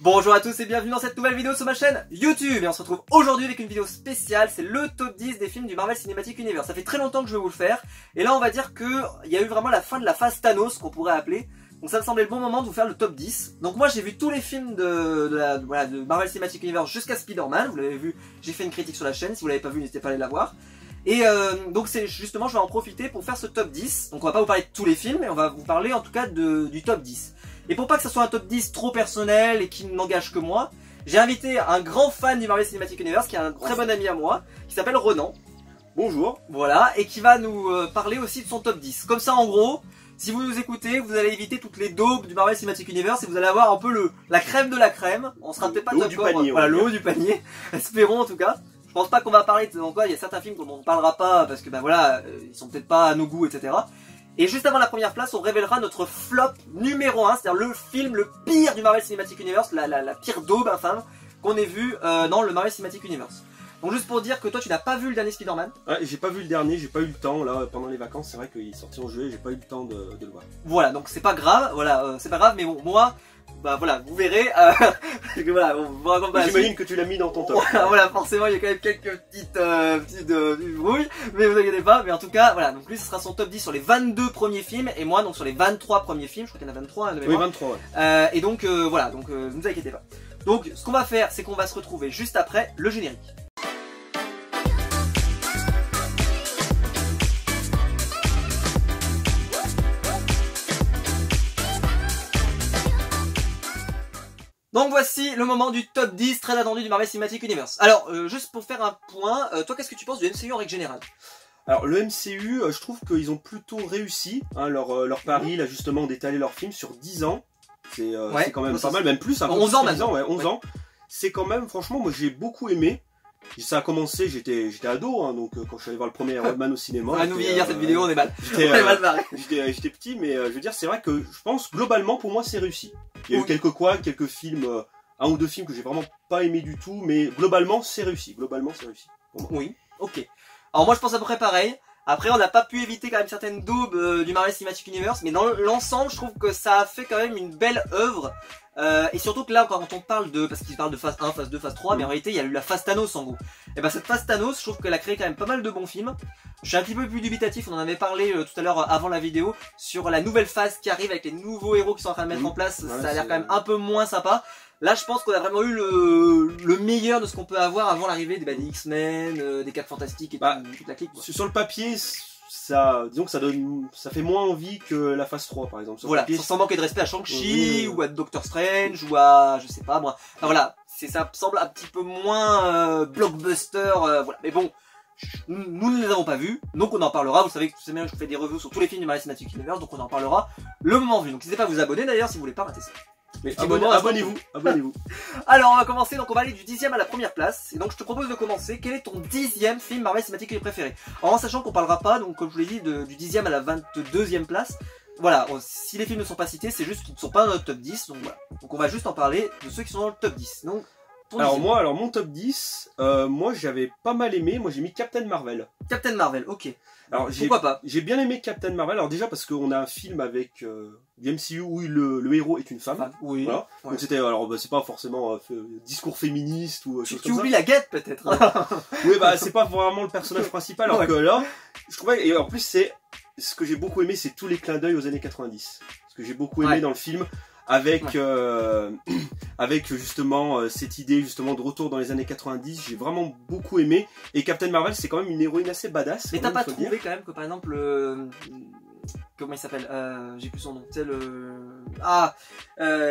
Bonjour à tous et bienvenue dans cette nouvelle vidéo sur ma chaîne YouTube. Et on se retrouve aujourd'hui avec une vidéo spéciale, c'est le top 10 des films du Marvel Cinematic Universe. Ça fait très longtemps que je vais vous le faire, et là on va dire qu'il y a eu vraiment la fin de la phase Thanos qu'on pourrait appeler. Donc ça me semblait le bon moment de vous faire le top 10. Donc moi j'ai vu tous les films de Marvel Cinematic Universe jusqu'à Spider-Man, vous l'avez vu, j'ai fait une critique sur la chaîne, si vous l'avez pas vu n'hésitez pas à aller la voir. Et donc c'est justement, je vais en profiter pour faire ce top 10. Donc on va pas vous parler de tous les films, mais on va vous parler en tout cas du top 10. Et pour pas que ça soit un top 10 trop personnel et qui n'engage que moi, j'ai invité un grand fan du Marvel Cinematic Universe, qui est un très bon ami à moi, qui s'appelle Renan. Bonjour. Voilà, et qui va nous parler aussi de son top 10. Comme ça en gros, si vous nous écoutez, vous allez éviter toutes les daubes du Marvel Cinematic Universe et vous allez avoir un peu la crème de la crème. On sera peut-être pas d'accord. Voilà, le haut du panier. Espérons en tout cas. Je pense pas qu'on va parler de quoi, il y a certains films dont on ne parlera pas parce que bah voilà, ils sont peut-être pas à nos goûts, etc. Et juste avant la première place, on révélera notre flop numéro 1, c'est-à-dire le film le pire du Marvel Cinematic Universe, la pire daube infâme qu'on ait vu dans le Marvel Cinematic Universe. Donc juste pour dire que toi tu n'as pas vu le dernier Spider-Man. Ouais, j'ai pas vu le dernier, j'ai pas eu le temps là pendant les vacances, c'est vrai qu'il est sorti en juillet, j'ai pas eu le temps de le voir. Voilà, donc c'est pas grave, voilà, c'est pas grave, mais bon, moi, bah voilà, vous verrez, voilà, on vous raconte pas. J'imagine que tu l'as mis dans ton top. Voilà, forcément il y a quand même quelques petites brouilles, mais vous inquiétez pas, mais en tout cas, voilà, donc lui ce sera son top 10 sur les 22 premiers films, et moi donc sur les 23 premiers films, je crois qu'il y en a 23 hein, de mémoire. Oui, 23, ouais. Et donc voilà, donc ne vous inquiétez pas. Donc ce qu'on va faire, c'est qu'on va se retrouver juste après le générique. Donc voici le moment du top 10 très attendu du Marvel Cinematic Universe. Alors, juste pour faire un point, toi qu'est-ce que tu penses du MCU en règle générale? Alors le MCU, je trouve qu'ils ont plutôt réussi hein, leur pari là justement d'étaler leur film sur 10 ans. C'est quand même pas mal, même plus. 11 ans maintenant. Ouais, 11 ans. C'est quand même, franchement, moi j'ai beaucoup aimé. Ça a commencé, j'étais ado, hein, donc quand je suis allé voir le premier Iron Man au cinéma. On va nous vieillir cette vidéo, on est mal. On est mal barré. J'étais petit, mais je veux dire, c'est vrai que je pense globalement pour moi c'est réussi. Il y a eu quelques films, un ou deux films que j'ai vraiment pas aimé du tout, mais globalement c'est réussi. Globalement c'est réussi. Pour moi. Oui, ok. Alors moi je pense à peu près pareil. Après on n'a pas pu éviter quand même certaines daubes du Marvel Cinematic Universe, mais dans l'ensemble je trouve que ça a fait quand même une belle œuvre. Et surtout que là quand on parle parce qu'il parle de phase 1, phase 2, phase 3, mais en réalité il y a eu la phase Thanos en gros. Et ben cette phase Thanos, je trouve qu'elle a créé quand même pas mal de bons films. Je suis un petit peu plus dubitatif, on en avait parlé tout à l'heure avant la vidéo, sur la nouvelle phase qui arrive avec les nouveaux héros qui sont en train de mettre en place, ça a l'air quand même un peu moins sympa. Là je pense qu'on a vraiment eu le meilleur de ce qu'on peut avoir avant l'arrivée des X-Men, des 4 Fantastiques et toute la clique. Quoi. Sur le papier, disons que ça fait moins envie que la phase 3 par exemple. Voilà, sans manquer de respect à Shang-Chi ou à Doctor Strange ou à je sais pas moi. Enfin voilà, ça semble un petit peu moins blockbuster, voilà. Mais bon, nous ne les avons pas vus, donc on en parlera. Vous savez que je fais des reviews sur tous les films du Marvel Cinematic Universe, donc on en parlera le moment venu. Donc n'hésitez pas à vous abonner d'ailleurs si vous voulez pas rater ça. Mais abonnez-vous. Alors on va commencer, donc on va aller du 10e à la première place. Et donc je te propose de commencer. Quel est ton 10e film Marvel Cinematic Universe préféré? En sachant qu'on parlera pas, donc comme je vous l'ai dit, du 10e à la 22e place. Voilà, si les films ne sont pas cités, c'est juste qu'ils ne sont pas dans notre top 10. Donc voilà. Donc on va juste en parler de ceux qui sont dans le top 10. Donc alors mon top 10, moi j'avais pas mal aimé. Moi j'ai mis Captain Marvel. Captain Marvel, ok. Alors pourquoi pas? J'ai bien aimé Captain Marvel. Alors déjà parce qu'on a un film avec du MCU où le héros est une femme. Oui. Voilà. Ouais. Donc c'était c'est pas forcément discours féministe ou tu oublies la guette peut-être. Oui c'est pas vraiment le personnage principal. Alors que là, je trouvais, et en plus c'est ce que j'ai beaucoup aimé, c'est tous les clins d'œil aux années 90. Ce que j'ai beaucoup aimé dans le film. Avec justement cette idée justement de retour dans les années 90, j'ai vraiment beaucoup aimé. Et Captain Marvel, c'est quand même une héroïne assez badass. Mais t'as pas trouvé quand même que par exemple comment il s'appelle, j'ai plus son nom, tu sais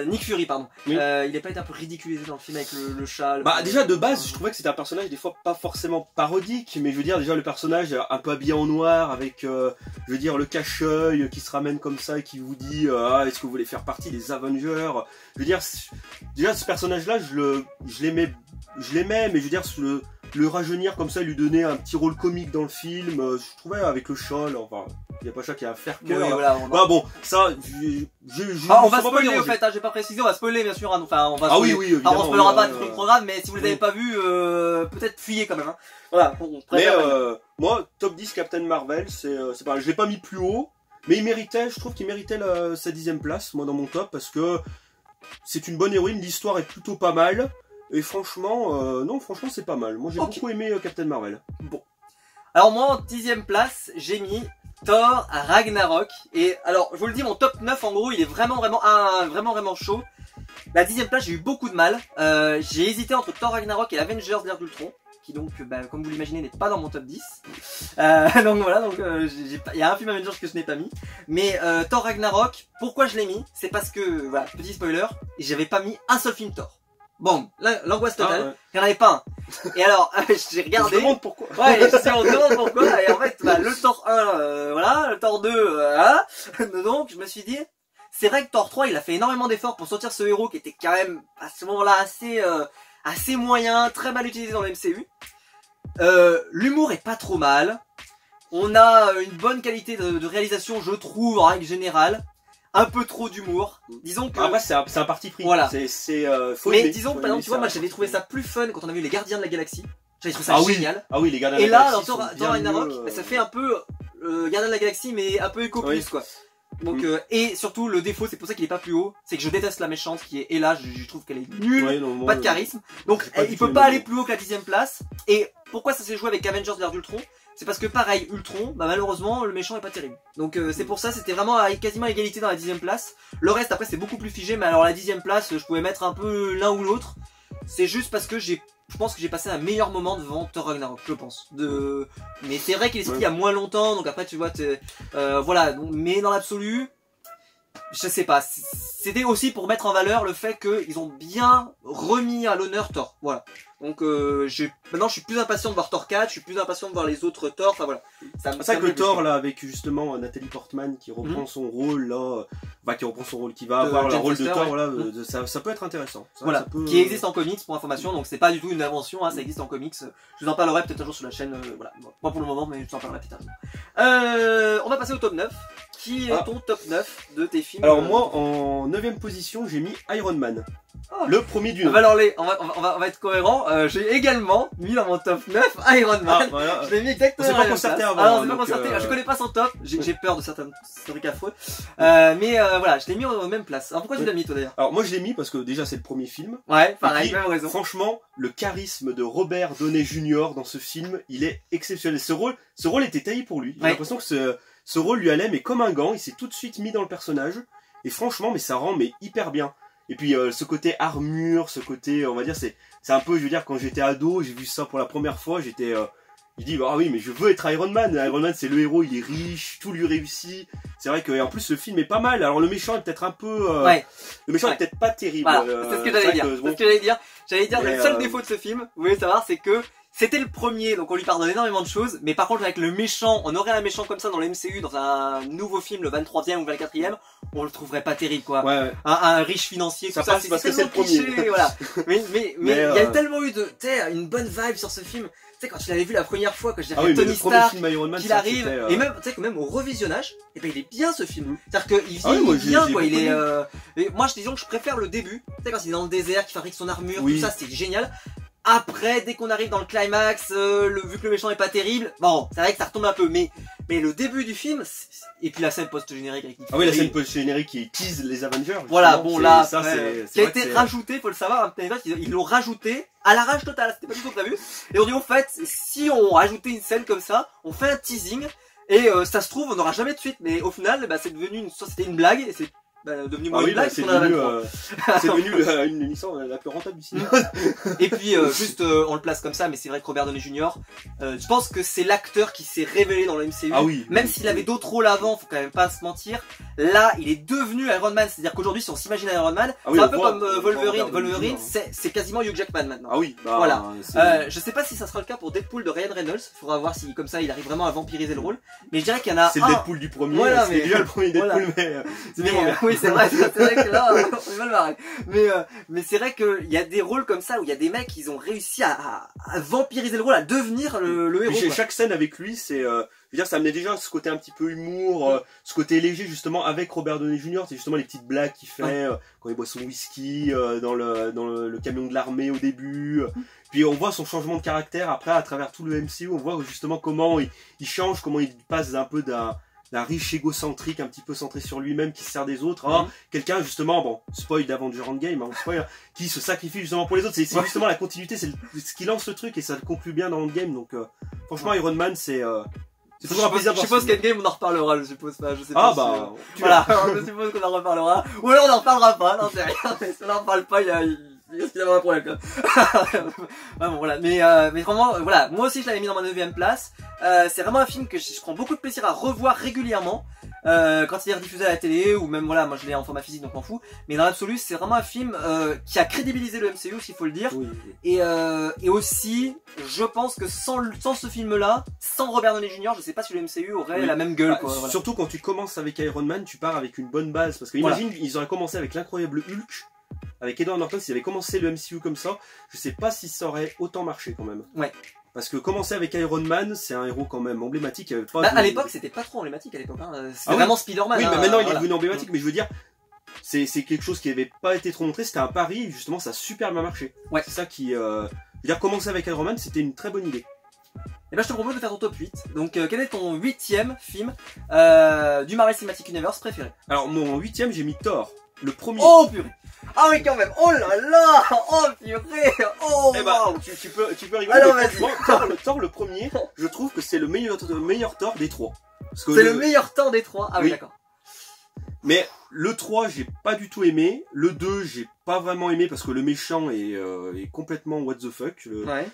Nick Fury pardon, il est pas été un peu ridiculisé dans le film avec le chat déjà de base je trouvais que c'était un personnage des fois pas forcément parodique, mais je veux dire déjà le personnage un peu habillé en noir avec je veux dire le cache-œil qui se ramène comme ça et qui vous dit est-ce que vous voulez faire partie des Avengers. Je veux dire déjà ce personnage là je l'aimais, mais je veux dire le rajeunir comme ça, lui donner un petit rôle comique dans le film, je trouvais avec le chat, là, enfin, il n'y a pas ça qui a à faire cœur. Oui, voilà, bon, ça, on va spoiler au fait, j'ai pas précisé, on va spoiler bien sûr, hein, enfin on va spoiler. Oui, évidemment. Alors, on spoilera pas tout le programme, mais si vous les avez pas vus, peut-être fuyez quand même. Hein. Voilà, moi, top 10 Captain Marvel, c'est pas, je l'ai pas mis plus haut, mais je trouve qu'il méritait sa 10e place, moi dans mon top, parce que c'est une bonne héroïne, l'histoire est plutôt pas mal. Et franchement, non, franchement, c'est pas mal. Moi, j'ai beaucoup aimé Captain Marvel. Bon. Alors moi, en 10ème place, j'ai mis Thor Ragnarok. Et alors, je vous le dis, mon top 9, en gros, il est vraiment chaud. La 10ème place, j'ai eu beaucoup de mal. J'ai hésité entre Thor Ragnarok et l'Avengers l'Ère d'Ultron, qui donc, comme vous l'imaginez, n'est pas dans mon top 10. Donc voilà, il y a un film Avengers que je n'ai pas mis. Mais Thor Ragnarok, pourquoi je l'ai mis? C'est parce que, voilà, petit spoiler, j'avais pas mis un seul film Thor. Bon, l'angoisse totale, il n'y en avait pas un. Et alors, j'ai regardé. On se demande pourquoi. Ouais, on se demande pourquoi. Et en fait, le Thor 1, voilà, le Thor 2, voilà. Donc, je me suis dit, c'est vrai que Thor 3, il a fait énormément d'efforts pour sortir ce héros qui était quand même, à ce moment-là, assez moyen, très mal utilisé dans le MCU. L'humour est pas trop mal. On a une bonne qualité de réalisation, je trouve, en règle générale. Un peu trop d'humour. Disons que. Après, c'est un parti pris. Voilà. Mais disons que, par exemple, tu vois, moi j'avais trouvé ça plus fun quand on a vu les Gardiens de la Galaxie. J'avais trouvé ça génial. Ah oui, les Gardiens de la Galaxie. Et là, dans Thor Ragnarok, ça fait un peu Gardien de la Galaxie, mais un peu Eco Plus, quoi. Donc, et surtout, le défaut, c'est pour ça qu'il est pas plus haut, c'est que je déteste la méchante qui est Hela, je trouve qu'elle est nulle, pas de charisme. Donc, il peut pas aller plus haut que la 10ème place. Et pourquoi ça s'est joué avec Avengers l'Ère d'Ultron? C'est parce que pareil, Ultron, malheureusement, le méchant est pas terrible. Donc c'est pour ça, c'était vraiment quasiment à égalité dans la 10ème place. Le reste, après, c'est beaucoup plus figé, mais alors la 10ème place, je pouvais mettre un peu l'un ou l'autre. C'est juste parce que je pense que j'ai passé un meilleur moment devant Thor Ragnarok, je pense. Mais c'est vrai qu'il est sorti il y a moins longtemps, donc après, tu vois, voilà. Donc, mais dans l'absolu, je sais pas. C'était aussi pour mettre en valeur le fait qu'ils ont bien remis à l'honneur Thor. Voilà. Donc maintenant je suis plus impatient de voir Thor 4, je suis plus impatient de voir les autres Thor, enfin voilà. C'est ça que Thor là avec justement Nathalie Portman qui reprend son rôle là, qui va avoir le rôle de Thor, voilà, ça peut être intéressant. Ça, voilà, ça peut, qui existe en comics pour information, donc c'est pas du tout une invention, hein, ça existe en comics. Je vous en parlerai peut-être un jour sur la chaîne, voilà. Moi pour le moment, mais je vous en parlerai plus tard. On va passer au top 9. Qui est ton top 9 de tes films? Alors moi en 9ème position j'ai mis Iron Man. Le premier du nom. Alors on va être cohérent. J'ai également mis dans mon top 9 Iron Man. Voilà. Je l'ai mis exactement. On s'est pas concerté avant. Alors, on s'est pas concerté. Je connais pas son top. J'ai peur de certains trucs affreux. Mais voilà, je l'ai mis en même place. Alors pourquoi tu l'as mis toi d'ailleurs? Alors moi je l'ai mis parce que déjà c'est le premier film. Ouais, pareil, même raison. Franchement, le charisme de Robert Downey Jr. dans ce film, il est exceptionnel. Ce rôle était taillé pour lui. J'ai l'impression que ce rôle lui allait mais comme un gant. Il s'est tout de suite mis dans le personnage. Et franchement, mais ça rend hyper bien. Et puis ce côté armure, ce côté, on va dire, c'est un peu, je veux dire, quand j'étais ado, j'ai vu ça pour la première fois, je dis, ah oui, mais je veux être Iron Man. Iron Man, c'est le héros, il est riche, tout lui réussit. C'est vrai que, en plus, ce film est pas mal. Alors le méchant est peut-être un peu, le méchant est peut-être pas terrible. Voilà, c'est ce que j'allais dire. C'est ce que j'allais dire. J'allais dire, le seul défaut de ce film, vous voulez savoir, c'est que c'était le premier, donc on lui pardonne énormément de choses, mais par contre avec le méchant, on aurait un méchant comme ça dans le MCU, dans un nouveau film, le 23e ou 24e, on le trouverait pas terrible quoi. Ouais. Un riche financier, tout ça, passe parce que c'est le premier. Voilà. Mais il y a tellement eu une bonne vibe sur ce film. Tu sais, quand tu l'avais vu la première fois, que j'ai vu Tony Stark, qu'il arrive, et même, tu sais, que même au revisionnage, et ben il est bien ce film. C'est-à-dire qu'il vieillit bien quoi, il est, et moi disons que je préfère le début. Tu sais, quand il est dans le désert, qu'il fabrique son armure, tout ça, c'est génial. Après, dès qu'on arrive dans le climax, vu que le méchant est pas terrible, bon, c'est vrai que ça retombe un peu, mais le début du film, et puis la scène post-générique avec oui, la scène post-générique qui tease les Avengers. Voilà, bon là, ça qui a été rajouté, faut le savoir, ils l'ont rajouté à l'arrache totale, c'était pas du tout prévu. Et on dit, au fait, si on rajoutait une scène comme ça, on fait un teasing, et ça se trouve, on n'aura jamais de suite, mais au final, c'est devenu c'était une blague, et c'est devenu moins une blague, c'est devenu une licence la plus rentable du cinéma. Et puis juste on le place comme ça, mais c'est vrai que Robert Downey Jr. Je pense que c'est l'acteur qui s'est révélé dans le MCU. Ah oui. Même s'il avait d'autres rôles avant, faut quand même pas se mentir. Là, il est devenu Iron Man, c'est-à-dire qu'aujourd'hui, si on s'imagine Iron Man, c'est un peu comme Wolverine. Wolverine, c'est quasiment Hugh Jackman maintenant. Ah oui. Voilà. Je sais pas si ça sera le cas pour Deadpool de Ryan Reynolds. Faudra voir si comme ça il arrive vraiment à vampiriser le rôle. Mais je dirais qu'il y en a. C'est le Deadpool du premier. Voilà, c'est déjà le premier Deadpool, mais oui, c'est vrai que là, on est mal barré. Mais c'est vrai qu'il y a des rôles comme ça où il y a des mecs, ils ont réussi à vampiriser le rôle, à devenir le héros. Chaque scène avec lui, c'est, je veux dire, ça amenait déjà ce côté un petit peu humour, ce côté léger justement avec Robert Downey Jr. C'est justement les petites blagues qu'il fait quand il boit son whisky dans le camion de l'armée au début. Puis on voit son changement de caractère après à travers tout le MCU. On voit justement comment il change, comment il passe un peu d'un riche égocentrique un petit peu centré sur lui-même qui se sert des autres, à quelqu'un justement, bon, spoil d'Avenger Endgame, on spoil, qui se sacrifie justement pour les autres. C'est justement la continuité, c'est ce qui lance le truc et ça le conclut bien dans Endgame. Donc franchement, Iron Man, c'est toujours un plaisir. Je suppose qu'Endgame on en reparlera, je suppose pas, je sais pas. Ah bah, voilà, je suppose qu'on en reparlera. Ou alors on en reparlera pas, non c'est rien, mais si on en parle pas, il risque d'avoir un problème là. Ouais, bon, voilà, mais vraiment, voilà, moi aussi je l'avais mis dans ma 9ème place. C'est vraiment un film que je prends beaucoup de plaisir à revoir régulièrement. Quand il est rediffusé à la télé, ou même voilà, moi je l'ai en format physique donc m'en fous. Mais dans l'absolu, c'est vraiment un film qui a crédibilisé le MCU, s'il faut le dire. Oui. Et aussi, je pense que sans ce film-là, sans Robert Downey Jr., je sais pas si le MCU aurait la même gueule. Quoi, voilà. Surtout quand tu commences avec Iron Man, tu pars avec une bonne base. Parce que imagine, ils auraient commencé avec l'incroyable Hulk. Avec Edward Norton, s'ils avaient commencé le MCU comme ça, je sais pas si ça aurait autant marché quand même. Ouais. Parce que commencer avec Iron Man, c'est un héros quand même emblématique. Pas à l'époque, c'était pas trop emblématique à l'époque. Hein. C'était vraiment Spider-Man. Oui, mais maintenant il est devenu emblématique. Mais je veux dire, c'est quelque chose qui avait pas été trop montré. C'était un pari, justement, ça a super bien marché. Ouais. C'est ça qui. Je veux dire, commencer avec Iron Man, c'était une très bonne idée. Et ben je te propose de faire ton top 8. Donc quel est ton 8ème film du Marvel Cinematic Universe préféré? Alors mon 8ème, j'ai mis Thor. Le premier. Oh purée! Ah oui quand même! Oh là là! Oh purée! Oh eh bah, wow. tu peux rigoler. Alors franchement, Thor le premier, je trouve que c'est le meilleur Thor des trois. C'est le meilleur temps des trois. Ah oui, d'accord. Mais le 3 j'ai pas du tout aimé, le 2 j'ai pas vraiment aimé parce que le méchant est complètement what the fuck,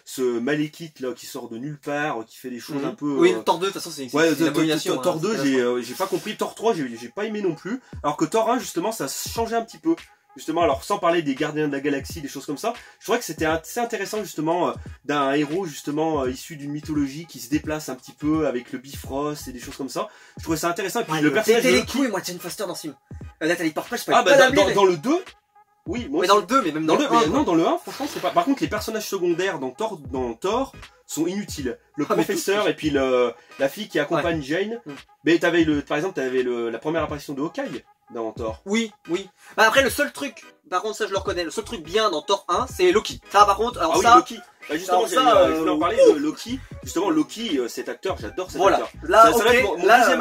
ce Malekith là qui sort de nulle part, qui fait des choses un peu... Oui, Thor 2 de toute façon c'est une abomination. Thor 2 j'ai pas compris, Thor 3 j'ai pas aimé non plus, alors que Thor 1 justement ça changeait un petit peu. Justement, alors sans parler des Gardiens de la Galaxie, des choses comme ça, je trouvais que c'était assez intéressant justement d'un héros justement issu d'une mythologie qui se déplace un petit peu avec le Bifrost et des choses comme ça. Je trouvais ça intéressant. Et puis le personnage de les couilles, moi Jane Foster dans ce film. Nathalie Portman, je peux pas dans le 2. Oui, moi mais dans le 2, mais même dans le 1. Non, dans le 1, franchement, c'est pas. Par contre, les personnages secondaires dans Thor sont inutiles. Le professeur et puis la fille qui accompagne Jane. Mais par exemple, t'avais la première apparition de Hawkeye dans Thor. Oui. Bah après, le seul truc, par contre, ça je le reconnais, le seul truc bien dans Thor 1, c'est Loki. Ça, par contre, alors ça. Loki. Bah justement, je voulais en parler de Loki. Justement, Loki, cet acteur, j'adore cet acteur. Là,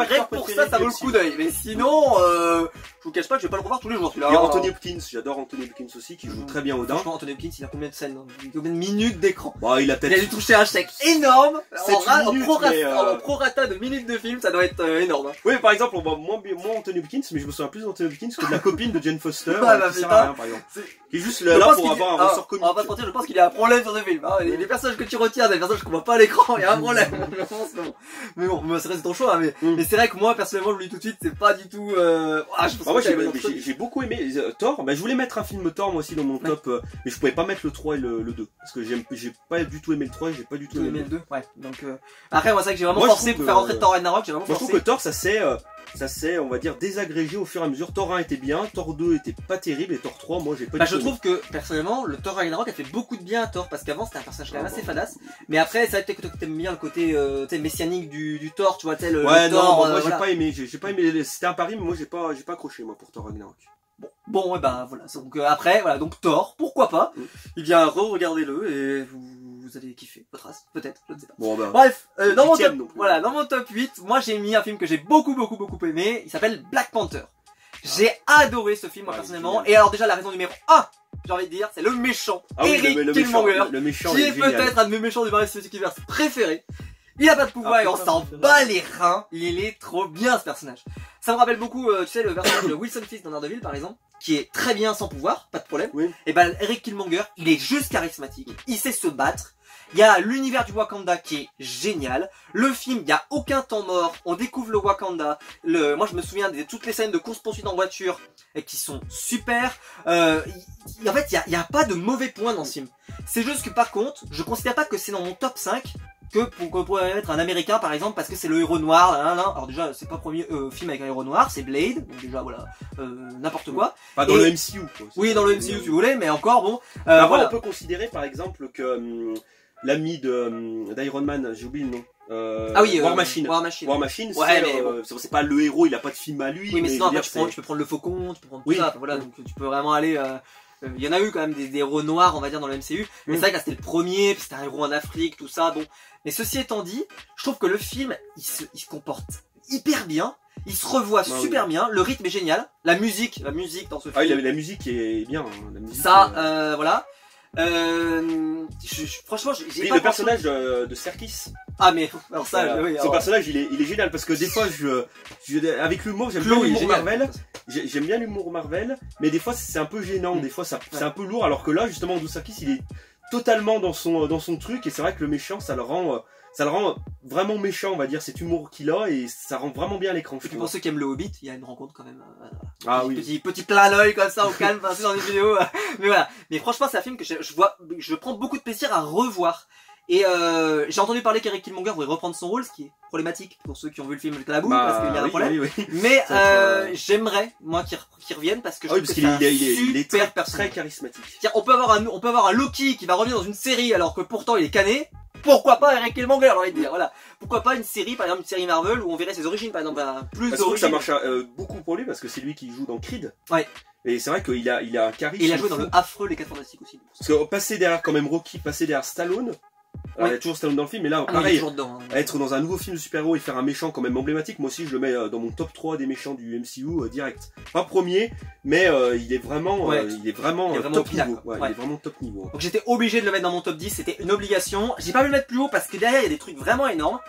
rien que pour ça vaut le coup d'œil. Mais sinon, je vous cache pas que je vais pas le revoir tous les jours. Il y a Anthony Hopkins, j'adore Anthony Hopkins aussi, qui joue très bien Odin. Franchement, Anthony Hopkins, il a combien de scènes, combien de minutes d'écran? Bah, il a dû toucher un chèque énorme. En en prorata de minutes de film, ça doit être énorme. Oui, par exemple, on voit moins Anthony Hopkins, mais je me souviens plus d'Anthony Hopkins que de la copine de Jane Foster, qui sert à rien, par exemple. Qui est juste là pour avoir un ressort comique. On va pas se mentir, je pense qu'il y a un problème sur ce film. Les personnages que tu retiens, des personnages qu'on voit pas à l'écran, il y a un problème. Mais bon, c'est ton choix, mais c'est vrai que moi, personnellement, je vous le dis tout de suite, c'est pas du tout, moi, j'ai beaucoup aimé Thor. Bah, je voulais mettre un film Thor, moi aussi, dans mon top, mais je pouvais pas mettre le 3 et le 2. Parce que j'ai pas du tout aimé le 3 et j'ai pas du tout aimé le 2. Ouais, donc, après, moi, c'est vrai que j'ai vraiment forcé pour faire rentrer Thor Ragnarok, j'ai vraiment forcé. Je trouve que Thor, ça s'est, on va dire, désagrégé au fur et à mesure. Thor 1 était bien, Thor 2 était pas terrible, et Thor 3, moi, j'ai pas du tout je trouve que, personnellement, le Thor Ragnarok a fait beaucoup de bien à Thor, parce qu'avant, c'était un personnage quand même assez fadasse. Mais après, c'est vrai que t'aimes bien le côté, messianique du Thor, tu vois, le Thor. Moi, j'ai pas aimé, c'était un pari, mais moi, j'ai pas accroché, moi, pour Thor Ragnarok. Bon, ouais, bah, voilà. Donc, après, voilà, donc Thor, pourquoi pas. Eh bien, re-regardez-le, et vous allez kiffer votre race, peut-être, je ne sais pas. Bon, bah, bref, dans mon top 8, moi j'ai mis un film que j'ai beaucoup aimé, il s'appelle Black Panther. J'ai adoré ce film, moi personnellement, et alors déjà la raison numéro 1, j'ai envie de dire, c'est le méchant, Eric Killmonger, qui est peut-être un de mes méchants du Marvel Cinematic Universe préférés. Il a pas de pouvoir et on s'en bat les reins, il est trop bien ce personnage. Ça me rappelle beaucoup, tu sais, le personnage de Wilson Fisk dans Daredevil par exemple, qui est très bien sans pouvoir, pas de problème. Et ben Eric Killmonger, il est juste charismatique, il sait se battre. Il y a l'univers du Wakanda qui est génial. Le film, il n'y a aucun temps mort. On découvre le Wakanda. Moi, je me souviens de toutes les scènes de course-poursuite en voiture et qui sont super. En fait, il n'y a pas de mauvais points dans ce film. C'est juste que par contre, je considère pas que c'est dans mon top 5 qu'on pourrait mettre un américain par exemple parce que c'est le héros noir. Alors déjà, c'est pas le premier film avec un héros noir, c'est Blade. Donc déjà, voilà, n'importe quoi. Pas dans le MCU, quoi. Oui, dans le MCU si vous voulez, mais encore bon. Voilà. On peut considérer par exemple que... l'ami d'Iron Man, j'ai oublié le nom. War Machine. War Machine, c'est pas le héros, il a pas de film à lui. Oui, mais sinon, tu peux prendre le Faucon, tu peux prendre tout ça. Voilà, donc tu peux vraiment aller. Il y en a eu quand même des héros noirs, on va dire, dans le MCU. Mais c'est vrai que là, c'était le premier, puis c'était un héros en Afrique, tout ça. Bon, mais ceci étant dit, je trouve que le film, il se comporte hyper bien. Il se revoit super bien. Le rythme est génial. La musique dans ce film. Ah oui, la musique est bien. Hein. La musique, ça, voilà. Franchement, j'ai oui, pas le personnage de Serkis. Ah mais alors ça, voilà. oui, Son alors... personnage, il est génial parce que des fois, avec l'humour, j'aime bien l'humour Marvel. J'aime bien l'humour Marvel, mais des fois c'est un peu gênant. Des fois, c'est un peu lourd. Alors que là, justement, Andy Serkis, il est totalement dans son truc et c'est vrai que le méchant, ça le rend vraiment méchant, on va dire, cet humour qu'il a et ça rend vraiment bien l'écran. Et puis pour ceux qui aiment le Hobbit, il y a une rencontre quand même. Ah oui. Petit plein d'œil comme ça au calme, passé dans les vidéos. Mais voilà. Mais franchement, c'est un film que je prends beaucoup de plaisir à revoir. Et j'ai entendu parler qu'Eric Killmonger voulait reprendre son rôle, ce qui est problématique pour ceux qui ont vu le film Le Boue, parce qu'il y a un problème. Oui. Mais j'aimerais moi qu'il revienne parce que je trouve que il est très personnage. charismatique. On peut avoir un Loki qui va revenir dans une série alors que pourtant il est cané. Pourquoi pas Eric Killmonger, j'ai envie de dire, voilà. Pourquoi pas une série, par exemple une série Marvel où on verrait ses origines, par exemple, plus d'origines. Ça marche beaucoup pour lui parce que c'est lui qui joue dans Creed. Ouais. Et c'est vrai qu'il a un charisme. Et il a joué dans le affreux Les 4 Fantastiques aussi. Parce que passer derrière quand même Rocky, passer derrière Stallone. Il y a toujours Stallone dans le film, mais là, pareil, être dans un nouveau film de super-héros et faire un méchant quand même emblématique, moi aussi je le mets dans mon top 3 des méchants du MCU direct. Pas premier, mais il est vraiment top niveau. Il est vraiment top niveau. Donc j'étais obligé de le mettre dans mon top 10, c'était une obligation. J'ai pas pu le mettre plus haut parce que derrière il y a des trucs vraiment énormes.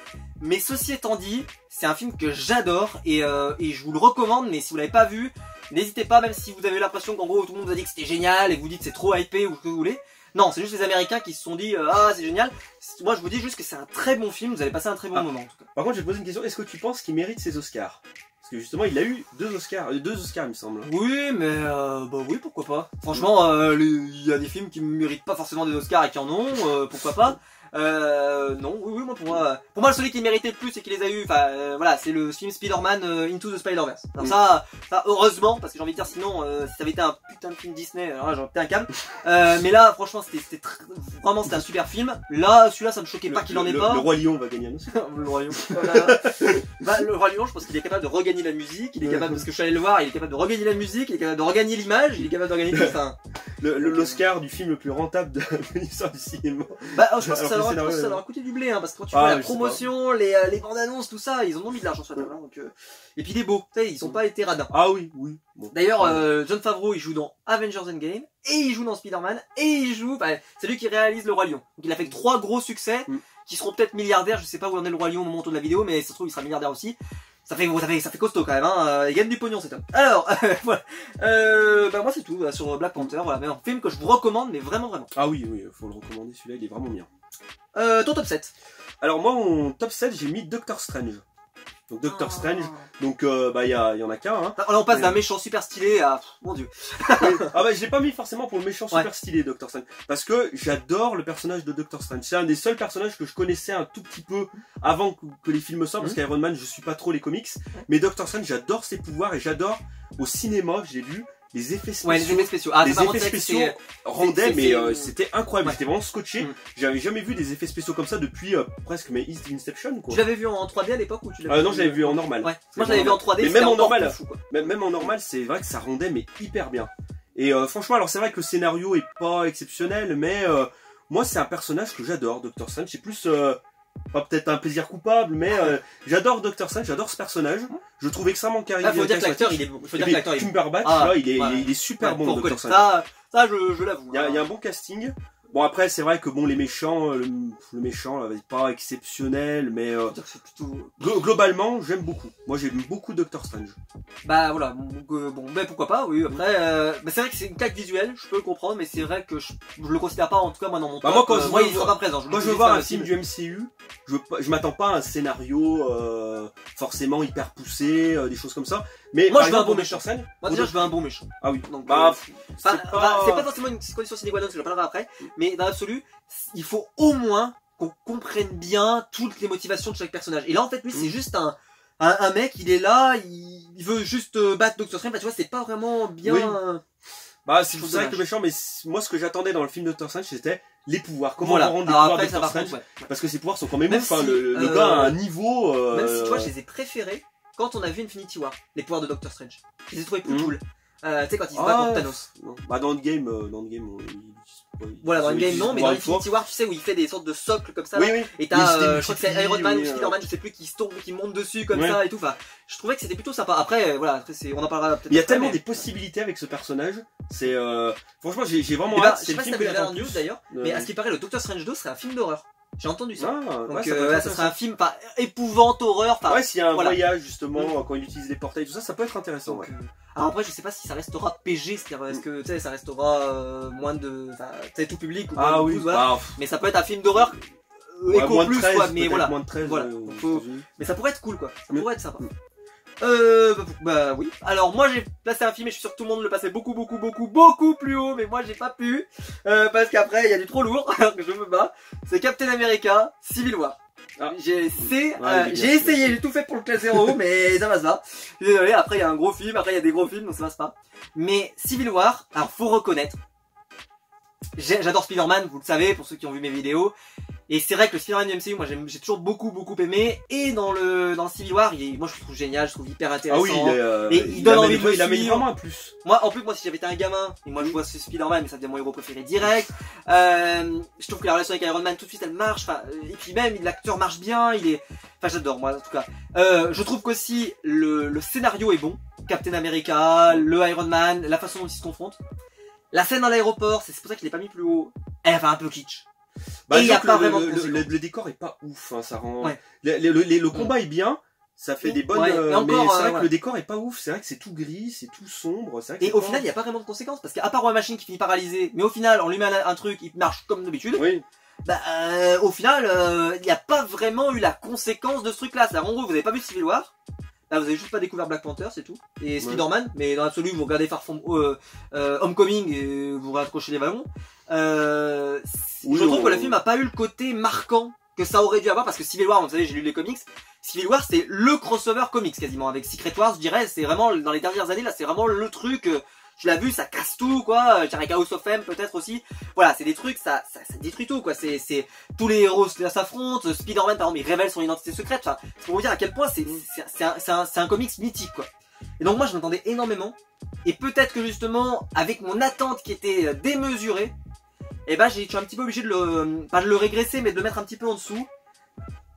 Mais ceci étant dit, c'est un film que j'adore et je vous le recommande, mais si vous l'avez pas vu, n'hésitez pas, même si vous avez l'impression qu'en gros tout le monde vous a dit que c'était génial et que vous dites c'est trop hypé ou ce que vous voulez. Non, c'est juste les Américains qui se sont dit ah c'est génial. Moi je vous dis juste que c'est un très bon film, vous allez passer un très bon moment en tout cas. Par contre je vais te poser une question, est-ce que tu penses qu'il mérite ses Oscars? Parce que justement il a eu deux Oscars il me semble. Oui mais bah oui pourquoi pas. Franchement il y a des films qui méritent pas forcément des Oscars et qui en ont, pourquoi pas. Non, oui, moi pour moi celui qui méritait le plus et qui les a eu, voilà, c'est le film Spider-Man Into the Spider-Verse. Alors ça heureusement, parce que j'ai envie de dire sinon si ça avait été un putain de film Disney, alors là j'aurais pété un câble. Mais là franchement vraiment c'était un super film. Là celui-là ça me choquait pas qu'il en ait pas. Le Roi Lion va gagner un Oscar. Le Roi Lion. Le Roi Lion, je pense qu'il est capable de regagner la musique, il est capable, parce que je suis allé le voir, il est capable de regagner la musique, il est capable de regagner l'image, il est capable de regagner tout ça. L'Oscar du film le plus rentable de l'histoire du cinéma. Bah je pense que ça leur a coûté du blé, hein, parce que quand tu vois la promotion, les bandes annonces, tout ça, ils ont mis de l'argent sur la table. Hein, donc, et puis il est beau, ils ont pas été radins. Ah oui. Bon. D'ailleurs, Jon Favreau il joue dans Avengers Endgame, et il joue dans Spider-Man, et il joue, c'est lui qui réalise Le Roi Lion. Donc il a fait 3 gros succès, qui seront peut-être milliardaires, je sais pas où en est Le Roi Lion au moment de la vidéo, mais ça se trouve il sera milliardaire aussi. Ça fait costaud quand même, hein. Il gagne du pognon cet homme. Alors, voilà. Moi c'est tout sur Black Panther, voilà, mais un film que je vous recommande, mais vraiment. Ah oui, faut le recommander, celui-là il est vraiment bien. Ton top 7. Alors moi mon top 7 j'ai mis Doctor Strange. Donc Doctor Strange, donc y en a qu'un. Hein. Là on passe d'un méchant super stylé à mon dieu. Oui. Ah bah je l'ai pas mis forcément pour le méchant super stylé Doctor Strange, parce que j'adore le personnage de Doctor Strange. C'est un des seuls personnages que je connaissais un tout petit peu avant que les films sortent, parce qu'Iron Man je suis pas trop les comics, mais Doctor Strange j'adore ses pouvoirs et j'adore au cinéma j'ai vu les effets spéciaux. Ouais, les effets spéciaux. Les effets spéciaux rendaient, mais c'était incroyable. J'étais vraiment scotché. J'avais jamais vu des effets spéciaux comme ça depuis presque mes Inception, quoi. Tu l'avais vu en 3D à l'époque ou tu l'avais non, je l'avais vu en normal. Ouais. Moi, je l'avais vu en 3D. Mais même en normal, même en normal, c'est vrai que ça rendait mais hyper bien. Et franchement, alors c'est vrai que le scénario est pas exceptionnel, mais moi, c'est un personnage que j'adore, Doctor Strange. C'est plus pas peut-être un plaisir coupable, mais j'adore Doctor Strange, j'adore ce personnage. Je le trouve extrêmement charismatique. Faut dire que l'acteur il est bon. Cumberbatch, là, il est super bon, Doctor Strange. Ça, je l'avoue. Il y a un bon casting. Bon après c'est vrai que bon les méchants, le méchant là, pas exceptionnel, mais globalement j'aime beaucoup. Moi j'aime beaucoup Doctor Strange. Bah voilà, ben pourquoi pas, oui. Après, c'est vrai que c'est une claque visuelle, je peux le comprendre, mais c'est vrai que je le considère pas en tout cas moi dans mon top. Moi il sera pas présent. Moi je veux voir un film du MCU, je m'attends pas à un scénario forcément hyper poussé, des choses comme ça. Mais moi je veux un bon méchant. Moi déjà je veux un bon méchant. Ah oui. Donc c'est pas forcément une condition sine qua non, je en parlerai après, mais dans l'absolu, il faut au moins qu'on comprenne bien toutes les motivations de chaque personnage. Et là en fait lui c'est juste un mec, il est là, il veut juste battre Doctor Strange, tu vois, c'est pas vraiment bien. Oui. C'est vrai que le méchant, mais moi ce que j'attendais dans le film Doctor Strange c'était les pouvoirs. Comment on rendre les pouvoirs de Doctor Strange, parce que ses pouvoirs sont quand même ouf, le gars a un niveau. Même si tu vois, je les ai préférés quand on a vu Infinity War, les pouvoirs de Doctor Strange. Je les ai trouvés plus cool. Tu sais, quand il se bat contre Thanos. Non. Bah, dans Endgame, Voilà, dans Endgame non, mais dans Infinity War, tu sais, où il fait des sortes de socles comme ça. Oui, oui. Et t'as, je crois que c'est Iron Man ou Spider-Man, je sais plus, qui se tourne, qui monte dessus comme ça et tout. Enfin, je trouvais que c'était plutôt sympa. Après, voilà, après, on en parlera peut-être. Il y a tellement des possibilités avec ce personnage. C'est, franchement, j'ai vraiment hâte. Je sais pas si t'as vu la news d'ailleurs, mais à ce qui paraît, le Doctor Strange 2 serait un film d'horreur. J'ai entendu ça. Donc ça serait un film pas épouvante, horreur. Ouais, s'il y a un voyage justement, quand il utilise les portails, tout ça, ça peut être intéressant. Donc, alors après, je sais pas si ça restera PG, c'est-à-dire est-ce que tu sais, ça restera moins de, tu sais, tout public ou moins de 12, voilà. Mais ça peut être un film d'horreur éco plus, quoi. Mais voilà, moins de 13, voilà. Mais ça pourrait être cool, quoi. Ça pourrait être sympa. Bah oui. Alors moi j'ai placé un film et je suis sûr que tout le monde le passait beaucoup plus haut, mais moi j'ai pas pu parce qu'après il y a du trop lourd alors que je me bats. C'est Captain America Civil War. J'ai essayé, j'ai tout fait pour le classer en haut, mais ça passe pas. Désolé, après il y a un gros film, après il y a des gros films, donc ça passe pas. Mais Civil War, alors faut reconnaître, j'adore Spider-Man, vous le savez pour ceux qui ont vu mes vidéos. Et c'est vrai que le Spider-Man du MCU, moi j'ai toujours beaucoup aimé. Et dans le Civil War, moi je le trouve génial, je trouve hyper intéressant. Ah oui, et il donne envie de il amène vraiment un plus. Moi si j'avais été un gamin, et moi je vois ce Spider-Man, mais ça devient mon héros préféré direct. Je trouve que la relation avec Iron Man tout de suite elle marche. Et puis même l'acteur marche bien, j'adore moi en tout cas. Je trouve qu'aussi le scénario est bon. Captain America, le Iron Man, la façon dont ils se confrontent. La scène dans l'aéroport, c'est pour ça que je l'ai pas mis plus haut. Elle fait un peu kitsch. Bah, et y a pas vraiment le décor est pas ouf, hein, ça rend. Le combat est bien, ça fait des bonnes. Mais c'est vrai que le décor est pas ouf, c'est vrai que c'est tout gris, c'est tout sombre. Vrai que et au final, il y a pas vraiment de conséquences parce qu'à part War Machine qui finit paralysé, mais au final, on lui met un truc, il marche comme d'habitude. Oui. Bah, au final, il n'y a pas vraiment eu la conséquence de ce truc-là. En gros, vous avez pas vu Civil War. Là, vous avez juste pas découvert Black Panther, c'est tout. Et Spider-Man, mais dans l'absolu, vous regardez Far From Homecoming et vous raccrochez les ballons. Je trouve que le film a pas eu le côté marquant que ça aurait dû avoir parce que Civil War, vous savez, j'ai lu les comics. Civil War, c'est le crossover comics quasiment avec Secret Wars, je dirais. C'est vraiment dans les dernières années là, c'est vraiment le truc. Tu l'as vu, ça casse tout, quoi. Avec House of M, peut-être aussi. Voilà, c'est des trucs, ça détruit tout, quoi. C'est tous les héros s'affrontent. Spider-Man, par exemple, il révèle son identité secrète. Enfin, c'est pour vous dire à quel point c'est un comics mythique, quoi. Et donc moi, je m'attendais énormément. Et peut-être que justement, avec mon attente qui était démesurée, eh ben, je suis un petit peu obligé pas de le régresser, mais de le mettre un petit peu en dessous.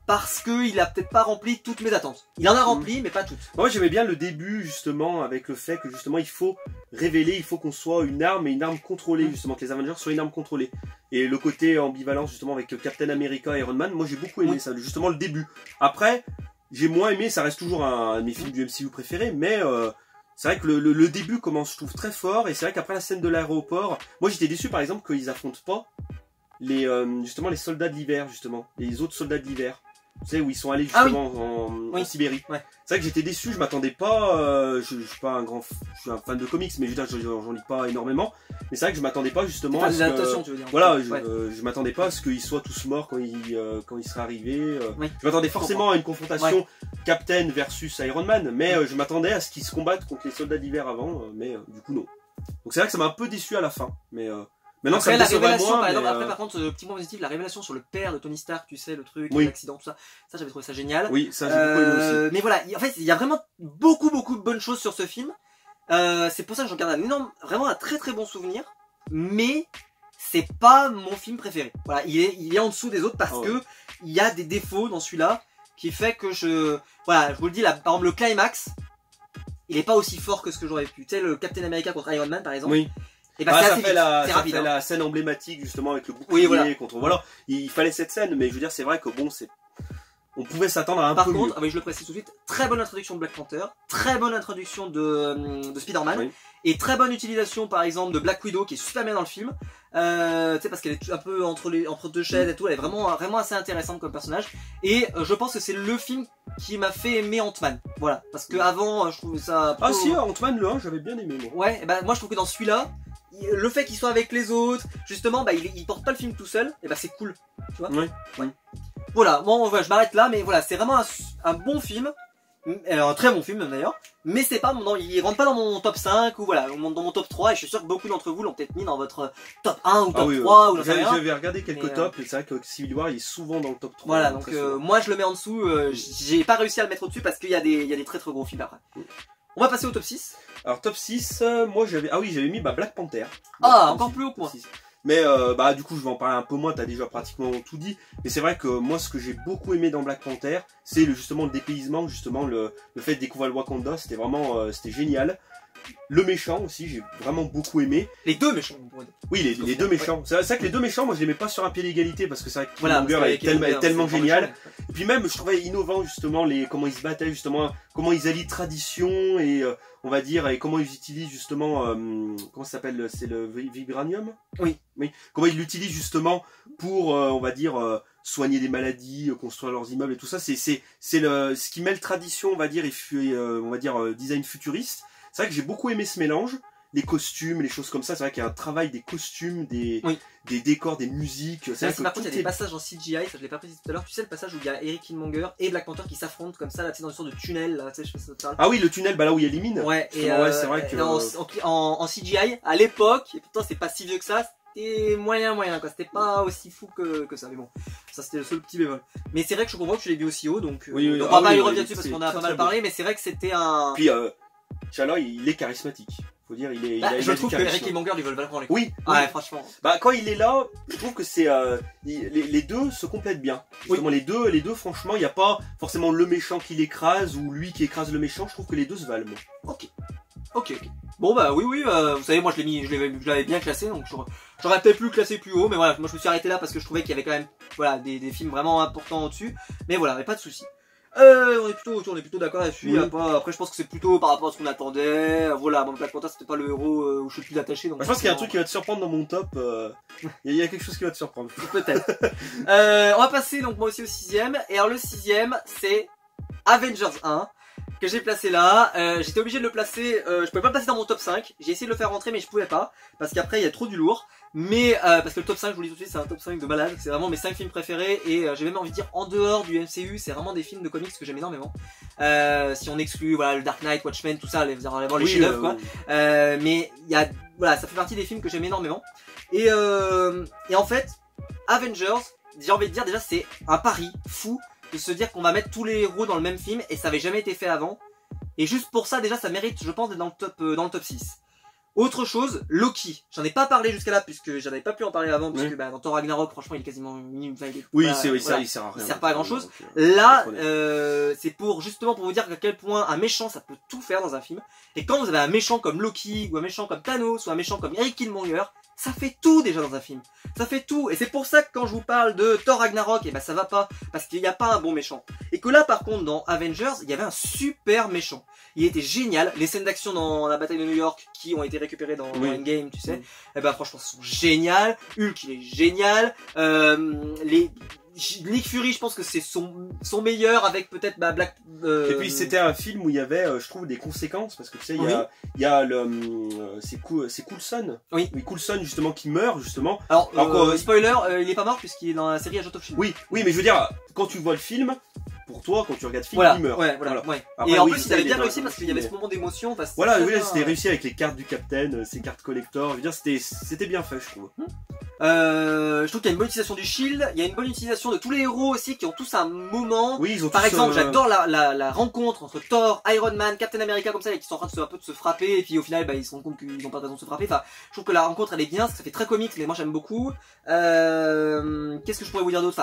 Parce qu'il a peut-être pas rempli toutes mes attentes. Il en a rempli, mais pas toutes. Moi j'aimais bien le début justement avec le fait que justement il faut révéler, il faut qu'on soit une arme et une arme contrôlée justement, que les Avengers soient une arme contrôlée. Et le côté ambivalence justement avec Captain America et Iron Man, moi j'ai beaucoup aimé ça, justement le début. Après, j'ai moins aimé, ça reste toujours un de mes films du MCU préférés, mais c'est vrai que le début commence je trouve très fort et c'est vrai qu'après la scène de l'aéroport, moi j'étais déçu par exemple qu'ils affrontent pas justement les soldats de l'hiver justement, les autres soldats de l'hiver. Tu sais, où ils sont allés justement en Sibérie. Ouais. C'est vrai que j'étais déçu, je m'attendais pas. Je suis pas un grand. Je suis un fan de comics, mais je veux dire, j'en lis pas énormément. Mais c'est vrai que je m'attendais pas justement à ce que. Tu veux dire. Voilà, je m'attendais pas à ce qu'ils soient tous morts quand ils seraient arrivés. Je m'attendais forcément à une confrontation Captain versus Iron Man, mais je m'attendais à ce qu'ils se combattent contre les soldats d'hiver avant, mais du coup, non. Donc c'est vrai que ça m'a un peu déçu à la fin, mais. Maintenant, après, la révélation, par exemple, après, par contre, petit point positif, la révélation sur le père de Tony Stark, tu sais, le truc, l'accident, tout ça, j'avais trouvé ça génial. Oui, ça, j'ai beaucoup aimé aussi. Mais voilà, en fait, il y a vraiment beaucoup de bonnes choses sur ce film. C'est pour ça que j'en garde vraiment un très bon souvenir. Mais, c'est pas mon film préféré. Voilà, il est en dessous des autres parce que il y a des défauts dans celui-là qui fait que voilà, je vous le dis, là, par exemple, le climax, il est pas aussi fort que ce que j'aurais pu. Tu sais, le Captain America contre Iron Man, par exemple. Oui. Et bah, ça fait la scène emblématique justement avec le bouclier contre. Voilà, il fallait cette scène, mais je veux dire, c'est vrai que bon, on pouvait s'attendre à un peu mieux. Par contre, je le précise tout de suite, très bonne introduction de Black Panther, très bonne introduction de Spider-Man, et très bonne utilisation par exemple de Black Widow qui est super bien dans le film. Tu sais, parce qu'elle est un peu entre deux chaises et tout, elle est vraiment assez intéressante comme personnage. Et je pense que c'est le film qui m'a fait aimer Ant-Man. Voilà, parce que avant je trouvais ça. Ah si, Ant-Man le 1, j'avais bien aimé moi. Ouais, moi je trouve que dans celui-là, le fait qu'il soit avec les autres, justement, il porte pas le film tout seul, et c'est cool, tu vois. Ouais. Voilà, bon, je m'arrête là, mais voilà, c'est vraiment un bon film, un très bon film même d'ailleurs, mais c'est pas il rentre pas dans mon top 5 ou voilà, dans mon top 3, et je suis sûr que beaucoup d'entre vous l'ont peut-être mis dans votre top 1 ou top 3 ou dans J'avais regardé quelques tops, et c'est vrai que Civil War il est souvent dans le top 3. Voilà, donc moi je le mets en dessous, j'ai pas réussi à le mettre au-dessus parce qu'il y a des très gros films après. On va passer au top 6. Alors top 6, moi j'avais mis Black Panther. Encore plus haut que moi. Mais du coup je vais en parler un peu moins, t'as déjà pratiquement tout dit. Mais c'est vrai que moi ce que j'ai beaucoup aimé dans Black Panther, c'est justement le dépaysement, justement le fait de découvrir le Wakanda, c'était vraiment c'était génial. Le méchant aussi, j'ai vraiment beaucoup aimé. Les deux méchants, on pourrait dire. Oui, les deux méchants. C'est vrai que les deux méchants, moi je les mets pas sur un pied d'égalité parce que c'est vrai que Killmonger est tellement génial. Et puis même, je trouvais innovant justement comment ils se battaient, justement, comment ils allient tradition et on va dire, et comment ils utilisent justement, comment ça s'appelle, c'est le vibranium. Oui. Comment ils l'utilisent justement pour, on va dire, soigner des maladies, construire leurs immeubles et tout ça. C'est ce qui mêle tradition, on va dire, et on va dire design futuriste. C'est vrai que j'ai beaucoup aimé ce mélange, les costumes, les choses comme ça. C'est vrai qu'il y a un travail des costumes, des décors, des musiques. Par contre, il y a des passages en CGI, ça je l'ai pas précisé tout à l'heure. Tu sais, le passage où il y a Eric Killmonger et Black Panther qui s'affrontent comme ça, là, tu sais, dans une sorte de tunnel, là, tu sais, je sais pas si ça te parle. Ah oui, le tunnel, là où il y a les mines. Ouais, et c'est vrai que. En CGI, à l'époque, et pourtant c'est pas si vieux que ça, c'était moyen, quoi. C'était pas aussi fou que ça, mais bon, ça c'était le seul petit bémol. Mais c'est vrai que je comprends que tu l'as vu aussi haut, donc on va pas y revenir dessus parce qu'on a pas mal parlé, mais c'est vrai que c'était un. Puis, T'Challa, il est charismatique. Faut dire, je trouve que Eric Killmonger lui veulent vraiment les coups. Oui. Ouais, franchement. Quand il est là, je trouve que c'est les deux se complètent bien. Justement, les deux, franchement, il n'y a pas forcément le méchant qui l'écrase ou lui qui écrase le méchant. Je trouve que les deux se valent. Moi. Ok. Bon oui, vous savez, moi je l'avais bien classé, donc j'aurais peut-être pu le classer plus haut, mais voilà, moi je me suis arrêté là parce que je trouvais qu'il y avait quand même, des films vraiment importants au-dessus. Mais voilà, mais pas de soucis. On est plutôt d'accord là-dessus. Oui. Après, je pense que c'est plutôt par rapport à ce qu'on attendait. Voilà, Black Panther, c'était pas le héros où je suis plus attaché. Donc je pense qu'il y a un truc qui va te surprendre dans mon top. Il y a quelque chose qui va te surprendre. Peut-être. On va passer donc moi aussi au 6ème. Et alors le 6ème, c'est Avengers 1 que j'ai placé là. J'étais obligé de le placer. Je pouvais pas le placer dans mon top 5. J'ai essayé de le faire rentrer, mais je pouvais pas parce qu'après il y a trop du lourd. Mais parce que le top 5, je vous le dis tout de suite, c'est un top 5 de malade. C'est vraiment mes 5 films préférés. Et j'ai même envie de dire en dehors du MCU, c'est vraiment des films de comics que j'aime énormément. Si on exclut le Dark Knight, Watchmen, tout ça, les chefs-d'œuvre quoi. Mais il y a, ça fait partie des films que j'aime énormément. Et en fait, Avengers, j'ai envie de dire déjà, c'est un pari fou de se dire qu'on va mettre tous les héros dans le même film et ça avait jamais été fait avant. Et juste pour ça, déjà, ça mérite, je pense, d'être dans le top 6. Autre chose, Loki. J'en ai pas parlé jusqu'à là puisque j'en avais pas pu en parler avant parce que dans Thor Ragnarok, franchement, il est quasiment minime. Ça, il sert à rien. Il sert pas à grand chose. Là, c'est justement pour vous dire à quel point un méchant, ça peut tout faire dans un film. Et quand vous avez un méchant comme Loki, ou un méchant comme Thanos, ou un méchant comme Eric Killmonger, ça fait tout déjà dans un film. Ça fait tout. Et c'est pour ça que quand je vous parle de Thor Ragnarok, ça va pas. Parce qu'il n'y a pas un bon méchant. Et que là, par contre, dans Avengers, il y avait un super méchant. Il était génial. Les scènes d'action dans la bataille de New York qui ont été récupérées dans Endgame, tu sais. Franchement, sont géniales. Hulk, il est génial. Nick Fury, je pense que c'est son meilleur avec peut-être Black. Et puis c'était un film où il y avait, je trouve, des conséquences parce que tu sais, il y a c'est Coulson. Oui, Coulson justement qui meurt justement. Alors spoiler, il est pas mort puisqu'il est dans la série Agent of Shield. Oui, mais je veux dire, quand tu vois le film. Pour toi, quand tu regardes le film, il meurt. Voilà. Après, et en plus, il avait bien réussi parce qu'il y avait ce moment d'émotion. C'était réussi avec les cartes du Captain, ses cartes collector. Je veux dire, c'était bien fait, je trouve. Je trouve qu'il y a une bonne utilisation du Shield. Il y a une bonne utilisation de tous les héros aussi qui ont tous un moment. Oui, ils ont Par exemple, j'adore la rencontre entre Thor, Iron Man, Captain America comme ça, et qui sont en train de se frapper. Et puis au final, ils se rendent compte qu'ils n'ont pas de raison de se frapper. Enfin, je trouve que la rencontre, elle est bien. Ça fait très comique, mais moi j'aime beaucoup. Qu'est-ce que je pourrais vous dire d'autre?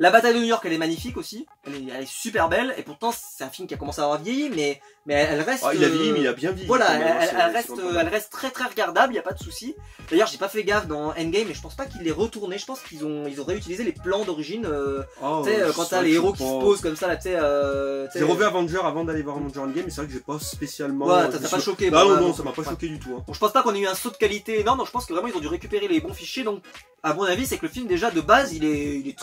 La bataille de New York, elle est magnifique aussi. Elle est super belle. Et pourtant, c'est un film qui a commencé à avoir vieilli, mais elle reste. Il a vieilli, mais il a bien vieilli. Voilà, elle reste très très regardable. Il y a pas de souci. D'ailleurs, j'ai pas fait gaffe dans Endgame, mais je pense pas qu'il l'ait retourné. Je pense qu'ils ont réutilisé les plans d'origine. Tu sais, quand t'as les héros qui se posent comme ça, là, tu sais. J'ai revu Avenger avant d'aller voir Avenger Endgame, mais c'est vrai que j'ai pas spécialement. Ouais, t'as pas choqué. Non, ça m'a pas choqué du tout. Bon, je pense pas qu'on ait eu un saut de qualité. Non, je pense que vraiment ils ont dû récupérer les bons fichiers. Donc, à mon avis, c'est que le film déjà de base, il est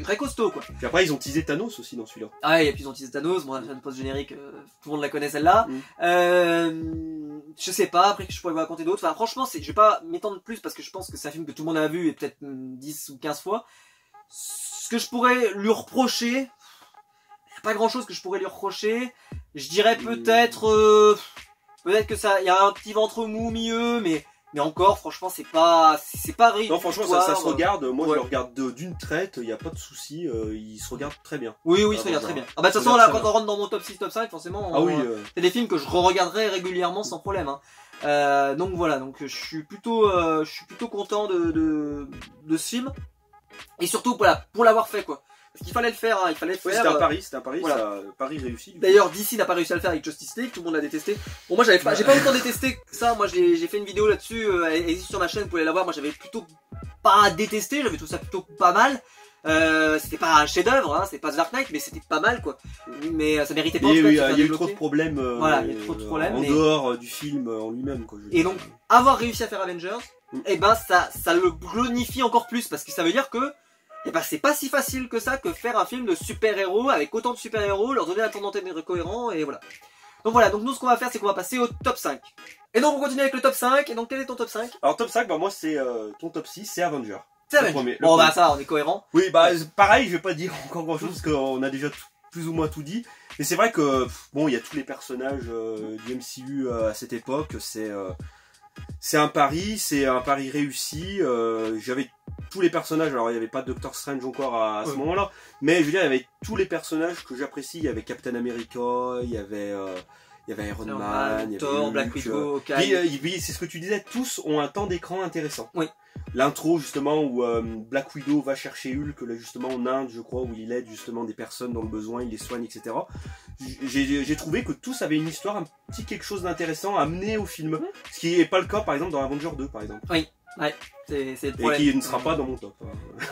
très costaud quoi. Puis après ils ont teasé Thanos aussi dans celui-là. Ah et puis ils ont teasé Thanos, bon la post générique, tout le monde la connaît celle-là. Je sais pas, après que je pourrais vous raconter d'autres. Enfin franchement, je vais pas m'étendre plus parce que je pense que c'est un film que tout le monde a vu et peut-être 10 ou 15 fois. Ce que je pourrais lui reprocher, pas grand chose que je pourrais lui reprocher. Je dirais peut-être que ça, il y a un petit ventre mou milieu, mais Mais encore, franchement, c'est pas rédhibitoire. Non, franchement, ça se regarde. Moi, je le regarde d'une traite. Il n'y a pas de souci. Il se regarde très bien. Oui, il se regarde très bien. Ah bah de toute façon, là, quand on rentre dans mon top 6, top 5, forcément, c'est des films que je re-regarderai régulièrement sans problème. Hein. Donc voilà, donc je suis plutôt content de ce film. Et surtout, voilà, pour l'avoir fait, quoi. Parce qu'il fallait le faire, hein, il fallait le faire. C'était un pari, voilà. ça, pari réussi. D'ailleurs, DC n'a pas réussi à le faire avec Justice League, tout le monde l'a détesté. Bon, moi j'ai pas autant détesté que ça, moi j'ai fait une vidéo là-dessus, elle existe sur ma chaîne, vous pouvez la voir, moi j'avais plutôt pas détesté, j'avais trouvé ça plutôt pas mal. C'était pas un chef-d'œuvre, hein, c'était pas The Dark Knight, mais c'était pas mal quoi. Mais ça méritait pas. Il y a eu trop de problèmes. Voilà, il y a trop de problèmes. En dehors du film en lui-même, quoi. Et donc, avoir réussi à faire Avengers, et ben ça le glorifie encore plus, parce que ça veut dire que et bah c'est pas si facile que ça que faire un film de super-héros avec autant de super-héros, leur donner un temps d'antenne cohérent et voilà. Donc voilà, donc nous ce qu'on va faire c'est qu'on va passer au top 5. Et donc on continue avec le top 5, et donc quel est ton top 5? Alors top 5, bah moi c'est ton top 6, c'est Avenger. C'est Avenger. Bon bah ça on est cohérent. Oui bah pareil, je vais pas dire encore grand chose parce qu'on a déjà plus ou moins tout dit. Mais c'est vrai que bon il y a tous les personnages du MCU à cette époque, c'est un pari réussi. J'avais tous les personnages, alors il n'y avait pas Doctor Strange encore à ce moment-là, mais je veux dire, il y avait tous les personnages que j'apprécie. Il y avait Captain America, il y avait Iron Man, il y avait Thor, Hulk, Black Widow, c'est ce que tu disais, tous ont un temps d'écran intéressant. Oui. L'intro justement où Black Widow va chercher Hulk, là justement en Inde, je crois, où il aide justement des personnes dans le besoin, il les soigne, etc. J'ai trouvé que tous avaient une histoire, un petit quelque chose d'intéressant à amener au film, ce qui n'est pas le cas par exemple dans Avenger 2 par exemple. Oui. Ouais, c'est le problème. Et qui ne sera pas dans mon top.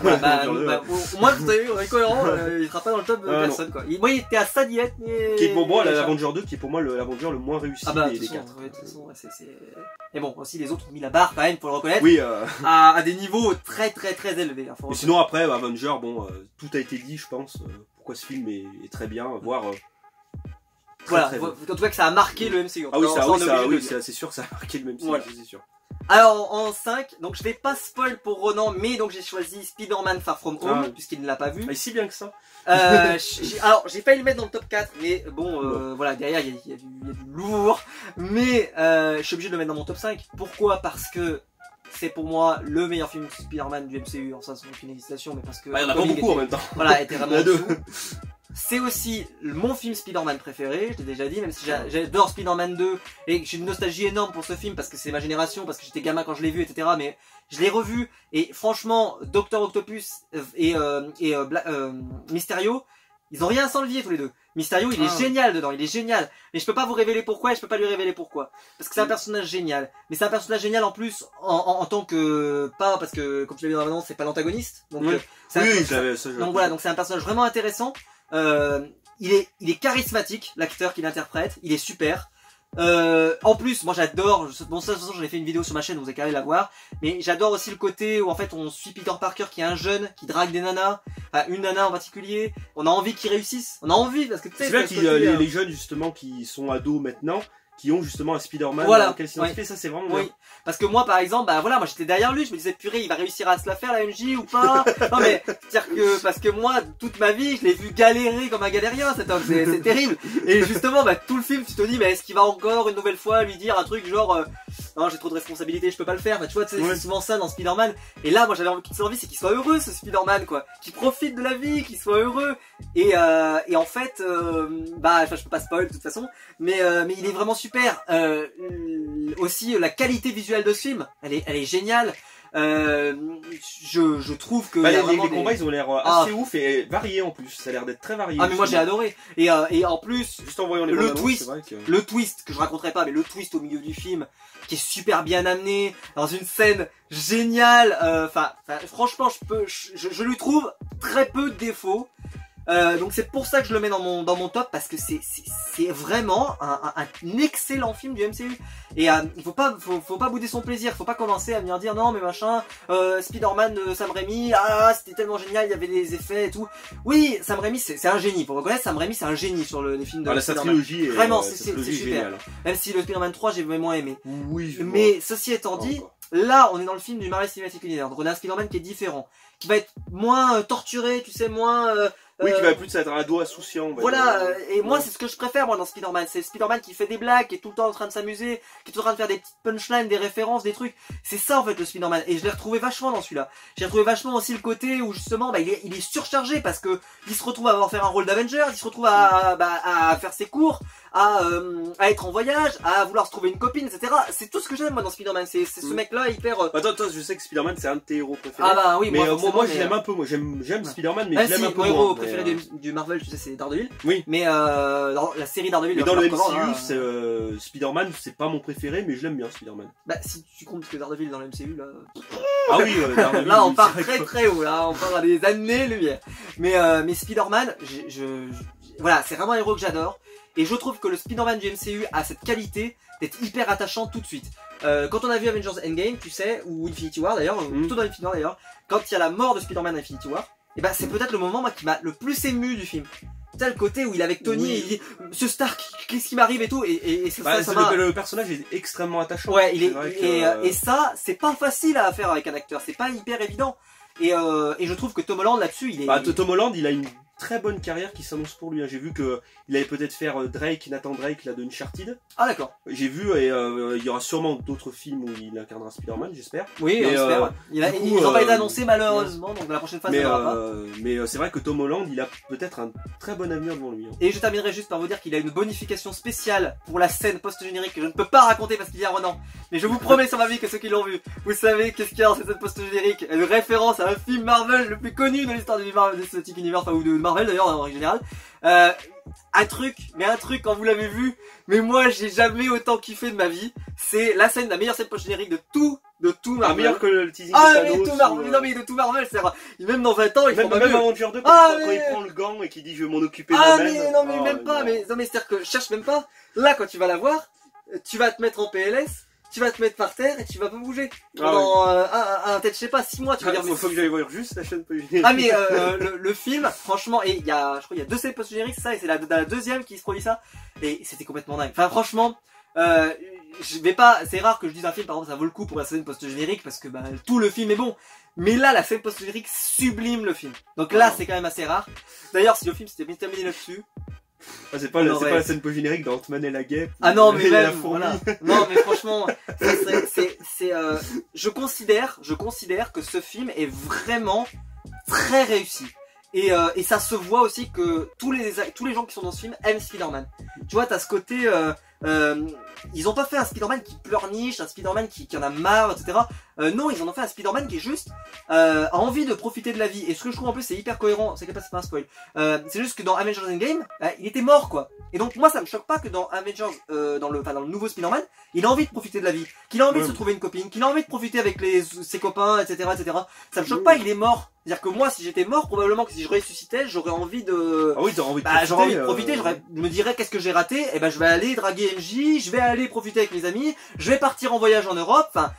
Ouais, au moins, vous avez vu, on est cohérent, il sera pas dans le top de personne, quoi. Moi, il était à ça d'y être, mais... Qui est pour moi, l'Avenger 2, qui est pour moi l'Avenger le moins réussi des 4. Ouais, de toute façon, mais bon, aussi, les autres ont mis la barre, quand même, faut le reconnaître. Oui, à des niveaux très élevés. Hein, et sinon, après, Avenger, bon, tout a été dit, je pense. Pourquoi ce film est très bien, voire... Voilà, en tout cas que ça a marqué le MCU. Ah oui, c'est sûr que ça a marqué le MCU, c'est sûr. Alors en 5, donc je vais pas spoil pour Ronan, mais donc j'ai choisi Spider-Man Far From Home, puisqu'il ne l'a pas vu. Mais si bien que ça. Alors j'ai failli le mettre dans le top 4, mais bon, voilà, derrière il y a du lourd, mais je suis obligé de le mettre dans mon top 5. Pourquoi? Parce que c'est pour moi le meilleur film Spider-Man du MCU, en ça c'est une hésitation, mais parce que... il y en a pas beaucoup en même temps. Voilà, était vraiment dessous. C'est aussi mon film Spider-Man préféré, je t'ai déjà dit, même si j'adore Spider-Man 2 et que j'ai une nostalgie énorme pour ce film parce que c'est ma génération, parce que j'étais gamin quand je l'ai vu, etc. Mais je l'ai revu et franchement, Dr Octopus et Mysterio, ils ont rien à s'enlever tous les deux. Mysterio, il est génial dedans, il est génial. Mais je peux pas vous révéler pourquoi et je peux pas lui révéler pourquoi. Parce que c'est un personnage génial. Mais c'est un personnage génial en plus en tant que... Pas parce que, comme tu l'as vu dans la bande, c'est pas l'antagoniste. Donc, donc voilà, donc c'est un personnage vraiment intéressant. Il est charismatique, l'acteur qui l'interprète, il est super. En plus, moi j'adore, bon ça de toute façon j'en ai fait une vidéo sur ma chaîne, vous avez qu'à aller la voir, mais j'adore aussi le côté où en fait on suit Peter Parker qui est un jeune, qui drague des nanas, une nana en particulier, on a envie qu'ils réussissent, on a envie parce que tu sais... C'est vrai qu'il les jeunes justement qui sont ados maintenant, qui ont justement un Spider-Man auquel s'identifier, ça c'est vraiment bien. Parce que moi par exemple, bah voilà, moi j'étais derrière lui, je me disais purée, il va réussir à se la faire la MJ ou pas. Non mais c'est-à-dire que parce que moi toute ma vie, je l'ai vu galérer comme un galérien cet homme, c'est terrible. Et justement, bah tout le film, tu te dis mais est-ce qu'il va encore une nouvelle fois lui dire un truc genre non, j'ai trop de responsabilités, je peux pas le faire. Bah tu vois, c'est souvent ça dans Spider-Man. Et là, moi j'avais envie, c'est qu'il soit heureux ce Spider-Man quoi, qu'il profite de la vie, qu'il soit heureux. Et en fait, bah enfin je peux pas spoil de toute façon, mais il est vraiment super. Aussi la qualité visuelle de ce film, elle est géniale. Je trouve que les combats ils ont l'air assez ouf et variés en plus, ça a l'air d'être très varié. Ah mais moi j'ai adoré. Et en plus juste en voyant les le twist que je raconterai pas, mais le twist au milieu du film qui est super bien amené dans une scène géniale. Enfin franchement je lui trouve très peu de défauts. Donc c'est pour ça que je le mets dans mon top, parce que c'est vraiment un excellent film du MCU. Et il faut pas bouder son plaisir, faut pas commencer à venir dire non mais machin, Spider-Man de Sam Raimi, c'était tellement génial, il y avait des effets et tout. Oui, Sam Raimi c'est un génie, pour reconnaître Sam Raimi c'est un génie sur les films de sa trilogie. Vraiment c'est super. Même si le Spider-Man 3 j'ai moins aimé. Oui. Mais ceci étant dit, là on est dans le film du Marvel Cinematic Universe, donc on a un Spider-Man qui est différent, qui va être moins torturé, tu sais, moins Oui, qui va plus être un ado insouciant. Voilà, et moi c'est ce que je préfère moi dans Spider-Man, c'est Spider-Man qui fait des blagues, qui est tout le temps en train de s'amuser, qui est tout le train de faire des petites punchlines, des références, des trucs. C'est ça en fait le Spider-Man, et je l'ai retrouvé vachement dans celui-là. J'ai retrouvé vachement aussi le côté où justement il est surchargé parce que il se retrouve à faire un rôle d'Avenger, il se retrouve à faire ses cours, à être en voyage, à vouloir se trouver une copine, etc. C'est tout ce que j'aime moi dans Spider-Man, c'est ce mec-là hyper... Attends, je sais que Spider-man c'est un de tes héros préférés. Ah bah oui, mais moi je l'aime un peu, moi j'aime Spider-Man, mais je l'aime un peu mon moins. héros préféré du Marvel, tu sais, c'est Daredevil. Oui. Mais dans la série Daredevil... Mais dans le MCU, Spider-Man c'est pas mon préféré, mais je l'aime bien Spider-Man. Bah si tu comptes que Daredevil dans le MCU, là... Ah oui, Daredevil, là on part très haut, là on part à des années-lumière. Mais Spider-Man, voilà, c'est vraiment un héros que j'adore. Et je trouve que le Spider-Man du MCU a cette qualité d'être hyper attachant tout de suite. Quand on a vu Avengers Endgame, tu sais, ou Infinity War d'ailleurs, plutôt dans Infinity War d'ailleurs, quand il y a la mort de Spider-Man à Infinity War, et ben c'est peut-être le moment moi, qui m'a le plus ému du film. Tu sais le côté où il est avec Tony et il dit Monsieur Stark, qu'est-ce qui m'arrive et tout, et le personnage est extrêmement attachant. Ouais, et ça, c'est pas facile à faire avec un acteur, c'est pas hyper évident. Et je trouve que Tom Holland là-dessus, il est... Tom Holland, il a une très bonne carrière qui s'annonce pour lui. J'ai vu que il allait peut-être faire Nathan Drake là de Uncharted. Ah d'accord. J'ai vu et il y aura sûrement d'autres films où il incarnera Spider-Man, j'espère. Oui, j'espère. Ils n'ont pas été annoncés malheureusement, donc la prochaine phase il n'y aura pas. Mais c'est vrai que Tom Holland, il a peut-être un très bon avenir devant lui. Et je terminerai juste par vous dire qu'il a une bonification spéciale pour la scène post-générique que je ne peux pas raconter parce qu'il y a Renan. Mais je vous promets sur ma vie que ceux qui l'ont vu, vous savez qu'est-ce qu'il y a dans cette scène post-générique. Une référence à un film Marvel le plus connu de l'histoire de Cinematic Universe, enfin ou de Marvel d'ailleurs en général. Un truc quand vous l'avez vu, mais moi j'ai jamais autant kiffé de ma vie, c'est la meilleure scène post-générique de tout Marvel. Ah, meilleur que le teasing de Thanos. Thanos. Non mais de tout Marvel, c'est même dans 20 ans, il même Avenger 2 quand il prend le gant et qu'il dit je vais m'en occuper moi-même. Mais c'est-à-dire que je cherche même pas. Là quand tu vas la voir, tu vas te mettre en PLS. Tu vas te mettre par terre et tu vas pas bouger. Pendant peut-être je sais pas 6 mois tu vas dire. Faut que j'aille voir juste la chaîne post-générique. Ah mais le film, franchement, et je crois qu'il y a 2 scènes post-génériques, c'est ça, et c'est la deuxième qui se produit ça. Et c'était complètement dingue. Enfin franchement, je vais pas. C'est rare que je dise un film par exemple ça vaut le coup pour la scène post-générique parce que tout le film est bon. Mais là la scène post-générique sublime le film. Donc là c'est quand même assez rare. D'ailleurs si le film s'était bien terminé là-dessus. Ah, c'est pas la scène post-générique d'Ant-Man et la guêpe. Ah non mais même, voilà. Non mais franchement, je considère que ce film est vraiment très réussi. Et ça se voit aussi que tous les gens qui sont dans ce film aiment Spider-Man. Tu vois, t'as ce côté... ils ont pas fait un Spider-Man qui pleurniche, un Spider-Man qui en a marre, etc. Non, ils en ont fait un Spider-Man qui est juste a envie de profiter de la vie. Et ce que je trouve en plus c'est hyper cohérent, c'est pas un spoil. C'est juste que dans Avengers Endgame, il était mort quoi. Et donc moi ça me choque pas que dans Avengers, dans le nouveau Spider-Man, il a envie de profiter de la vie, qu'il a envie de se trouver une copine, qu'il a envie de profiter avec ses copains, etc., etc. Ça me choque pas, il est mort. C'est-à-dire que moi, si j'étais mort, probablement que si je ressuscitais, j'aurais envie de... Ah oui, t'aurais envie de profiter. J'aurais envie de profiter, je me dirais qu'est-ce que j'ai raté, et je vais aller draguer MJ, je vais aller profiter avec mes amis, je vais partir en voyage en Europe, enfin...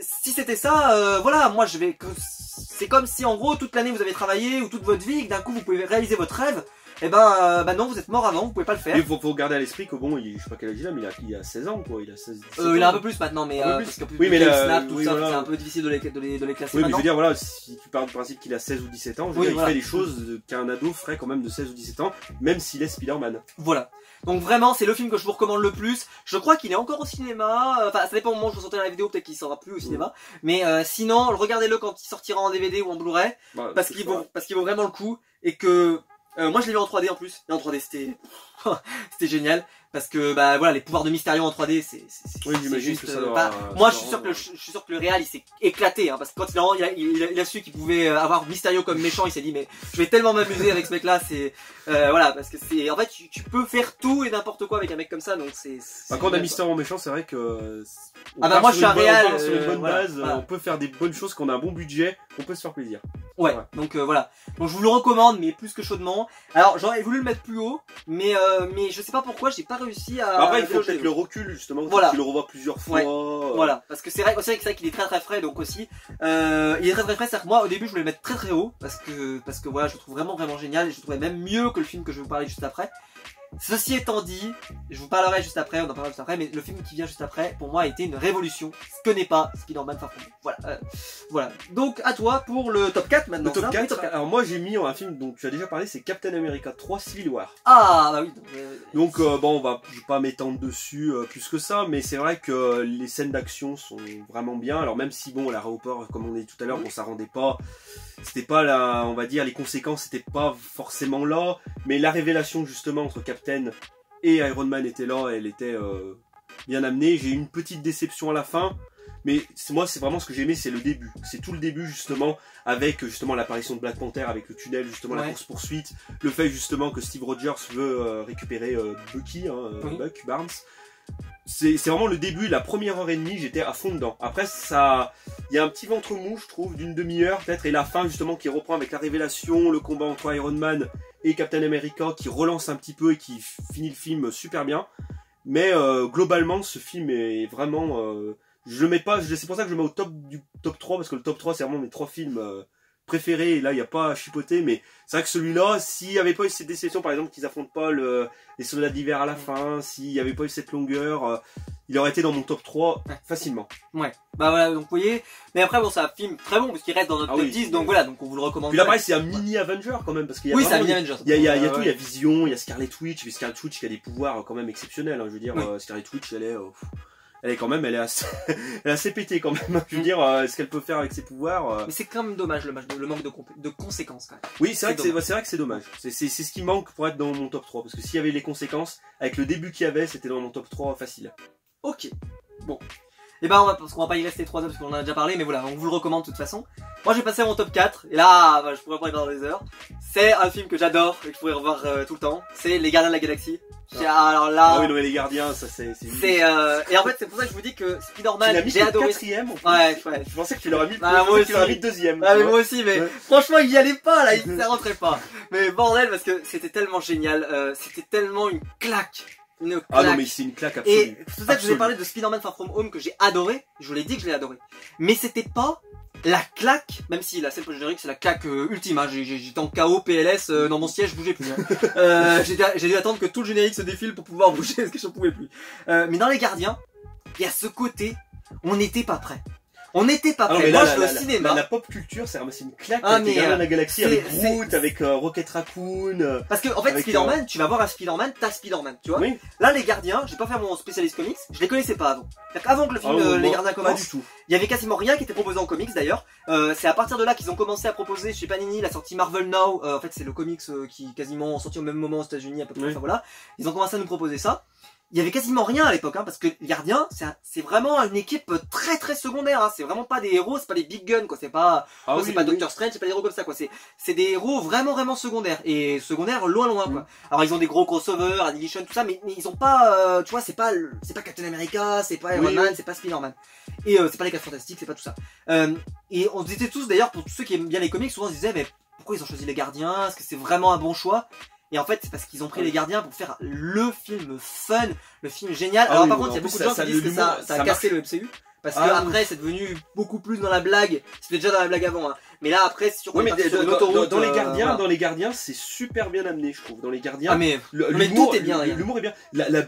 Si c'était ça, voilà, moi je vais... C'est comme si en gros toute l'année vous avez travaillé ou toute votre vie et que d'un coup vous pouvez réaliser votre rêve. Et non, vous êtes mort avant, vous pouvez pas le faire. Il faut garder à l'esprit que bon, je sais pas quel âge il a, mais il a 16 ans quoi, il a 16 il a un peu plus maintenant, mais parce que oui, mais Snap, tout ça, c'est un peu difficile de les classer oui, maintenant. mais je veux dire, voilà, si tu pars du principe qu'il a 16 ou 17 ans, je veux dire, il fait des choses qu'un ado ferait quand même de 16 ou 17 ans, même s'il est Spider-Man. Voilà. Donc vraiment, c'est le film que je vous recommande le plus. Je crois qu'il est encore au cinéma. Enfin, ça dépend au moment où je vous sortirai la vidéo, peut-être qu'il sera plus au cinéma. Mais sinon, regardez-le quand il sortira en DVD ou en Blu-ray, parce qu'il vaut vraiment le coup. Et que moi, je l'ai vu en 3D en plus. Et en 3D, c'était génial. Parce que voilà, les pouvoirs de Mysterio en 3D, c'est juste. Moi, je suis sûr que le réal il s'est éclaté, hein, parce que quand il a su qu'il pouvait avoir Mysterio comme méchant, il s'est dit mais je vais tellement m'amuser avec ce mec-là, voilà, parce que en fait tu peux faire tout et n'importe quoi avec un mec comme ça, donc c'est. Quand on a Mysterio en méchant, c'est vrai que. Moi je suis un réal sur une bonne base, on peut faire des bonnes choses, qu'on a un bon budget, on peut se faire plaisir. Ouais. Donc voilà. Donc je vous le recommande, mais plus que chaudement. Alors j'aurais voulu le mettre plus haut, mais je sais pas pourquoi j'ai pas réussi à... Après il faut peut-être le recul justement, tu le revois plusieurs fois. Voilà, parce que c'est vrai qu'il est très très frais, donc aussi il est très très frais, c'est-à-dire que moi au début je voulais le mettre très très haut, parce que voilà, je le trouve vraiment génial, et je le trouvais même mieux que le film que je vais vous parler juste après. Ceci étant dit, je vous parlerai juste après, on en parlera juste après, mais le film qui vient juste après, pour moi, a été une révolution. Ce que n'est pas Spider-Man Far From Home. Voilà, voilà. Donc, à toi pour le top 4 maintenant. Le top ça, 4, oui, top 4. alors moi j'ai mis un film dont tu as déjà parlé, c'est Captain America 3 Civil War. Ah, bah oui. Donc bon, je vais pas m'étendre dessus plus que ça, mais c'est vrai que les scènes d'action sont vraiment bien. Alors même si bon, la Hopper, comme on a dit tout à l'heure, bon, ça rendait pas, c'était pas là, on va dire, les conséquences c'était pas forcément là, mais la révélation justement entre Captain et Iron Man était là, elle était bien amenée. J'ai eu une petite déception à la fin. Mais moi, c'est vraiment ce que j'ai aimé, c'est le début. C'est tout le début, justement, avec justement l'apparition de Black Panther, avec le tunnel, justement, la course-poursuite. Le fait, justement, que Steve Rogers veut récupérer Bucky, Buck Barnes. C'est vraiment le début, la première heure et demie, j'étais à fond dedans. Après, ça, il y a un petit ventre mou, je trouve, d'une demi-heure, peut-être, et la fin, justement, qui reprend avec la révélation, le combat entre Iron Man et Captain America, qui relance un petit peu et qui finit le film super bien. Mais globalement, ce film est vraiment... je le mets pas, c'est pour ça que je le mets au top du top 3, parce que le top 3 c'est vraiment mes 3 films préférés, et là il n'y a pas à chipoter, mais c'est vrai que celui-là, s'il n'y avait pas eu cette déception, par exemple qu'ils affrontent pas les soldats d'hiver à la fin, s'il n'y avait pas eu cette longueur, il aurait été dans mon top 3 facilement. Ouais, bah voilà, donc vous voyez, mais après bon c'est un film très bon, parce qu'il reste dans notre top 10, donc voilà, donc on vous le recommande. Puis là pareil, c'est un mini Avenger quand même, parce qu'il y a oui, c'est un mini Avenger. Il y a tout, il y a Vision, il y a Scarlet Witch, mais Scarlet Witch qui a des pouvoirs quand même exceptionnels, hein, je veux dire, Scarlet Witch elle est quand même, elle est assez pétée quand même. Je veux dire, ce qu'elle peut faire avec ses pouvoirs. Mais c'est quand même dommage le manque de conséquences quand même. Oui, c'est vrai que c'est dommage. C'est ce qui manque pour être dans mon top 3. Parce que s'il y avait les conséquences, avec le début qu'il y avait, c'était dans mon top 3 facile. Ok, bon. Et ben parce qu'on va pas y rester 3 heures parce qu'on en a déjà parlé, mais voilà, on vous le recommande de toute façon. Moi j'ai passé à mon top 4, et là, bah, je pourrais pas y parler des heures. C'est un film que j'adore et que je pourrais revoir tout le temps. C'est Les Gardiens de la Galaxie. Alors là... Ah oui, non mais Les Gardiens, ça c'est... Et en fait c'est pour ça que je vous dis que Spider-Man, j'ai adoré... Quatrième en plus. Ouais. Je pensais que tu l'aurais mis, deuxième. Ah mais moi aussi, mais franchement il y allait pas là, ça rentrait pas. Mais bordel, parce que c'était tellement génial, c'était tellement une claque. Ah non mais c'est une claque absolue. Et c'est pour ça que je vous ai parlé de Spider-Man Far From Home que j'ai adoré, je vous l'ai dit que je l'ai adoré. Mais c'était pas la claque, même si la scène post-générique c'est la claque ultime, hein. J'étais en KO, PLS, dans mon siège, je bougeais plus. Hein. J'ai dû attendre que tout le générique se défile pour pouvoir bouger parce que je ne pouvais plus. Mais dans Les Gardiens, il y a ce côté, on n'était pas prêt. On n'était pas prêt. Moi, je vais au cinéma. La pop culture, c'est une claque avec les Gardiens de la Galaxie, avec Groot, avec Rocket Raccoon. Parce que, en fait, Spider-Man, tu vas voir un Spider-Man, t'as Spider-Man, tu vois. Oui. Là, les Gardiens, j'ai pas fait mon spécialiste comics, je les connaissais pas avant. Avant que le film Les Gardiens commence, pas du tout. Il y avait quasiment rien qui était proposé en comics d'ailleurs. C'est à partir de là qu'ils ont commencé à proposer chez Panini la sortie Marvel Now. En fait, c'est le comics qui quasiment sorti au même moment aux États-Unis à peu près. Enfin, voilà. Ils ont commencé à nous proposer ça. Il y avait quasiment rien à l'époque, hein, parce que les Gardiens, c'est vraiment une équipe très très secondaire. Hein. C'est vraiment pas des héros, c'est pas des big guns, quoi. C'est pas, pas Doctor Strange, c'est pas des héros comme ça, quoi. C'est des héros vraiment secondaires et secondaires loin, quoi. Alors ils ont des gros crossovers, Annihilation, tout ça, mais ils ont pas, tu vois, c'est pas Captain America, c'est pas Iron Man, c'est pas Spider-Man, et c'est pas les 4 Fantastiques, c'est pas tout ça. Et on se disait tous, d'ailleurs, pour tous ceux qui aiment bien les comics, souvent on se disait, mais pourquoi ils ont choisi les Gardiens? Est-ce que c'est vraiment un bon choix? Et en fait, c'est parce qu'ils ont pris les Gardiens pour faire le film fun, le film génial. Alors par contre, il y a beaucoup de gens qui disent que ça a cassé le MCU. Parce que après, c'est devenu beaucoup plus dans la blague. C'était déjà dans la blague avant, hein. Mais là, après, c'est sûr qu'on est sur une autoroute. Dans les Gardiens, c'est super bien amené, je trouve. Dans les Gardiens, ah mais tout est bien. L'humour est bien. La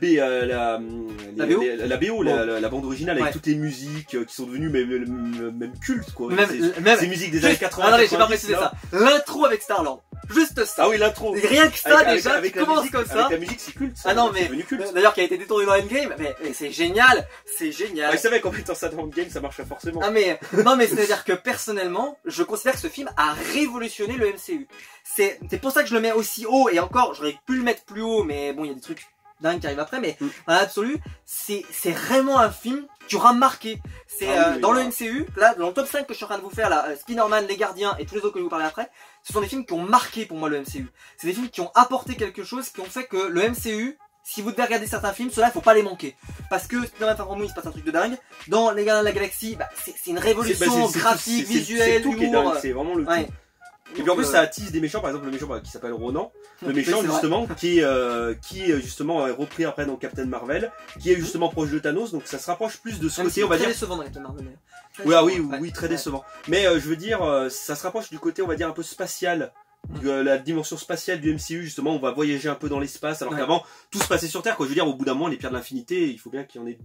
BO, la bande originale avec toutes les musiques qui sont devenues même cultes, quoi. Même ces musiques des années 80. Ah non, j'ai pas précisé ça. L'intro avec Star-Lord. Juste ça. Ah oui, l'intro. Rien que ça, déjà, tu commences comme ça. Avec la musique, c'est culte. Ah non, mais, d'ailleurs, qui a été détourné dans Endgame, mais c'est génial. C'est génial. Je savais qu'en mettant ça dans Endgame, ça marcherait forcément. Ah mais, non mais c'est-à-dire que personnellement, je considère que ce film a révolutionné le MCU. C'est pour ça que je le mets aussi haut, et encore, j'aurais pu le mettre plus haut, mais bon, il y a des trucs dingues qui arrivent après, mais dans l'absolu, c'est vraiment un film qui aura marqué. C'est dans le MCU, là, dans le top 5 que je suis en train de vous faire, là, Spider-Man, Les Gardiens et tous les autres que je vais vous parler après, ce sont des films qui ont marqué pour moi le MCU. C'est des films qui ont apporté quelque chose, qui ont fait que le MCU, si vous devez regarder certains films, ceux-là, il faut pas les manquer. Parce que Spider-Man Far From Home, il se passe un truc de dingue. Dans Les Gardiens de la Galaxie, bah, c'est une révolution graphique, visuelle, humour. C'est vraiment le tout. Et puis en plus ça attise des méchants, par exemple le méchant qui s'appelle Ronan, le méchant justement qui est justement repris après dans Captain Marvel, qui est justement proche de Thanos, donc ça se rapproche plus de ce côté, on va dire. Très décevant dans Captain Marvel. Oui, très décevant. Mais je veux dire, ça se rapproche du côté, on va dire, un peu spatial la dimension spatiale du MCU, justement, on va voyager un peu dans l'espace, alors Ouais. qu'avant, tout se passait sur Terre, quoi. Je veux dire, au bout d'un moment, les pierres de l'infinité, il faut bien qu'il y en ait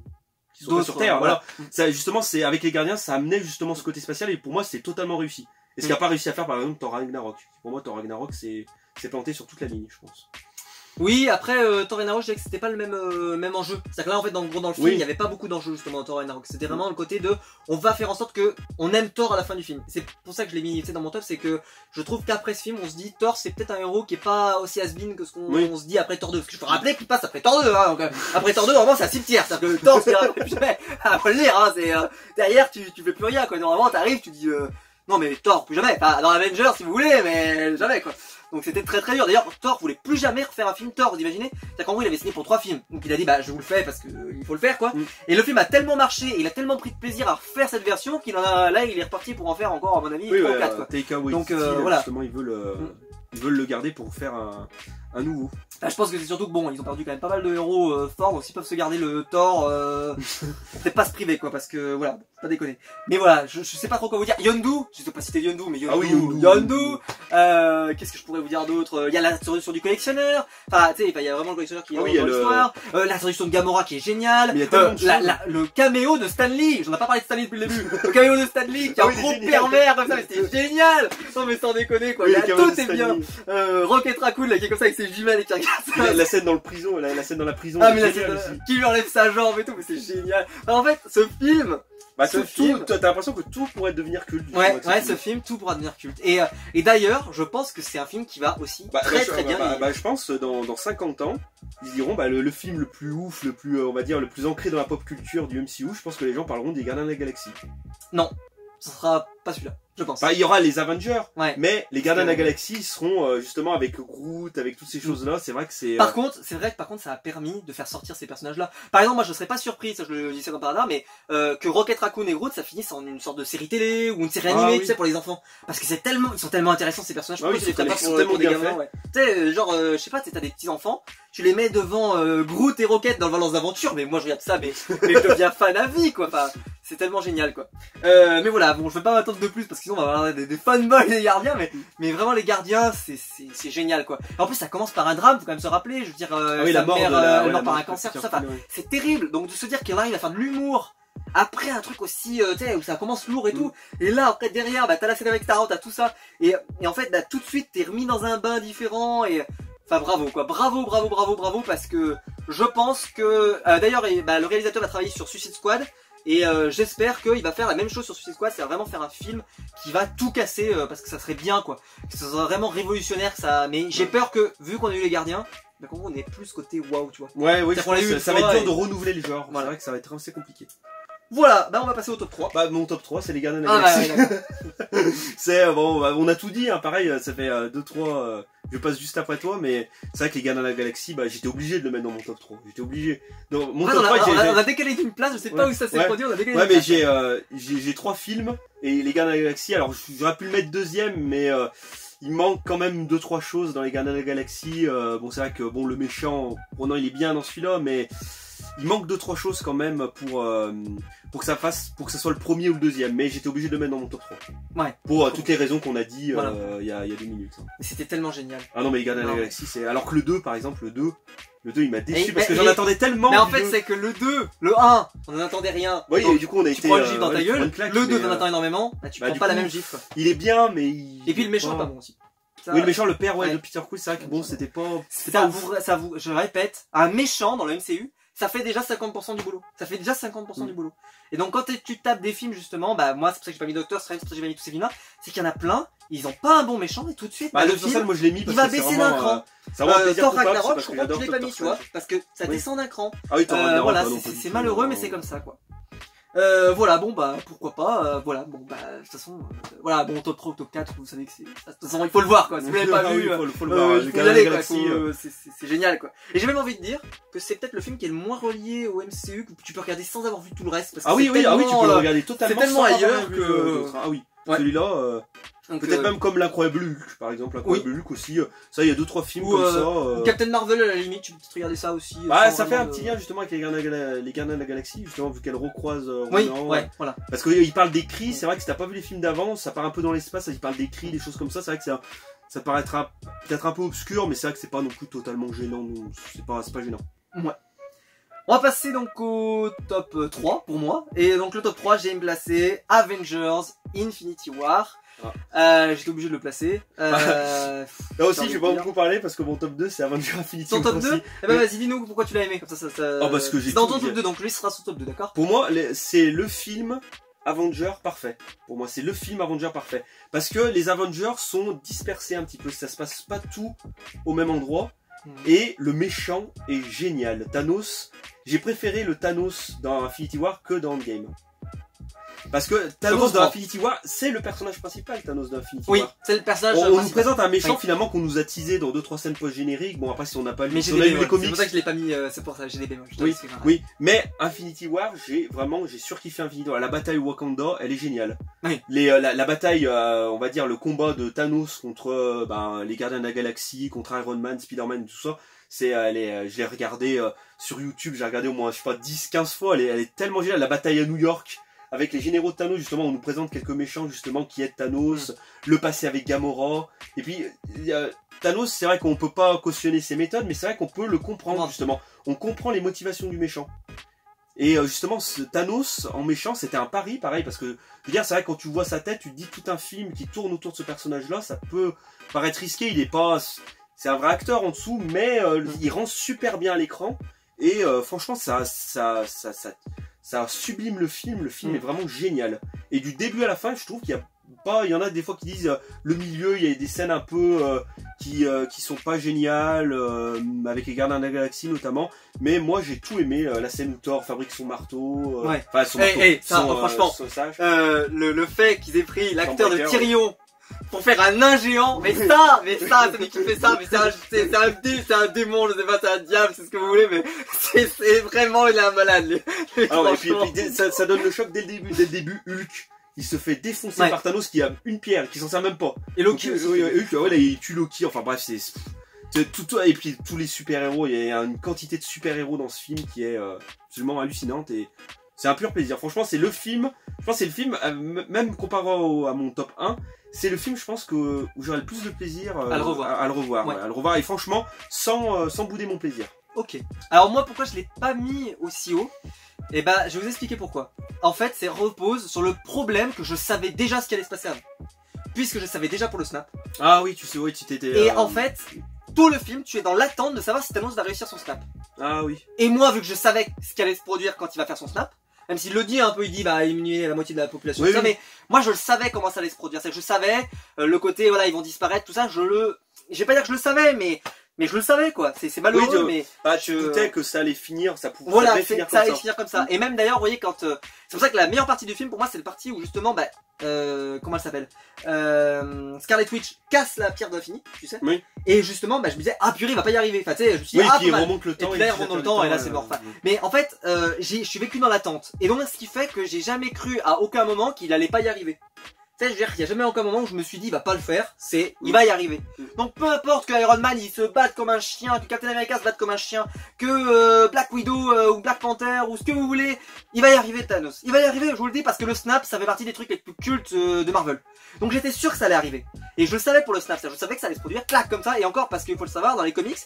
qui sont pas D'autres, sur Terre, voilà. voilà. Ça, justement, c'est, avec les gardiens, ça amenait justement ce côté spatial, et pour moi, c'est totalement réussi. Et ce qu'il n'a pas réussi à faire, par exemple, Thor Ragnarok. Pour moi, Thor Ragnarok, c'est planté sur toute la ligne, je pense. Oui, après Thor Ragnarok, je dirais que c'était pas le même enjeu. C'est-à-dire que là, en fait, dans le film, Oui. il n'y avait pas beaucoup d'enjeux justement dans Thor Ragnarok. C'était vraiment le côté de, on va faire en sorte que on aime Thor à la fin du film. C'est pour ça que je l'ai mis, tu sais, dans mon top, c'est que je trouve qu'après ce film, on se dit Thor, c'est peut-être un héros qui est pas aussi has-been que ce qu'on Oui. on se dit après Thor 2. Parce que je peux rappeler qu'il passe après Thor 2. Hein, donc, après Thor 2, vraiment, c'est un cimetière. C'est-à-dire que Thor, c'est plus jamais. Faut le dire. Hein, c'est derrière, tu fais plus rien. Quoi. Normalement, t'arrives, tu dis non mais Thor, plus jamais. Enfin, dans Avengers, si vous voulez, mais jamais quoi. Donc c'était très très dur. D'ailleurs, Thor voulait plus jamais refaire un film Thor, vous imaginez? C'est-à-dire qu'en gros, il avait signé pour 3 films. Donc il a dit, bah je vous le fais parce que il faut le faire quoi. Et le film a tellement marché, et il a tellement pris de plaisir à refaire cette version qu'il en a, là il est reparti pour en faire encore, à mon avis, 3 ou 4 quoi. Taika Waititi, Donc, voilà. justement, ils veulent le garder pour faire un nouveau. Bah, je pense que c'est surtout que bon, ils ont perdu quand même pas mal de héros forts, donc s'ils peuvent se garder le Thor, peut-être pas se priver quoi, parce que voilà, pas déconner. Mais voilà, je sais pas trop quoi vous dire. Yondu, je sais pas citer Yondu, mais Yondu, Ah oui, Yondu. Qu'est-ce que je pourrais vous dire d'autre? Il y a l'introduction du collectionneur, enfin tu sais, il y a vraiment le collectionneur qui est dans l'histoire. L'introduction de Gamora qui est géniale. Mais il y a tellement de choses. Le caméo de Stan Lee, j'en ai pas parlé de Stan Lee depuis le début. Le caméo de Stan Lee qui est Ah un oui, il est gros génial. pervers comme ça, mais c'était génial. Non mais sans déconner quoi, Oui, il y a le caméo tout de est Stan bien. Lee. Rocket Raccoon là qui est comme ça avec ses jumelles et qui regarde ça. La scène dans le prison, la scène dans la prison. Ah est mais là, géniale aussi. qui lui enlève sa jambe et tout, mais c'est génial. Alors, en fait, ce film, Bah, ce tout, film- t'as l'impression que tout pourrait devenir culte. ouais, justement, avec ce film, tout pourra devenir culte. Et d'ailleurs, je pense que c'est un film qui va aussi très bien. Je pense dans 50 ans, ils diront le film le plus ouf, le plus on va dire le plus ancré dans la pop culture du MCU. Je pense que les gens parleront des Gardiens de la Galaxie. Non, ce sera pas celui-là, je pense. Bah, il y aura les Avengers, Ouais. mais les Gardiens de la Galaxie seront justement avec Groot, avec toutes ces choses-là. C'est vrai que c'est. Par contre, c'est vrai que par contre, ça a permis de faire sortir ces personnages-là. Par exemple, moi, je serais pas surpris, ça je le dis ça comme par hasard, mais que Rocket Raccoon et Groot, ça finisse en une sorte de série télé ou une série animée, oui. tu sais, pour les enfants. Parce que ils sont tellement intéressants ces personnages. Ah oui, Pourquoi tu les ferais pas ils sont tellement des bien gamins, faits. ouais. Tu sais, genre, je sais pas, t'as des petits enfants, tu les mets devant Groot et Rocket dans le Valence d'Aventure, mais moi je regarde ça, mais je deviens fan à vie, quoi. Enfin, c'est tellement génial, quoi. Mais voilà, bon, je vais pas m'attendre de plus parce que sinon on va avoir des fanboys des gardiens, mais vraiment les gardiens, c'est génial, quoi. En plus, ça commence par un drame, faut quand même se rappeler. Je veux dire, oui, sa la mort mère, de la- elle ouais, meurt la par mort un de cancer, tout Peter ça. Enfin, Quill, ouais. c'est terrible. Donc de se dire qu'il arrive à faire de l'humour après un truc aussi, tu sais, où ça commence lourd et tout. Et là, après derrière, bah t'as la scène avec Taro, t'as tout ça. Et en fait, bah tout de suite, t'es remis dans un bain différent et enfin bravo quoi, bravo parce que je pense que d'ailleurs le réalisateur va travailler sur Suicide Squad et j'espère qu'il va faire la même chose sur Suicide Squad, c'est vraiment faire un film qui va tout casser parce que ça serait bien quoi, que ça serait vraiment révolutionnaire ça. Mais j'ai peur que vu qu'on a eu les gardiens, bah on est plus côté waouh tu vois. Ouais, oui, Ça je qu'on l'a pense eu que une ça va fois être dur et- de renouveler les genres. Voilà. C'est vrai que ça va être assez compliqué. Voilà, bah on va passer au top 3. Bah, mon top 3, c'est les Gardiens de la Ah bah Galaxie. ouais, d'accord. C'est bon, on a tout dit, hein, pareil, ça fait 2-3. Je passe juste après toi, mais c'est vrai que les Gardiens de la Galaxie, bah, j'étais obligé de le mettre dans mon top 3. J'étais obligé. Dans mon Ah, top 3, on a décalé d'une place, je sais pas Ouais, où ça s'est ouais. produit, on a décalé Ouais, d'une mais place. j'ai 3 films et les Gardiens de la Galaxie. Alors, j'aurais pu le mettre deuxième, mais il manque quand même 2-3 choses dans les Gardiens de la Galaxie. Bon, c'est vrai que bon, le méchant, Ronan, il est bien dans celui-là, mais il manque 2-3 choses quand même pour que ça soit le premier ou le deuxième. Mais j'étais obligé de le mettre dans mon top 3. Ouais. Pour toutes les raisons qu'on a dit Voilà. il y a 2 minutes. Hein. Mais c'était tellement génial. Ah non, mais les Gardiens de la Non. Galaxie, c'est. Alors que le 2, par exemple, le 2, il m'a déçu Et- parce que mais- j'en attendais tellement. Mais en du fait, 2. c'est que le 2, le 1, on n'en attendait rien. Oui, Donc, et du coup, on a tu été. prends le gif dans ta ouais, tu prends gueule. une claque, Le 2, mais, t'en attends énormément. Bah, tu bah, prends du pas la coup, même gif, quoi. il est bien, mais il. Et puis le méchant est pas- pas bon aussi. Ça, Oui, le méchant, le père ouais. de Peter Quill, c'est vrai que bon, c'était pas. je répète, un méchant dans le MCU, ça fait déjà 50% du boulot. Ça fait déjà 50% du boulot. Et donc quand tu tapes des films justement, bah moi c'est pour ça que j'ai pas mis Doctor Strange, c'est pour ça que j'ai pas mis tous ces films là, c'est qu'il y en a plein, ils ont pas un bon méchant et tout de suite, Bah, bah, le le film, film, moi je l'ai mis il parce va que c'est baisser vraiment, d'un cran. c'est vraiment un plaisir Thor coupable, Ragnarok, parce je que comprends que tu j'adore l'aies pas mis, Doctor tu vois, Strange. parce que ça Oui. descend d'un cran. Ah oui, Thor Ragnarok, Voilà, bah non, pas du c'est tout, malheureux, mais c'est comme ça quoi. Voilà, bon bah pourquoi pas, voilà, bon bah de toute façon, voilà, bon top 3 ou top 4, vous savez que c'est, de toute façon il faut le voir quoi, si vous l'avez pas Ah oui, vu, faut le voir, il les faut y Gardiens de la aller quoi, Galaxie, c'est génial quoi. Et j'ai même envie de dire que c'est peut-être le film qui est le moins relié au MCU, que tu peux regarder sans avoir vu tout le reste. Parce que Ah oui, c'est oui, tu tellement, peux le regarder totalement c'est tellement sans ailleurs avoir vu, que- d'autres. Ah oui, Ouais. celui-là, donc, peut-être même comme l'Incroyable Hulk, par exemple, l'Incroyable Hulk aussi, ça, il y a 2-3 films Ou, comme ça. ou Captain Marvel à la limite, tu peux peut-être regarder ça aussi. Ah, sans ça fait un vraiment petit de- lien justement avec les Gardiens de la Galaxie, justement, vu qu'elle recroise Oui, Ronan. ouais, voilà. Parce qu'il parle des cris, c'est vrai que si t'as pas vu les films d'avant, ça part un peu dans l'espace, il parle des cris, des choses comme ça, c'est vrai que ça paraîtra peut-être un peu obscur, mais c'est vrai que c'est pas non plus totalement gênant, c'est pas gênant. Ouais. On va passer donc au top 3 pour moi. Et donc le top 3, j'ai placé Avengers Infinity War. J'étais obligé de le placer. Là aussi, je vais pas beaucoup parler parce que mon top 2 c'est Avengers Infinity War. Ton top 2 Eh ben vas-y, dis-nous pourquoi tu l'as aimé. Comme ça. Parce que c'est dans ton top 2, donc lui sera son top 2, d'accord? Pour moi, c'est le film Avenger parfait. Pour moi, c'est le film Avenger parfait. Parce que les Avengers sont dispersés un petit peu. Ça se passe pas tout au même endroit. Et le méchant est génial. Thanos, j'ai préféré le Thanos dans Infinity War que dans Endgame. Parce que Thanos dans Infinity War, c'est le personnage principal, Thanos dans Infinity War. Oui, c'est le personnage principal. On nous présente un méchant finalement qu'on nous a teasé dans 2-3 scènes post-génériques. Bon, après, si on n'a pas lu, mais si on a lu les comics. C'est pour ça que je l'ai pas mis, c'est pour ça, j'ai des bémols. Oui, mais Infinity War, j'ai surkiffé Infinity War. La bataille Wakanda, elle est géniale. Oui. La bataille, on va dire, le combat de Thanos contre les Gardiens de la Galaxie, contre Iron Man, Spider-Man, tout ça. Je l'ai regardé sur YouTube, j'ai regardé au moins, je sais pas, 10-15 fois. Elle est tellement géniale. La bataille à New York. Avec les généraux de Thanos, justement, on nous présente quelques méchants, justement, qui aident Thanos, le passé avec Gamora. Et puis, Thanos, c'est vrai qu'on peut pas cautionner ses méthodes, mais c'est vrai qu'on peut le comprendre, justement. On comprend les motivations du méchant. Et justement, ce Thanos, en méchant, c'était un pari, pareil, parce que, je veux dire, c'est vrai, quand tu vois sa tête, tu te dis tout un film qui tourne autour de ce personnage-là, ça peut paraître risqué, il est pas... C'est un vrai acteur en dessous, mais il rend super bien à l'écran. Et franchement, ça sublime le film est vraiment génial. Et du début à la fin, je trouve qu'il y a pas, il y en a des fois qui disent le milieu, il y a des scènes un peu qui sont pas géniales, avec les Gardiens de la Galaxie notamment, mais moi j'ai tout aimé, la scène où Thor fabrique son marteau, enfin son marteau, franchement, le fait qu'ils aient pris l'acteur de Tyrion pour faire un nain géant, mais ça, celui qui fait ça, mais c'est un démon, je sais pas, c'est un diable, c'est ce que vous voulez, mais c'est vraiment, il est un malade, lui. Et puis ça donne le choc dès le début, Hulk, il se fait défoncer par Thanos qui a une pierre, qui s'en sert même pas. Et Loki aussi. Hulk, là, il tue Loki, enfin bref, et puis tous les super-héros, il y a une quantité de super-héros dans ce film qui est absolument hallucinante et c'est un pur plaisir. Franchement, c'est le film, je pense que c'est le film, même comparé à mon top 1, c'est le film, je pense, où j'aurai le plus de plaisir à le revoir. Et franchement, sans bouder mon plaisir. Ok. Alors moi, pourquoi je l'ai pas mis aussi haut? Eh ben, je vais vous expliquer pourquoi. En fait, c'est repose sur le problème que je savais déjà ce qui allait se passer avant. Puisque je savais déjà pour le snap. Ah oui, tu sais, oui, tu t'étais... Et en fait, tout le film, tu es dans l'attente de savoir si Thanos va réussir son snap. Ah oui. Et moi, vu que je savais ce qui allait se produire quand il va faire son snap, même s'il le dit un peu, il dit bah éliminer la moitié de la population, tout ça, mais moi je le savais comment ça allait se produire. C'est que je savais le côté voilà ils vont disparaître, tout ça, je vais pas dire que je le savais, mais je le savais quoi. C'est malheureux, mais tu doutais que ça allait finir, ça allait finir comme ça. Et même d'ailleurs, vous voyez quand c'est pour ça que la meilleure partie du film pour moi c'est le partie où justement comment elle s'appelle, Scarlet Witch casse la pierre d'infini, tu sais. Oui. Et justement, je me disais purée, il va pas y arriver. Enfin, tu sais, je me suis dit il remonte le temps. Et puis là, il remonte dans le temps et là, c'est mort. Mais en fait, je suis vécu dans l'attente. Et donc, ce qui fait que j'ai jamais cru à aucun moment qu'il allait pas y arriver. Tu sais, je veux dire, il y a jamais aucun moment où je me suis dit, il va pas le faire. Il va y arriver. Donc, peu importe que Iron Man, il se batte comme un chien, que Captain America se batte comme un chien, que Black Widow ou Black Panther ou ce que vous voulez, il va y arriver Thanos. Il va y arriver, je vous le dis, parce que le snap, ça fait partie des trucs les plus cultes de Marvel. Donc, j'étais sûr que ça allait arriver. Et je le savais pour le snap, je savais que ça allait se produire, clac, comme ça. Et encore, parce qu'il faut le savoir, dans les comics,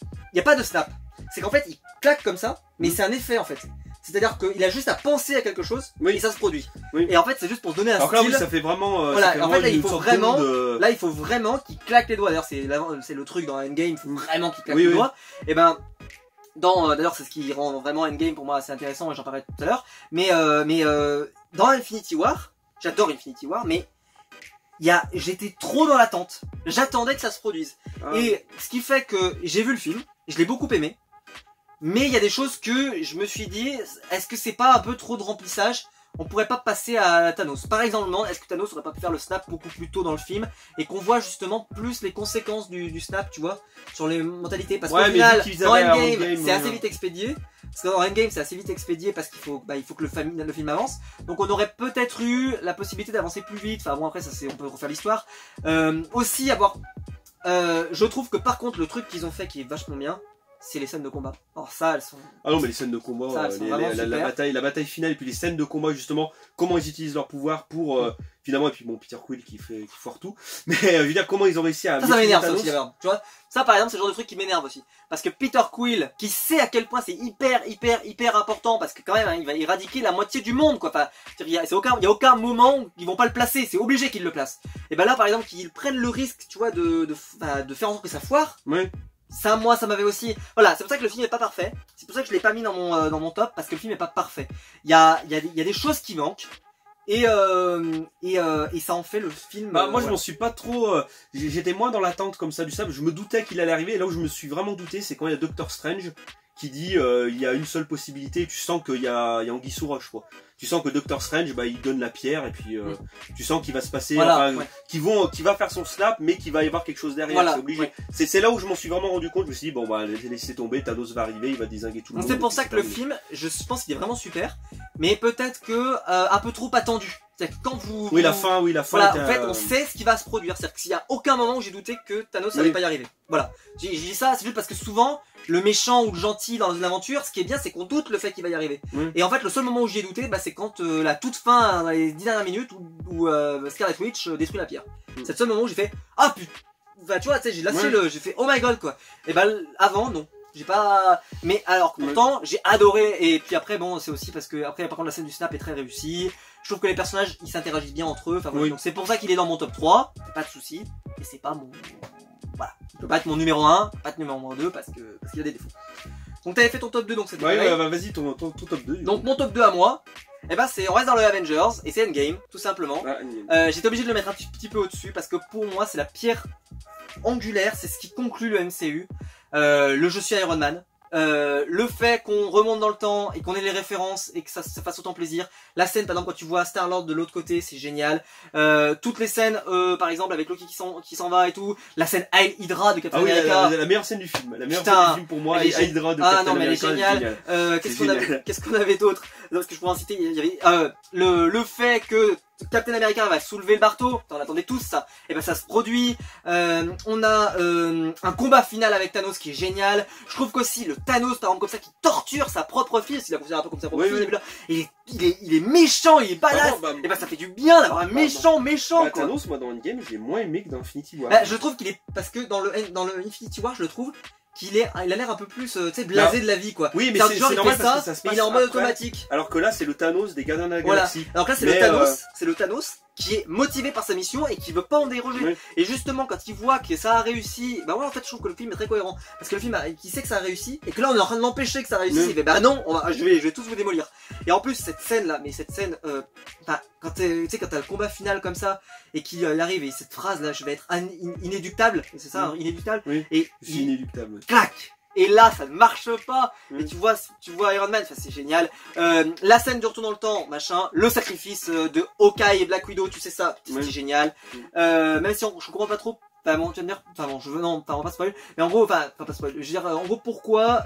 il n'y a pas de snap. C'est qu'en fait, il claque comme ça, mais c'est un effet en fait. C'est-à-dire qu'il a juste à penser à quelque chose et ça se produit. Oui. Et en fait, c'est juste pour se donner un style. Là, oui, ça fait vraiment. Voilà. En fait, là, il faut vraiment qu'il claque les doigts. D'ailleurs, c'est le truc dans Endgame, il faut vraiment qu'il claque les doigts. Et ben, d'ailleurs, c'est ce qui rend vraiment Endgame pour moi assez intéressant et j'en parlerai tout à l'heure. Mais dans Infinity War, j'adore Infinity War, mais j'étais trop dans l'attente. J'attendais que ça se produise. Et ce qui fait que j'ai vu le film, je l'ai beaucoup aimé. Mais il y a des choses que je me suis dit, est-ce que c'est pas un peu trop de remplissage? On pourrait pas passer à Thanos. Par exemple, est-ce que Thanos aurait pas pu faire le snap beaucoup plus tôt dans le film et qu'on voit justement plus les conséquences du snap, tu vois, sur les mentalités. Parce qu'au final, dans Endgame, c'est assez vite expédié. Parce que dans Endgame, c'est assez vite expédié parce qu'il faut que le film avance. Donc on aurait peut-être eu la possibilité d'avancer plus vite. Enfin bon, après, on peut refaire l'histoire. Aussi avoir... je trouve que par contre, le truc qu'ils ont fait qui est vachement bien, c'est les scènes de combat. Alors ça, elles sont... Ah non, mais les scènes de combat, Ça, elles sont vraiment super. la bataille finale, et puis les scènes de combat, justement, comment ils utilisent leur pouvoir pour, finalement, et puis bon, Peter Quill qui foire tout, mais je veux dire, comment ils ont réussi à... Ça m'énerve ça aussi, d'abord. Tu vois, ça par exemple, c'est le genre de truc qui m'énerve aussi. Parce que Peter Quill, qui sait à quel point c'est hyper important, parce que quand même, hein, il va éradiquer la moitié du monde, quoi. Enfin, il y a aucun moment où ils vont pas le placer, c'est obligé qu'ils le placent. Et ben là, par exemple, qu'ils prennent le risque, tu vois, de faire en sorte que ça foire. Ouais. Ça, moi, ça m'avait aussi... Voilà, c'est pour ça que le film est pas parfait. C'est pour ça que je l'ai pas mis dans mon top, parce que le film est pas parfait. Il y a des choses qui manquent. Et ça en fait le film... Bah, moi, voilà. je m'en suis pas trop... J'étais moins dans l'attente comme ça du sable. Je me doutais qu'il allait arriver. Et là où je me suis vraiment douté, c'est quand il y a Doctor Strange qui dit il y a une seule possibilité. Tu sens qu'il y a Anguille sous roche, quoi. Tu sens que Doctor Strange, bah, il donne la pierre et puis tu sens qu'il va se passer, voilà, enfin, qu'il va faire son snap, mais qu'il va y avoir quelque chose derrière. Voilà, c'est obligé. ouais. C'est là où je m'en suis vraiment rendu compte. Je me suis dit bon bah laissez tomber, Thanos va arriver, il va dézinguer tout le monde. C'est pour ça que le film, je pense qu'il est vraiment super, mais peut-être que un peu trop attendu. C'est-à-dire que quand vous... Oui, la fin. Voilà, en fait, on sait ce qui va se produire. C'est-à-dire qu'il n'y a aucun moment où j'ai douté que Thanos n'allait pas y arriver. Voilà. J'ai dit ça, c'est juste parce que souvent, le méchant ou le gentil dans une aventure, ce qui est bien, c'est qu'on doute le fait qu'il va y arriver. Et en fait, le seul moment où j'ai douté, bah, c'est quand la toute fin, dans les 10 dernières minutes, où Scarlet Witch détruit la pierre. C'est le seul moment où j'ai fait « Ah putain !» Enfin, tu vois, tu sais, j'ai lâché j'ai fait « Oh my god !» quoi. Et bah, avant, non. J'ai pas... Mais alors, pourtant, j'ai adoré. Et puis après, bon, c'est aussi parce que, après, par contre, la scène du snap est très réussie. Je trouve que les personnages, ils s'interagissent bien entre eux. Enfin, voilà. Donc c'est pour ça qu'il est dans mon top 3. Pas de soucis. Et c'est pas mon... Voilà. Il peut pas être mon numéro 1, pas être numéro 2 parce qu'il y a des défauts. Donc t'avais fait ton top 2, donc c'était ouais, vas-y, ton top 2. Donc mon top 2 à moi, eh ben on reste dans le Avengers, et c'est Endgame, tout simplement. J'étais obligé de le mettre un petit peu au-dessus, parce que pour moi, c'est la pierre angulaire, c'est ce qui conclut le MCU. Le je suis Iron Man. Le fait qu'on remonte dans le temps et qu'on ait les références et que ça fasse autant plaisir. La scène, par exemple, quand tu vois Star-Lord de l'autre côté, c'est génial. Toutes les scènes, par exemple, avec Loki qui s'en va et tout. La scène Hydra de Captain America. La meilleure scène du film. La meilleure scène du film pour moi, Hydra de Captain America. Ah non, mais elle est géniale. Qu'est-ce qu'on avait d'autre? Parce que je pourrais en citer, il y avait le fait que Captain America va soulever le marteau, on attendait tous ça, et ben ça se produit. On a un combat final avec Thanos qui est génial. Je trouve qu'aussi le Thanos, par exemple, comme ça, qui torture sa propre fille, s'il la considère un peu comme sa propre fille, il est méchant, il est badass. Et ben ça fait du bien d'avoir un méchant quoi. Thanos, moi dans Endgame, j'ai moins aimé que dans Infinity War. Je trouve qu'il est, parce que dans le Infinity War, je le trouve il a l'air un peu plus, tu sais, blasé de la vie, quoi. Oui, mais c'est normal parce que ça se passe il est en mode automatique. Alors que là, c'est le Thanos des Gardiens de la Galaxie. Alors que là, c'est le Thanos qui est motivé par sa mission et qui veut pas en déroger. Et justement, quand il voit que ça a réussi, bah ouais, en fait, je trouve que le film est très cohérent. Parce que le film, qui sait que ça a réussi, et que là, on est en train de l'empêcher que ça réussisse, il fait, bah non, je vais tous vous démolir. Et en plus, cette scène-là, quand t'as le combat final comme ça, et qu'il arrive, et cette phrase-là, je vais être inéductable, c'est ça, hein, inéductable. Et je suis inéluctable. Clac! Et là, ça ne marche pas. Et tu vois Iron Man, c'est génial. La scène du retour dans le temps, machin. Le sacrifice de Hawkeye et Black Widow, tu sais ça, c'était génial. Même si je comprends pas trop. Enfin bon, tu vas me dire, on va pas spoiler. Mais en gros, pas spoiler. Je veux dire, en gros, pourquoi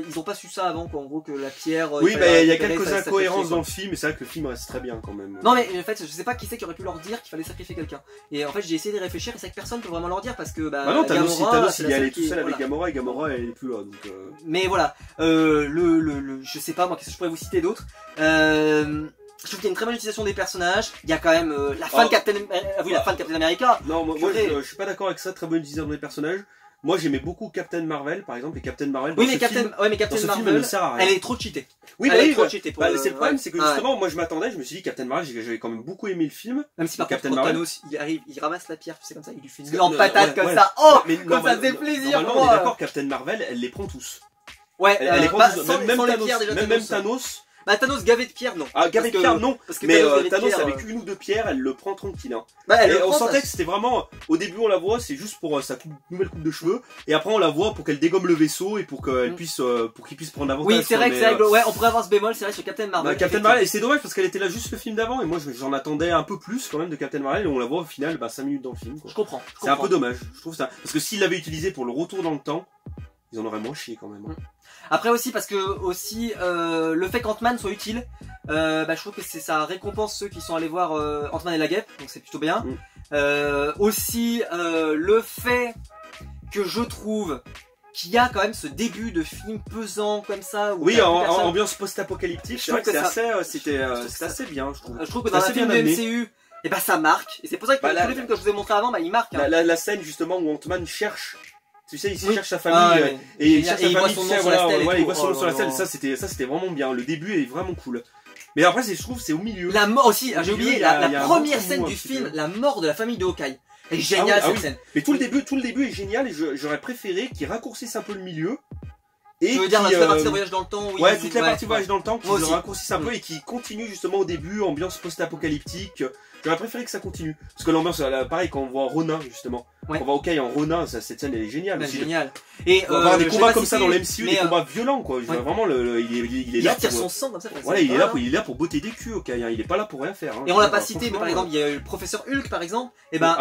ils ont pas su ça avant, quoi. En gros, que la pierre. Oui, mais il y a quelques incohérences dans le film, et c'est vrai que le film reste très bien quand même. Non, mais en fait, je sais pas qui c'est qui aurait pu leur dire qu'il fallait sacrifier quelqu'un. Et en fait, j'ai essayé de réfléchir, et c'est que personne peut vraiment leur dire parce que non, Thanos il est allé tout seul avec Gamora, et Gamora elle est plus là. Donc, Mais voilà, je sais pas moi, qu'est-ce que je pourrais vous citer d'autre. Je trouve qu'il y a une très bonne utilisation des personnages. Il y a quand même la fin de Captain America. Non, moi je suis pas d'accord avec ça. Très bonne utilisation des personnages. Moi j'aimais beaucoup Captain Marvel par exemple, et Captain Marvel. Oui, mais Captain Marvel, elle ne sert à rien. elle est trop cheatée. Oui, elle est trop cheatée. C'est le problème, c'est que justement, moi je m'attendais, je me suis dit Captain Marvel, j'avais quand même beaucoup aimé le film. Même si par contre Thanos, il arrive, il ramasse la pierre, tu sais comme ça, il lui fait une en patate comme ça. Oh, comme ça fait plaisir. Normalement, on est d'accord, Captain Marvel, elle les prend tous. Ouais, elle les prend tous. Même Thanos. Bah Thanos gavé de pierre non. Ah gavé de pierre non. Mais Thanos avec une ou deux pierres, elle le prend tranquille. Hein. On sentait que c'était vraiment, au début on la voit, c'est juste pour sa nouvelle coupe de cheveux, et après on la voit pour qu'elle dégomme le vaisseau et pour qu'elle puisse, pour qu'il puisse prendre l'avantage. Oui, c'est vrai que ouais, on pourrait avoir ce bémol, c'est vrai sur Captain Marvel. Captain Marvel, et c'est dommage parce qu'elle était là juste le film d'avant, et moi j'en attendais un peu plus quand même de Captain Marvel, et on la voit au final 5 minutes dans le film. Quoi. Je comprends. C'est un peu dommage, je trouve ça, parce que s'ils l'avaient utilisé pour le retour dans le temps, ils en auraient moins chié quand même. Après aussi parce que le fait qu'Ant-Man soit utile, je trouve que ça récompense ceux qui sont allés voir Ant-Man et la Guêpe, donc c'est plutôt bien. Aussi le fait que je trouve qu'il y a quand même ce début de film pesant comme ça. Où oui, ambiance post-apocalyptique. Je trouve que c'était assez bien, je trouve. Je trouve que dans la film du MCU, et bah ça marque. Et c'est pour ça que tous les films que je vous ai montré avant, bah ils marquent. Hein. La scène justement où Ant-Man cherche. Tu sais, il cherche sa famille et il cherche sa famille, tu sais, voilà, il voit son nom sur la stèle. Ça, c'était vraiment bien. Le début est vraiment cool. Mais après, je trouve, c'est au milieu. La mort aussi, j'ai oublié, la première scène du film, la mort de la famille de Hawkeye. Elle est géniale cette scène. Mais tout le début est génial et j'aurais préféré qu'ils raccourcissent un peu le milieu. Et tu veux dire la partie de voyage dans le temps? Ouais, toute la partie voyage dans le temps, qu'ils le raccourcissent un peu et qui continue justement au début, ambiance post-apocalyptique. J'aurais préféré que ça continue. Parce que l'ambiance, pareil, quand on voit Ronin, justement. Quand on voit Hawkeye en Ronin, cette scène, elle est géniale. C'est génial. Et avoir des combats comme ça dans l'MCU, des combats violents, quoi. Vraiment, il est là. Il retire son sang comme ça. Voilà, il est là pour botter des culs, Hawkeye. Il est pas là pour rien faire. Et on l'a pas cité, mais par exemple, il y a eu le professeur Hulk, par exemple. Et ben,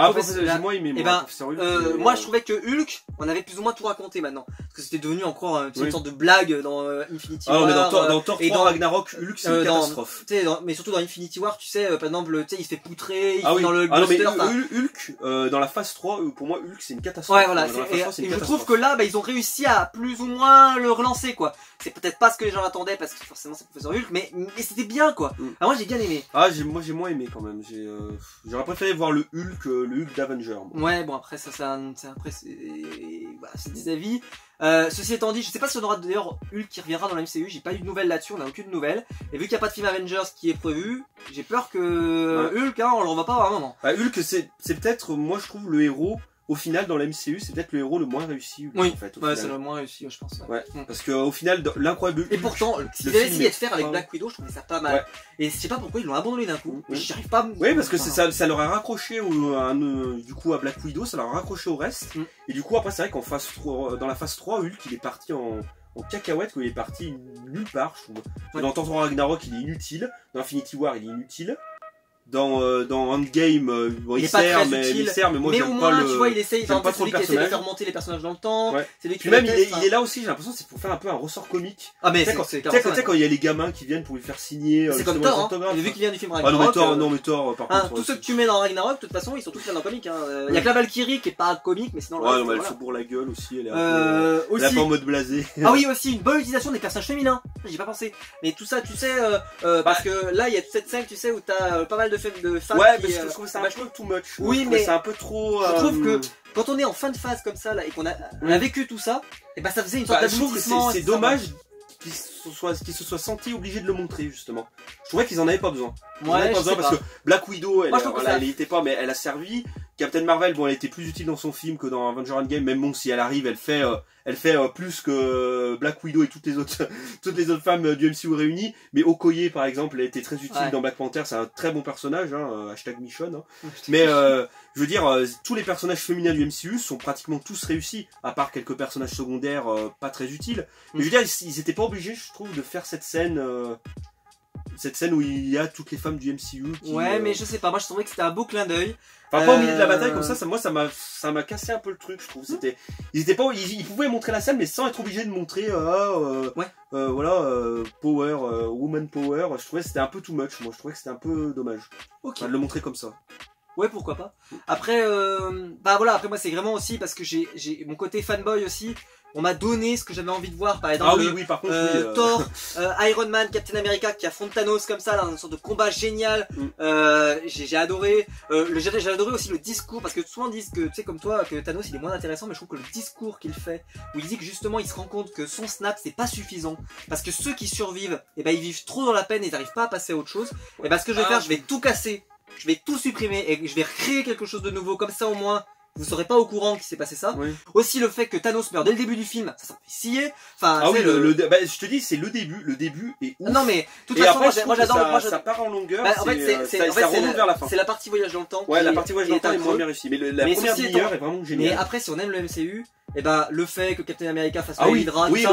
moi, je trouvais que Hulk, on avait plus ou moins tout raconté maintenant. Parce que c'était devenu encore une sorte de blague dans Infinity War. Ah, mais dans Thor 3 Ragnarok, Hulk, c'est une catastrophe. Mais surtout dans Infinity War, tu sais, par exemple, il se fait poutrer, il fait dans le Hulk, dans la phase 3, pour moi, Hulk, c'est une catastrophe. Ouais, voilà. Et je trouve que là, ils ont réussi à plus ou moins le relancer, quoi. C'est peut-être pas ce que les gens attendaient, parce que forcément, c'est Professeur Hulk, mais c'était bien, quoi. Moi, j'ai bien aimé. Ah, moi, j'ai moins aimé, quand même. J'aurais préféré voir le Hulk d'Avenger. Ouais, bon, après, ça, c'est des avis. Ceci étant dit, je sais pas si on aura d'ailleurs Hulk qui reviendra dans la MCU, j'ai pas eu de nouvelles là-dessus, on a aucune nouvelle. Et vu qu'il n'y a pas de film Avengers qui est prévu, j'ai peur que Hulk, on le revoit pas à un moment. Hulk, c'est peut-être, moi je trouve, le héros, au final, dans la MCU, c'est peut-être le héros le moins réussi. Oui, en fait, c'est le moins réussi, je pense. Ouais. Parce qu'au final, l'incroyable Hulk. Et pourtant, s'ils avaient essayé de faire avec Black Widow, je trouvais ça pas mal. Ouais. Et je sais pas pourquoi ils l'ont abandonné d'un coup. J'arrive pas à Oui, parce que ça leur a raccroché du coup à Black Widow, ça leur a raccroché au reste. Et du coup, après, c'est vrai dans la phase 3, Hulk, il est parti en cacahuète, il est parti nulle part, je trouve. Dans Thor 3 Ragnarok, il est inutile. Dans Infinity War, il est inutile. Dans Endgame, il sert, mais moi j'aime pas le. Tu vois, il essaye, pas trop le personnage. Il essaie de faire monter les personnages dans le temps. C'est lui qui même il est là aussi, j'ai l'impression que c'est pour faire un peu un ressort comique. Ah mais c'est quand il y a les gamins qui viennent pour lui faire signer. C'est comme Thor, vu qu'il vient du film Ragnarok. Non mais Thor par contre. Tous ceux que tu mets dans Ragnarok, de toute façon, ils sont tous là dans le comique. Il y a que la Valkyrie qui est pas comique, mais sinon. Ouais, elle fout pour la gueule aussi, elle est un peu en mode blasé. Ah oui, aussi une bonne utilisation des personnages féminins. J'y ai pas pensé. Mais tout ça, tu sais, parce que là, il y a toute cette scène, tu sais, où t'as pas mal de femmes. Ouais, parce que je trouve ça un peu too much. Oui, mais c'est un peu trop. Je trouve que quand on est en fin de phase comme ça là et qu'on a vécu tout ça, et ça faisait une sorte d'aboutissement. C'est dommage qu'ils se soient sentis obligés de le montrer justement. Je trouvais qu'ils en avaient pas besoin. Parce que Black Widow, elle était pas, mais elle a servi. Captain Marvel, bon, elle était plus utile dans son film que dans Avengers Endgame. Même bon, si elle arrive, elle fait plus que Black Widow et toutes les autres femmes du MCU réunies. Mais Okoye, par exemple, elle était très utile dans Black Panther. C'est un très bon personnage, #Michonne. Mais je veux dire, tous les personnages féminins du MCU sont pratiquement tous réussis, à part quelques personnages secondaires pas très utiles. Mais je veux dire, ils étaient pas obligés, je trouve, de faire cette scène. Cette scène où il y a toutes les femmes du MCU mais je sais pas, moi je trouvais que c'était un beau clin d'œil. Enfin, pas au milieu de la bataille comme ça, ça m'a cassé un peu le truc, je trouve. Ils pouvaient montrer la scène, mais sans être obligés de montrer, power, woman power. Je trouvais que c'était un peu too much, moi. Je trouvais que c'était un peu dommage. De le montrer comme ça. Ouais, pourquoi pas. Après, après moi c'est vraiment aussi parce que j'ai mon côté fanboy aussi. On m'a donné ce que j'avais envie de voir, par exemple par contre, Thor, Iron Man, Captain America qui affronte Thanos comme ça, là, dans une sorte de combat génial. J'ai adoré. J'ai adoré aussi le discours, parce que souvent disent que, tu sais comme toi, que Thanos il est moins intéressant, mais je trouve que le discours qu'il fait, où il dit que justement il se rend compte que son snap c'est pas suffisant, parce que ceux qui survivent, ils vivent trop dans la peine et ils n'arrivent pas à passer à autre chose. Et ce que je vais faire, je vais tout casser, je vais tout supprimer et je vais recréer quelque chose de nouveau, comme ça au moins vous serez pas au courant qu'il s'est passé ça. Aussi le fait que Thanos meurt dès le début du film, ça me fait scier. Enfin, je te dis, c'est le début est ouf. Non mais de toute façon, moi j'adore. Ça part en longueur. En fait, ça remonte vers la fin. C'est la partie voyage dans le temps. Ouais, la partie voyage dans le temps est moins bien réussie, mais la première demi-heure est vraiment géniale. Mais après, si on aime le MCU, le fait que Captain America fasse Hydra, il y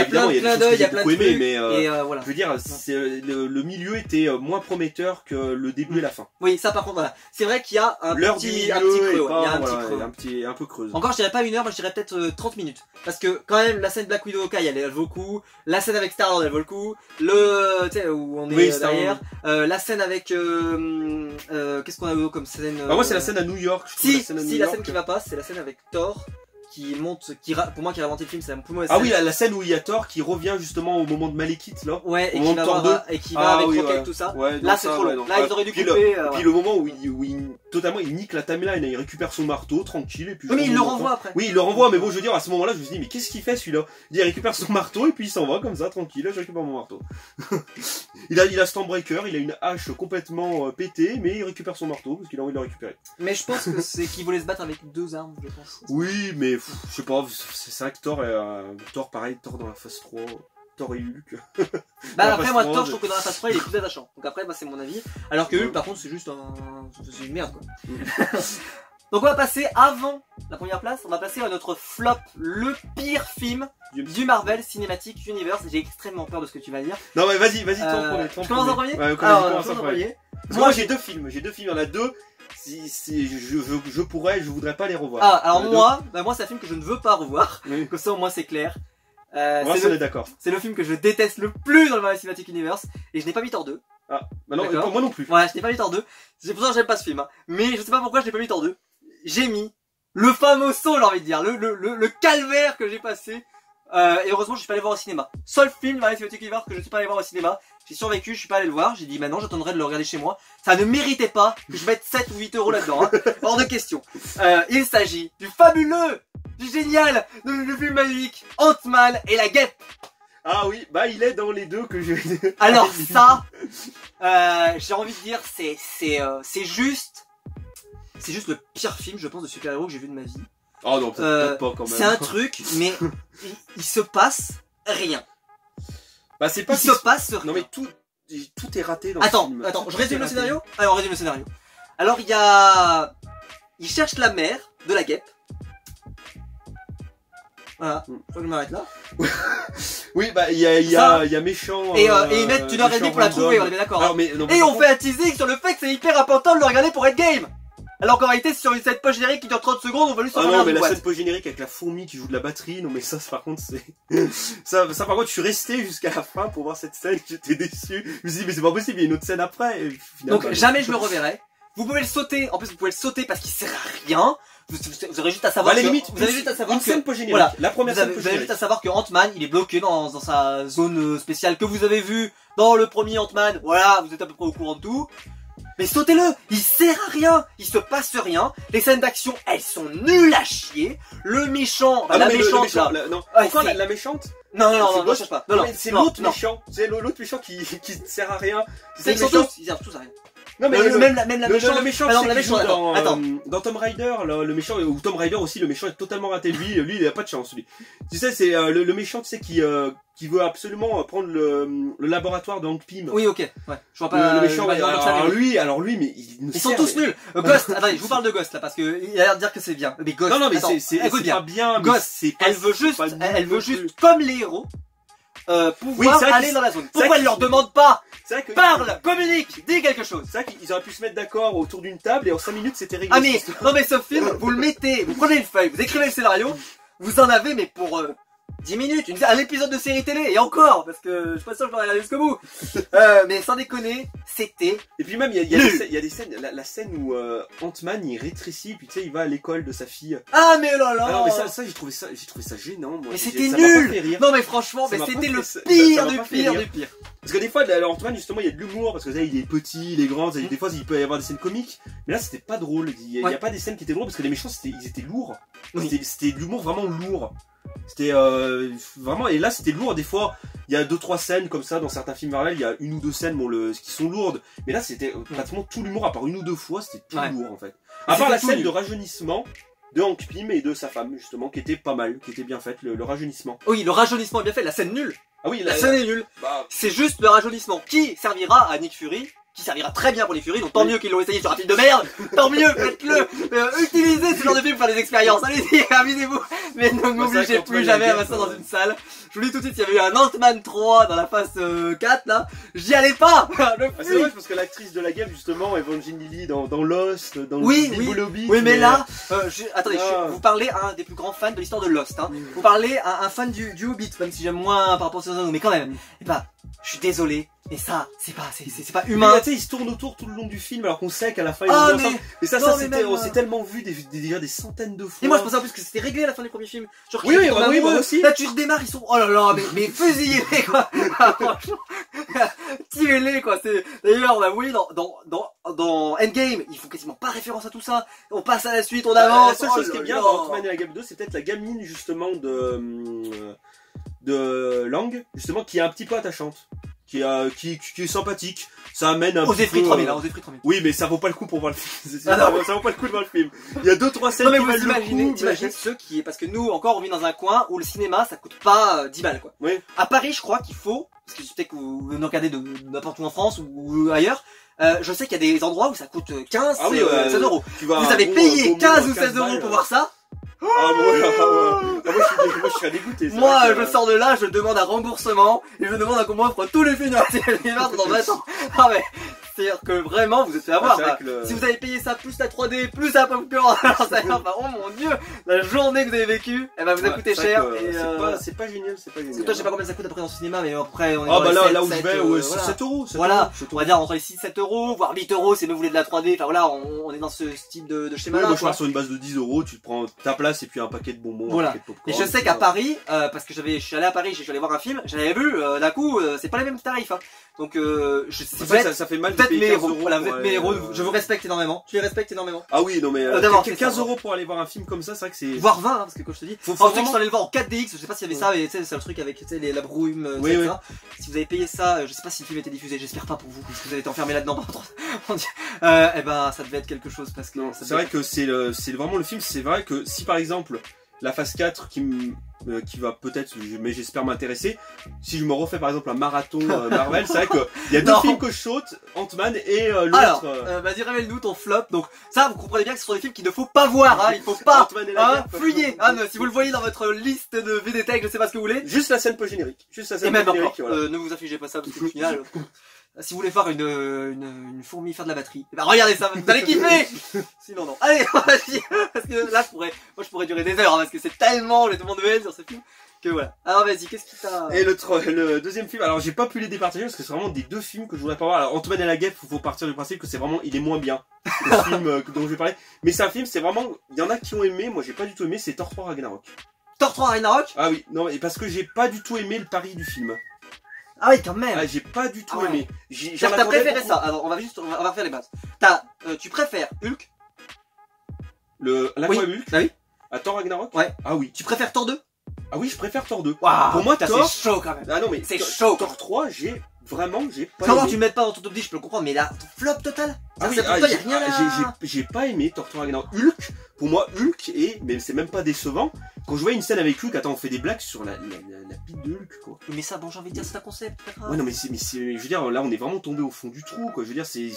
a plein de clins d'œil, il y a plein de trucs. Mais voilà. Je veux dire, le milieu était moins prometteur que le début et la fin. Oui, ça par contre, voilà. C'est vrai qu'il y a un petit creux. Il y a un peu creuse. Encore, je dirais pas 1 heure, moi je dirais peut-être 30 minutes. Parce que quand même, la scène Black Widow Hawkeye, elle vaut le coup. La scène avec Star-Lord, elle vaut le coup. Tu sais, où on est derrière. La scène avec... qu'est-ce qu'on a eu comme scène moi, c'est la scène à New York. Si, la scène qui va pas, c'est la scène avec Thor. pour moi qui a inventé le film, c'est la plus mauvaise Ah scène. oui, la scène où il y a Thor qui revient justement au moment de Malekith là. Ouais, et au qui moment va de Thor 2. et qui va avec oui, Rocket, ouais. tout ça. Ouais, Là non, c'est ça, trop long. ouais, non. Là ils auraient dû Puis couper. Puis le moment où il nique la timeline, il récupère son marteau tranquille et puis. Oui, mais il le renvoie après. Oui, il le renvoie, mais bon, je veux dire, à ce moment-là, je me suis dit, mais qu'est-ce qu'il fait celui-là? Il récupère son marteau et puis il s'en va comme ça, tranquille, là, je récupère mon marteau. il a Stormbreaker, il a une hache complètement pétée, mais il récupère son marteau parce qu'il a envie de le récupérer. Mais je pense que c'est qu'il voulait se battre avec 2 armes, je pense. Oui, mais je sais pas, c'est vrai que Thor, pareil, Thor dans la phase 3. Thor et Hulk. Bah après moi Thor je trouve que dans la phase 3 il est plus attachant. Donc après bah, c'est mon avis. Alors que Hulk par contre c'est juste c'est une merde quoi. Donc on va passer avant la première place, on va passer à notre flop, le pire film du Marvel Cinematic Universe. J'ai extrêmement peur de ce que tu vas dire. Non mais vas-y, toi en premier. Je commence en premier. Ouais, commence en premier. Moi j'ai deux films, il y en a deux. Si je voudrais pas les revoir. Ah alors moi c'est un film que je ne veux pas revoir. Oui. Comme ça au moins c'est clair. Moi on est d'accord. C'est le film que je déteste le plus dans le Marvel Cinematic Universe et je n'ai pas mis Thor 2. Ah, bah non, moi non plus. Ouais, je n'ai pas mis Thor 2. C'est pour ça que j'aime pas ce film. Hein. Mais je sais pas pourquoi je n'ai pas mis Thor 2. J'ai mis le fameux saut, j'ai envie de dire, le calvaire que j'ai passé. Et heureusement, je suis pas allé voir au cinéma. Seul film Marvel Cinematic Universe que je suis pas allé voir au cinéma. J'ai survécu, je suis pas allé le voir. J'ai dit maintenant, j'attendrai de le regarder chez moi. Ça ne méritait pas que je mette 7 ou 8 euros là-dedans. Hein. Hors de question. Il s'agit du fabuleux, du génial, du film magique, Ant-Man et la guêpe. Ah oui, bah il est dans les deux que je... Alors ça, j'ai envie de dire, c'est juste le pire film, je pense, de super-héros que j'ai vu de ma vie. Oh non, peut-être pas quand même. C'est un truc, mais il se passe rien. Bah c'est pas il se passe rien. Non mais tout est raté dans ce film. Attends, je résume le scénario. Alors on résume le scénario. Alors il cherche la mère de la guêpe. Voilà, je crois que je m'arrête là. Oui, bah il y a méchant. Et ils mettent 1h30 pour la trouver, on est bien d'accord. Hein. Et on fait un teasing sur le fait que c'est hyper important de le regarder pour être game. Alors qu'en réalité, sur cette post générique qui dure 30 secondes, on va juste s'en non, mais la scène post générique avec la fourmi qui joue de la batterie, non mais ça par contre c'est... ça par contre je suis resté jusqu'à la fin pour voir cette scène, j'étais déçu. Je me suis dit mais c'est pas possible, il y a une autre scène après. Et finalement, donc jamais je le reverrai. Vous pouvez le sauter, en plus vous pouvez le sauter parce qu'il sert à rien. Vous aurez juste à savoir à la limite, vous avez juste à savoir une scène post générique. Voilà, la première scène post vous avez juste à savoir que Ant-Man, il est bloqué dans sa zone spéciale que vous avez vue dans le premier Ant-Man. Voilà, vous êtes à peu près au courant de tout. Mais sautez-le, il sert à rien, il se passe rien, les scènes d'action, elles sont nulles à chier, le méchant, la méchante là, non, pourquoi la méchante? Non, je cherche pas, non, c'est l'autre méchant, c'est l'autre méchant qui sert à rien, ils servent tous à rien. Non mais même la méchante, le méchant, la méchante, dans Tomb Raider, le méchant, ou Tomb Raider aussi, le méchant est totalement raté, lui il a pas de chance, lui. Tu sais, c'est le méchant, tu sais, qui veut absolument prendre le laboratoire de Hank Pym. Oui, ok, ouais, je vois pas. Le méchant, alors lui, mais ils sont tous nuls. Ghost, attendez, je vous parle de Ghost là, parce que il a l'air de dire que c'est bien. Mais Ghost, non, mais c'est pas bien. Ghost, elle veut juste, comme les héros, pouvoir aller dans la zone. Pourquoi elle leur demande pas? Parle, communique, dis quelque chose. C'est vrai qu'ils auraient pu se mettre d'accord autour d'une table et en 5 minutes c'était réglé. Ah mais, non mais ce film, vous le mettez, vous prenez une feuille, vous écrivez le scénario, vous en avez mais pour 10 minutes, un épisode de série télé, et encore, parce que je suis pas sûr que je l'aurais regardé jusqu'au bout. Mais sans déconner, c'était... Et puis même, il y a des scènes, la scène où Ant-Man il rétrécit, puis tu sais, il va à l'école de sa fille. Ah mais là là. Ah non mais ça j'ai trouvé ça gênant, moi. Mais c'était nul. Non mais franchement, mais c'était le pire du pire du pire. Parce que des fois, Ant-Man justement, il y a de l'humour, parce que là, il est petit, il est grand, des fois, il peut y avoir des scènes comiques, mais là, c'était pas drôle. Il y a pas des scènes qui étaient drôles, parce que les méchants, ils étaient lourds. C'était de l'humour vraiment lourd. C'était vraiment, et là, c'était lourd. Des fois, il y a 2-3 scènes comme ça dans certains films Marvel, il y a 1 ou 2 scènes qui sont lourdes, mais là, c'était pratiquement tout l'humour, à part 1 ou 2 fois, c'était tout lourd en fait. À part la scène de rajeunissement de Hank Pym et de sa femme, justement, qui était pas mal, qui était bien faite, le rajeunissement. Oui, le rajeunissement est bien fait, la scène nulle. Ah oui, la scène est nulle. C'est juste le rajeunissement qui servira à Nick Fury, qui servira très bien pour les Fury, donc tant mieux qu'ils l'ont essayé sur un film de merde, tant mieux, faites-le, utilisez ce genre de film pour faire des expériences, allez-y, amusez-vous, mais ne m'obligez plus jamais à m'asseoir dans une salle. Je vous dis tout de suite, il y avait eu un Ant-Man 3 dans la phase 4 là, j'y allais pas. C'est vrai parce que l'actrice de la game justement, Evangeline Lilly dans Lost, dans le Hobbit. Oui mais là, attendez, vous parlez à un des plus grands fans de l'histoire de Lost, hein. Vous parlez à un fan du Hobbit, même si j'aime moins par rapport aux autres, mais quand même. Et bah, je suis désolé, mais ça, c'est pas Mais humain. tu sais, il se tourne autour tout le long du film alors qu'on sait qu'à la fin ils Ah, vont ensemble. Mais ça, non, mais c'était, même, on s'est tellement vu déjà des centaines de fois. Et moi je pensais en plus que c'était réglé à la fin du premier film. Genre, Oui, qu'ils oui, tombent bah oui, amoureux. moi aussi. Là tu redémarres, ils sont, oh là là, mais fusillez-les quoi. Ah, franchement, tirez-les quoi. D'ailleurs, on a oui, dans Endgame, ils font quasiment pas référence à tout ça. On passe à la suite, on avance. La seule chose qui est bien dans Ant-Man et la Guêpe 2, c'est peut-être la gamine justement de Lang, justement, qui est un petit peu attachante, qui est sympathique. Ça amène un Aux petit esprits peu, 3000, hein, aux esprits 3000. Oui, mais ça vaut pas le coup pour voir le film. Ah non. Ça vaut pas le coup de voir le film. Il y a 2-3 scènes Non mais qui vous valent le imaginez, coup. t'imagines ceux qui, parce que nous encore on vit dans un coin où le cinéma ça coûte pas 10 balles quoi. Oui. À Paris je crois qu'il faut, parce que peut-être que vous nous regardez de n'importe où en France ou ailleurs, je sais qu'il y a des endroits où ça coûte 15, Ah oui, 16 euros. Tu vas Vous avez payé 15 ou 16 euros balles. pour voir ça. Ah moi je serais dégoûté. c'est Moi vrai que- je sors de là, je demande un remboursement et je demande à qu'on m'offre tous les films dans 20 ans. Ah mais c'est-à-dire que vraiment vous êtes fait avoir. c'est vrai Bah, que le- si vous avez payé ça plus la 3D, plus la popcorn, alors ça va, bah, oh mon dieu, la journée que vous avez vécue, elle va vous a coûté c'est vrai cher. que Et, c'est pas génial, c'est pas génial. parce que toi je sais pas combien ça coûte après dans ce cinéma, mais après on est Ah dans bah les là, 7, là où je 7, vais, ouais, c'est voilà. 7 euros. 7 Voilà, euros, 7 on va dire entre les 6-7 euros, voire 8 euros si vous voulez de la 3D, enfin voilà, on est dans ce type de schéma Ouais, là. moi je pars sur une base de 10 euros, tu te prends ta place et puis un paquet de bonbons, Voilà. un paquet de popcorn. Et je sais qu'à Paris, parce que je suis allé à Paris, je suis allé voir un film, j'avais vu, d'un coup, c'est pas les mêmes tarifs. Hein. Donc, si C'est vous vrai que êtes, ça fait mal vous de êtes payer mes 15 héros, euros. voilà, vous êtes pour mes aller, héros, je vous respecte énormément, tu les respectes énormément. Ah oui, non mais D'abord, 15 c'est ça. euros pour aller voir un film comme ça, c'est vrai que c'est. Voire 20, hein, parce que comme je te dis, Faut en fait, je vraiment- suis allé le voir en 4DX, je sais pas s'il y avait ça, mais tu sais, c'est le truc avec tu sais, la brume, Oui, etc. oui. Si vous avez payé ça, je sais pas si le film était diffusé, j'espère pas pour vous, parce que vous avez été enfermé là-dedans pendant 30 et ben, ça devait être quelque chose, parce que Non, ça c'est devait vrai que c'est vraiment le film. C'est vrai que si par exemple la phase 4 qui va peut-être, mais j'espère m'intéresser, si je me refais par exemple un marathon Marvel, c'est vrai qu'il y a deux Non. films que je saute, Ant-Man et l'autre. Alors, vas-y, révèle-nous ton flop. Donc, ça, vous comprenez bien que ce sont des films qu'il ne faut pas voir, hein. Il faut pas, Ant-Man et la hein, Guêpe. fouiller. Hein, si vous le voyez dans votre liste de VDTech, je sais pas ce que vous voulez. Juste la scène post-générique. Juste la Et scène même encore, post-générique, voilà. ne vous affligez pas ça, parce que au final, si vous voulez voir une fourmi faire de la batterie, eh ben regardez ça, vous allez kiffer. Sinon, non. Allez, vas-y. Parce que là, je pourrais durer des heures, hein, parce que c'est tellement, j'ai tellement de haine sur ce film, que voilà. Alors, vas-y, qu'est-ce qui t'a... Et le deuxième film, alors j'ai pas pu les départager parce que c'est vraiment des deux films que je voudrais pas voir. Alors Ant-Man et la Guêpe, faut partir du principe que c'est vraiment, il est moins bien que le film dont je vais parler. Mais c'est un film, c'est vraiment, il y en a qui ont aimé, moi j'ai pas du tout aimé, c'est Thor 3 Ragnarok. Thor 3 Ragnarok? Ah oui, non, et parce que j'ai pas du tout aimé le pari du film. Ah oui, quand même. Ah, j'ai pas du tout Ah ouais. aimé. T'as préféré ça? Alors, on va refaire les bases. Tu préfères Hulk? L'Aquaman Hulk Bah oui. à Thor Ragnarok. Ouais. Ah oui. Tu préfères Thor 2? Ah oui, je préfère Thor 2. Waouh, Pour moi, putain, Thor. c'est chaud quand même. Ah non, mais C'est chaud. Thor 3, j'ai pas Comment aimé. tu le mets pas dans ton top 10, je peux le comprendre, mais là, ton flop total. Ah oui, ça, pour toi, y a rien à... j'ai pas aimé Thor 3 Ragnarok. Hulk, pour moi, Hulk est, mais c'est même pas décevant. Quand je vois une scène avec Hulk, attends, on fait des blagues sur la bite de Hulk, quoi. Mais ça, bon, j'ai envie de dire, c'est un concept. Ouais, non, mais je veux dire, là, on est vraiment tombé au fond du trou, quoi. Je veux dire, je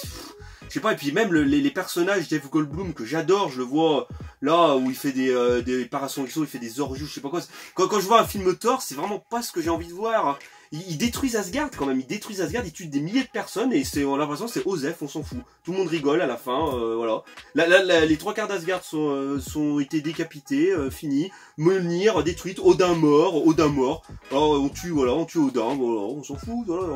sais pas, et puis même les personnages, Jeff Goldblum, que j'adore, je le vois là où il fait des parasols, il fait des orgies, je sais pas quoi. Quand je vois un film Thor, c'est vraiment pas ce que j'ai envie de voir. Ils détruisent Asgard quand même, ils détruisent Asgard, ils tuent des milliers de personnes et on a l'impression que c'est Osef, on s'en fout. Tout le monde rigole à la fin, voilà. Là, les 3 quarts d'Asgard sont été décapités, finis. Mjolnir détruite, Odin mort. Alors, on tue Odin, voilà, on s'en fout, voilà.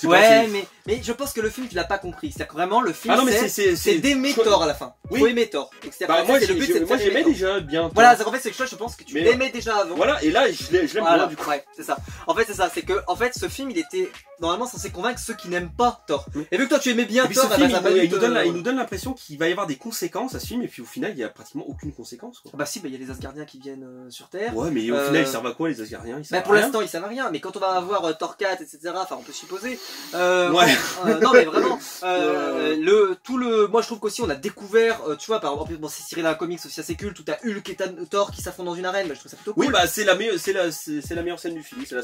Ouais, mais je pense que le film, tu l'as pas compris. C'est-à-dire que vraiment, le film, Ah non, mais c'est d'aimer Thor à la fin. Oui. Faut aimer Thor. Donc, Bah, moi, le but, c'est de faire aimer j'aimais Thor. déjà bien. Thor. Voilà, en fait, c'est que je pense que tu Mais l'aimais déjà avant. Voilà, et là, je l'aime Voilà, bien, du coup. ouais, c'est ça. En fait, c'est ça. C'est que, en fait, ce film, il était normalement censé convaincre ceux qui n'aiment pas Thor. Oui. Et vu que toi, tu aimais bien Et puis Thor, ce film, ça a pas dû il te- nous donne l'impression qu'il va y avoir des conséquences à ce film, et puis au final, il y a pratiquement aucune conséquence, quoi. Bah si, bah il y a les Asgardiens qui viennent sur Terre. Ouais, mais au final, ils servent à quoi, les Asgardiens? Ils Bah servent pour à rien. l'instant, ils savent à rien. Mais quand on va avoir Thor 4, etc., enfin, on peut supposer. Ouais. Non mais vraiment, moi je trouve qu'aussi on a découvert, tu vois, par exemple, bon c'est tiré d'un comics aussi assez culte, où t'as Hulk et Thor qui s'affrontent dans une arène, bah, je trouve ça plutôt cool. Oui, bah c'est la meilleure scène du film. C'est la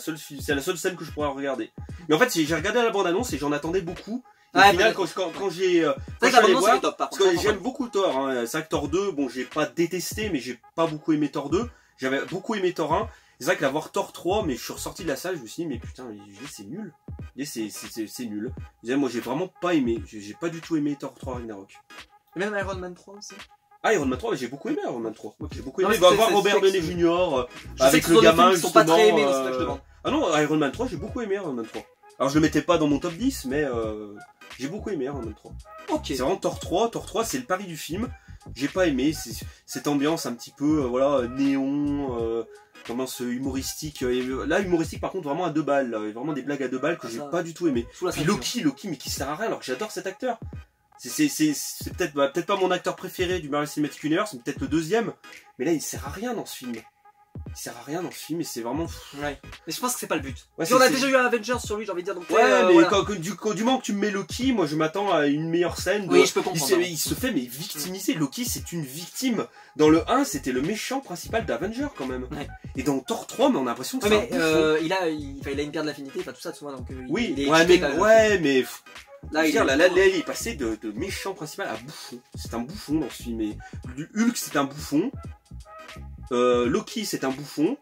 seule scène que je pourrais regarder. Mais en fait, j'ai regardé la bande annonce et j'en attendais beaucoup. Et Ouais, au final, peut-être. quand j'ai C'est quand vrai je que suis la allé bande-annonce, voir, elle est top, par parce contre, que j'aime beaucoup Thor. Hein. C'est vrai que Thor 2, bon, j'ai pas détesté, mais j'ai pas beaucoup aimé Thor 2. J'avais beaucoup aimé Thor 1. C'est vrai que la voir Thor 3, mais je suis ressorti de la salle, je me suis dit, mais putain, c'est nul. C'est nul. Moi, j'ai vraiment pas aimé. J'ai pas du tout aimé Thor 3 Ragnarok. Même Iron Man 3 aussi. Ah, Iron Man 3, j'ai beaucoup aimé Iron Man 3. Ok. J'ai beaucoup Non, aimé. mais Va voir Robert Downey je Jr. sais avec que ce le sont des gamin films qui sont pas très aimés, justement, c'est ça que je demande. Ah non, Iron Man 3, j'ai beaucoup aimé Iron Man 3. Alors je le mettais pas dans mon top 10, mais j'ai beaucoup aimé Iron Man 3. Ok. C'est vraiment Thor 3. Thor 3, c'est le pari du film. J'ai pas aimé cette ambiance un petit peu, voilà, néon, tendance humoristique. Là, humoristique par contre, vraiment à 2 balles. Là, vraiment des blagues à 2 balles que j'ai pas du tout aimé. Sous la Puis ceinture. Loki, mais qui sert à rien alors que j'adore cet acteur. C'est peut-être pas mon acteur préféré du Marvel Cinematic Universe, c'est peut-être le deuxième. Mais là, il sert à rien dans ce film. Il sert à rien dans ce film et c'est vraiment. Ouais. Mais je pense que c'est pas le but. Ouais, Puis on a déjà eu un Avengers sur lui, j'ai envie de dire. Donc, ouais, mais voilà. du moment que tu me mets Loki, moi je m'attends à une meilleure scène. Oui, je peux comprendre. Il se fait mais victimiser. Loki, c'est une victime. Dans le 1, c'était le méchant principal d'Avenger quand même. Ouais. Et dans Thor 3, mais on a l'impression que Ouais, c'est mais un bouffon. il a une pierre de l'affinité, enfin tout ça, tout ça, donc Oui, il est ouais, cheaté, mais, quand même. ouais, mais Là, là, il est passé de méchant principal à bouffon. C'est un bouffon dans ce film. Et Hulk, c'est un bouffon. Loki, c'est un bouffon.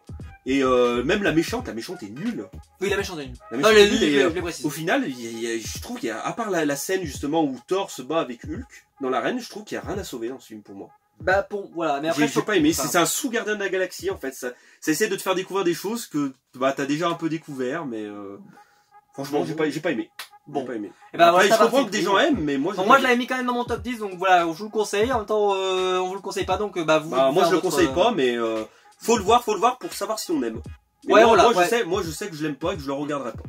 Et même la méchante est nulle. Oui, la méchante est nulle. La Non, méchante les est nulle, et, je l'ai précisé. au final, je trouve qu'il y a, à part la scène justement où Thor se bat avec Hulk dans l'arène, je trouve qu'il n'y a rien à sauver dans ce film pour moi. Bah, voilà, mais après. J'ai pas aimé. Enfin, C'est un sous-gardien de la galaxie en fait. Ça essaie de te faire découvrir des choses que bah, t'as déjà un peu découvert, mais franchement, j'ai pas aimé. Bon. J'ai pas aimé. Et bah, Après, voilà, je comprends que des gens aiment, mais moi, bon, moi je l'avais mis quand même dans mon top 10, donc voilà, je vous le conseille. En même temps, on vous le conseille pas, donc bah vous. Bah, moi, faire je le votre, conseille pas, mais faut le voir pour savoir si on aime. Mais Ouais, moi, voilà, moi, je sais que je l'aime pas et que je le regarderai pas.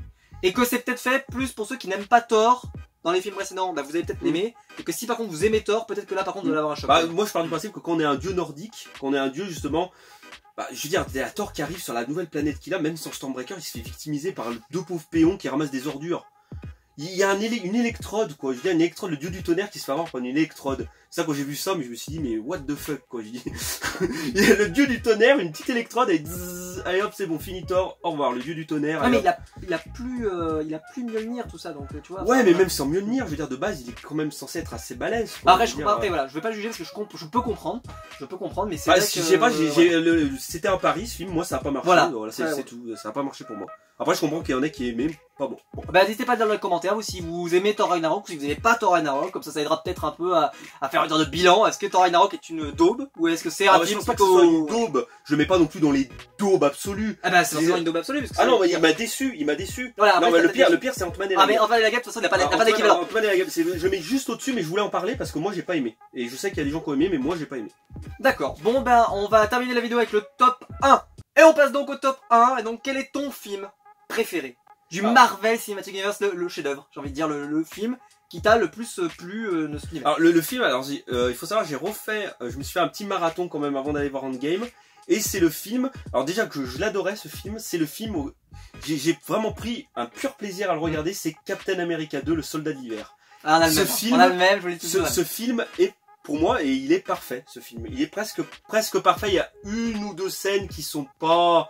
Et que c'est peut-être fait plus pour ceux qui n'aiment pas Thor dans les films précédents, bah vous allez peut-être l'aimer. Et que si par contre vous aimez Thor, peut-être que là par contre vous allez avoir un choc. Bah, moi, je pars du principe que quand on est un dieu nordique, quand on est un dieu justement, bah, je veux dire, il y a Thor qui arrive sur la nouvelle planète qu'il a, même sans Stormbreaker, il se fait victimiser par 2 pauvres péons qui ramassent des ordures. Il y a une électrode, quoi. Je veux dire, une électrode, le dieu du tonnerre qui se fait avoir par une électrode. C'est ça, quand j'ai vu ça, mais je me suis dit, mais what the fuck, quoi. Je dis, il y a le dieu du tonnerre, une petite électrode, et zzz, allez hop, c'est bon, fini Thor, au revoir, le dieu du tonnerre. Ouais, mais hop. il a plus Mjolnir, tout ça, donc tu vois. Ouais, enfin, mais même sans Mjolnir, je veux dire, de base, il est quand même censé être assez balèze. quoi. Bah, après, je veux dire, comprends, après, voilà, je vais pas juger parce que je peux comprendre, mais c'est bah, vrai si, que. je sais pas, ouais. c'était un pari, ce film, moi ça a pas marché, Voilà. c'est Ouais, ouais. tout, ça a pas marché pour moi. Après, je comprends qu'il y en a qui aiment, pas bon. Bah, n'hésitez pas à dire dans les commentaires ou si vous aimez Thor Ragnarok ou si vous aimez pas Thor Ragnarok, comme ça aidera peut-être un peu à faire une sorte de bilan. Est-ce que Thor Ragnarok est une daube ou est-ce que c'est un Je film pense pas que ce soit une daube, je le mets pas non plus dans les daubes absolues. Ah bah c'est forcément une daube absolue parce que Ah non, mais c'est- il m'a déçu. Voilà, Non, après, mais t'as le pire c'est Ant-Man et Ah la mais Guêpe. enfin la Guêpe, de toute façon il n'a pas Ant-Man- d'équivalent. Ant-Man et la Guêpe, je mets juste au-dessus, mais je voulais en parler parce que moi j'ai pas aimé. Et je sais qu'il y a des gens qui ont aimé, mais moi j'ai pas aimé. D'accord, bon ben on va terminer la vidéo avec le top 1. Et on passe donc au top 1. Et donc quel est ton film préféré du Marvel Cinematic Universe, le chef-d'œuvre, j'ai envie de dire le film qui t'a le plus plu de ce univers. Alors le film, alors il faut savoir, j'ai refait, je me suis fait un petit marathon quand même avant d'aller voir Endgame. Et c'est le film, alors déjà que je l'adorais ce film, c'est le film où j'ai vraiment pris un pur plaisir à le regarder, c'est Captain America 2, le soldat d'hiver. Ah, on a le ce même, film- on a le même, je vous l'ai tout dit. Ce film est pour moi, et il est parfait, ce film. Il est presque parfait. Il y a une ou deux scènes qui sont un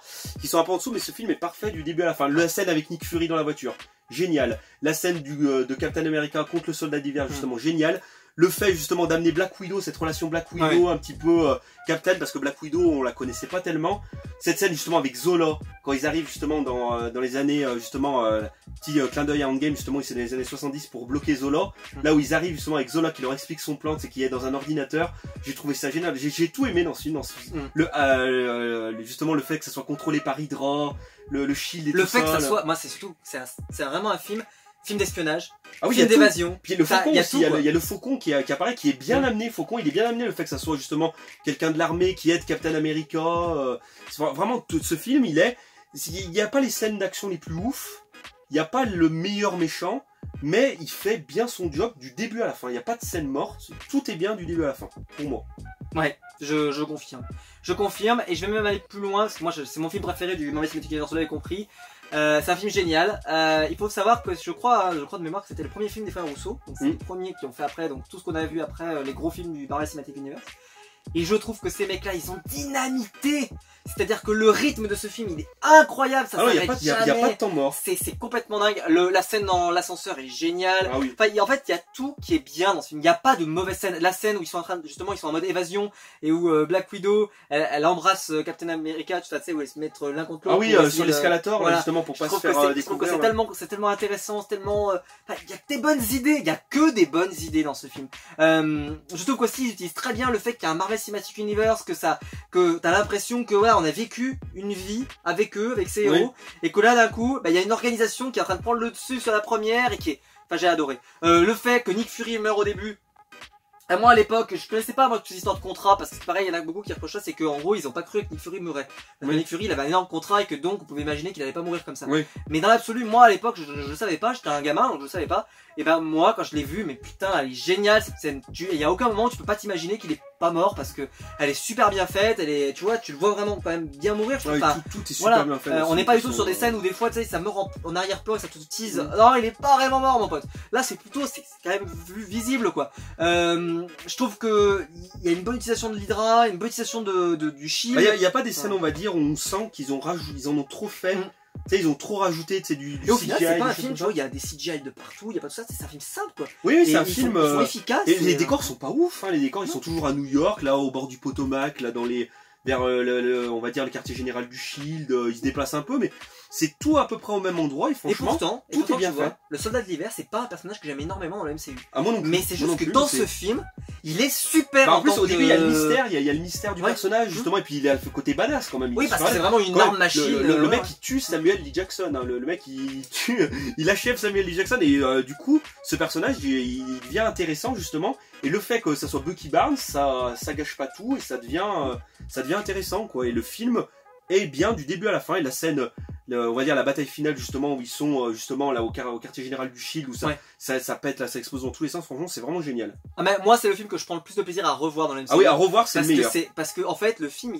peu en dessous, mais ce film est parfait du début à la fin. La scène avec Nick Fury dans la voiture, génial. La scène de Captain America contre le soldat d'hiver, justement, génial. Le fait justement d'amener Black Widow, cette relation Black Widow un petit peu Captain, parce que Black Widow on la connaissait pas tellement. Cette scène justement avec Zola, quand ils arrivent justement dans les années petit clin d'œil à Endgame, justement c'est dans les années 70 pour bloquer Zola. Là où ils arrivent justement avec Zola qui leur explique son plan, c'est qu'il est dans un ordinateur. J'ai trouvé ça génial. J'ai tout aimé dans ce film. Justement le fait que ça soit contrôlé par Hydra, le shield et tout ça. Le fait que ça soit, moi c'est surtout, c'est vraiment un film d'espionnage, ah oui, film il y a tout. d'évasion. Puis le faucon il y a aussi, tout, il y a le faucon qui apparaît, qui est bien amené. Faucon, il est bien amené, le fait que ça soit justement quelqu'un de l'armée qui aide Captain America. Vraiment, tout ce film, il n'y a pas les scènes d'action les plus ouf, il n'y a pas le meilleur méchant, mais il fait bien son job du début à la fin. Il n'y a pas de scène morte, tout est bien du début à la fin, pour moi. Ouais, je confirme. Je confirme, et je vais même aller plus loin, parce que moi c'est mon film préféré du Marvel Cinematic Universe, vous l'avez compris. C'est un film génial. Il faut savoir que je crois de mémoire que c'était le premier film des frères Rousseau. Donc c'est les premiers qui ont fait après, donc tout ce qu'on a vu après les gros films du Marvel Cinematic Universe. Et je trouve que ces mecs-là, ils ont dynamité. C'est-à-dire que le rythme de ce film, il est incroyable. Ça s'arrête jamais. Il y a pas de temps mort. C'est complètement dingue. La scène dans l'ascenseur est géniale. Ah oui. Enfin, en fait, il y a tout qui est bien dans ce film. Il n'y a pas de mauvaise scène. La scène où ils sont en train de, justement, ils sont en mode évasion et où Black Widow, elle embrasse Captain America, tu sais, où ils se mettent l'un contre l'autre. Ah oui, sur l'escalator, voilà. justement, pour pas se faire découvrir. découvrir. C'est tellement intéressant, c'est tellement. Il y a que des bonnes idées. Il y a que des bonnes idées dans ce film. Je trouve qu'aussi ils utilisent très bien le fait qu'il y a un Marvel Cinematic Universe, que t'as l'impression que voilà, on a vécu une vie avec eux, avec ces héros, et que là d'un coup, il y a une organisation qui est en train de prendre le dessus sur la première et qui est. Enfin, j'ai adoré. Le fait que Nick Fury meurt au début. Moi à l'époque, je connaissais pas moi toutes ces histoires de contrat parce que c'est pareil, il y en a beaucoup qui reprochent ça, c'est qu'en gros ils ont pas cru que Nick Fury mourrait. Parce que Nick Fury il avait un énorme contrat et que donc on pouvait imaginer qu'il allait pas mourir comme ça. Oui. Mais dans l'absolu, moi à l'époque je savais pas, j'étais un gamin donc je savais pas. Et ben moi quand je l'ai vu, mais putain elle est géniale cette scène. Il y a aucun moment où tu peux pas t'imaginer qu'il est pas mort parce que elle est super bien faite, elle est, tu vois, tu le vois vraiment quand même bien mourir. Je trouve tout est super bien fait. On n'est pas du tout sur des scènes où des fois tu sais ça meurt en arrière-plan et ça te tease. Non il est pas vraiment mort mon pote. Là c'est plutôt c'est quand même visible quoi. Je trouve que il y a une bonne utilisation de l'Hydra, une bonne utilisation du shield. Il y a pas des scènes on va dire où on sent qu'ils ont ils en ont trop fait. Tu sais, ils ont trop rajouté du et au CGI. final, c'est pas un film, tu vois, il y a des CGI de partout, il y a pas tout ça, c'est un film simple quoi. Oui, c'est un film. Ils sont efficaces. Et les décors sont pas ouf, hein. Les décors, ils sont toujours à New York, là, au bord du Potomac, là, vers on va dire le quartier général du Shield. Ils se déplacent un peu, mais c'est tout à peu près au même endroit. Et franchement, tout est bien fait. Le soldat de l'hiver, c'est pas un personnage que j'aime énormément dans le MCU. Ah, moi non plus. Mais c'est juste que dans ce film, il est super. En plus, au début, il y a le mystère, il y a le mystère du personnage, justement, et puis il a le côté badass quand même. Oui, parce que c'est vraiment une arme machine. Le mec qui tue Samuel L. Jackson, hein, le mec il achève Samuel L. Jackson, et du coup, ce personnage, il devient intéressant justement, et le fait que ça soit Bucky Barnes, ça gâche pas tout, et ça devient intéressant, quoi. Et le film est bien du début à la fin, et la scène, on va dire la bataille finale justement où ils sont justement là au quartier général du Shield où ça pète là, ça explose dans tous les sens. Franchement, c'est vraiment génial. Ah mais moi c'est le film que je prends le plus de plaisir à revoir dans le MCU. Ah oui, à revoir c'est le meilleur. Parce que en fait le film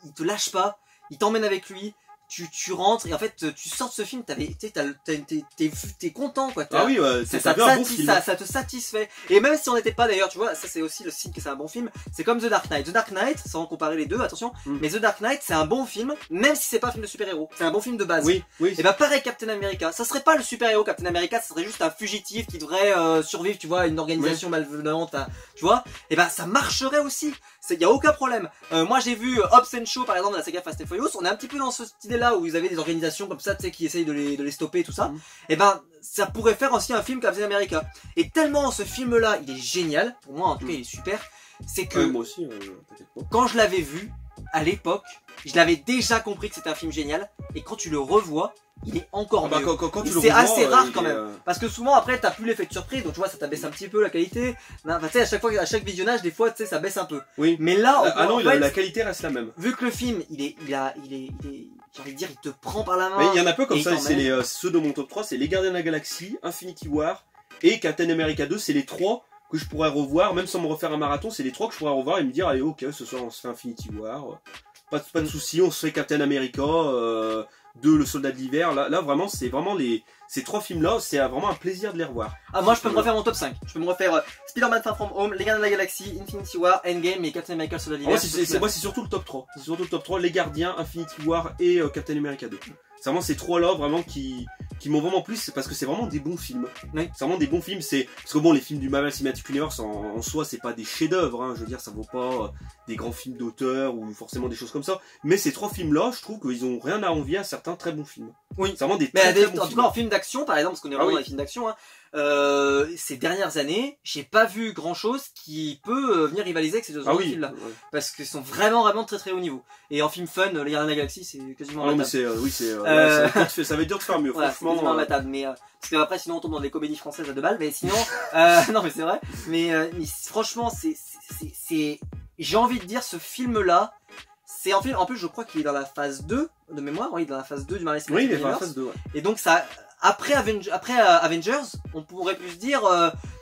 il te lâche pas, il t'emmène avec lui. Tu rentres et en fait tu sors de ce film, t'es content quoi. Ah oui, ça te satisfait. Et même si on n'était pas d'ailleurs, tu vois, ça c'est aussi le signe que c'est un bon film. C'est comme The Dark Knight. The Dark Knight, sans comparer les deux, attention. Mais The Dark Knight, c'est un bon film, même si c'est pas un film de super-héros. C'est un bon film de base. Oui. Et bah pareil Captain America. Ça serait pas le super-héros Captain America, ça serait juste un fugitif qui devrait survivre, tu vois, à une organisation malvenante, tu vois. Et bah ça marcherait aussi. Y a aucun problème. Moi j'ai vu Hobbs & Shaw par exemple dans la saga Fast and Furious. On est un petit peu dans cette idée là où vous avez des organisations comme ça, tu sais, qui essayent de les stopper et tout ça. Et ben ça pourrait faire aussi un film Captain America. Et tellement ce film là il est génial, pour moi en tout cas il est super. C'est que moi aussi, quand je l'avais vu à l'époque, je l'avais déjà compris que c'était un film génial. Et quand tu le revois, il est encore mieux. C'est assez rare quand même. Parce que souvent après t'as plus l'effet de surprise, donc tu vois ça t'abaisse un petit peu la qualité. Enfin, tu sais à chaque visionnage des fois tu sais ça baisse un peu. Oui. Mais là la qualité reste la même. Vu que le film il est j'ai envie de dire il te prend par la main. Mais il y en a peu comme ça, c'est ceux de mon top 3, c'est les Gardiens de la Galaxie, Infinity War et Captain America 2, c'est les 3 que je pourrais revoir, même sans me refaire un marathon, c'est les 3 que je pourrais revoir et me dire allez ok ce soir on se fait Infinity War. Pas de soucis, on se fait Captain America, le soldat de l'hiver. Là vraiment c'est vraiment ces 3 films là, c'est vraiment un plaisir de les revoir. Ah moi je peux me refaire mon top 5. Je peux me refaire Spider-Man Far From Home, Les Gardiens de la Galaxie, Infinity War, Endgame et Captain America soldat de l'hiver. Moi c'est surtout le top 3. C'est surtout le top 3, Les Gardiens, Infinity War et Captain America 2. C'est vraiment ces 3 là vraiment qui m'ont vraiment plu, c'est parce que c'est vraiment des bons films. Oui. C'est vraiment des bons films, parce que bon les films du Marvel Cinematic Universe en soi c'est pas des chefs-d'œuvre, hein, je veux dire ça vaut pas des grands films d'auteur ou forcément des choses comme ça, mais ces 3 films là, je trouve qu'ils ont rien à envier à certains très bons films. Oui. C'est vraiment des très bons films. En tout cas en film d'action par exemple, parce qu'on est vraiment dans les films d'action, hein, ces dernières années, j'ai pas vu grand chose qui peut venir rivaliser avec ces deux autres films là. Ouais. Parce qu'ils sont vraiment très très haut niveau. Et en film fun, Les Gardiens de la Galaxie, c'est quasiment ça va être dur de faire mieux, voilà, franchement. C'est quasiment imbattable, mais parce que après sinon on tombe dans des comédies françaises à 2 balles, mais sinon non mais c'est vrai. Mais franchement c'est j'ai envie de dire ce film là, c'est un film, en plus je crois qu'il est dans la phase 2 de mémoire, oui, il est dans la phase 2 du Marvel Cinematic Universe. Oui, il est dans la phase 2, ouais. Et donc ça après Avengers, on pourrait plus se dire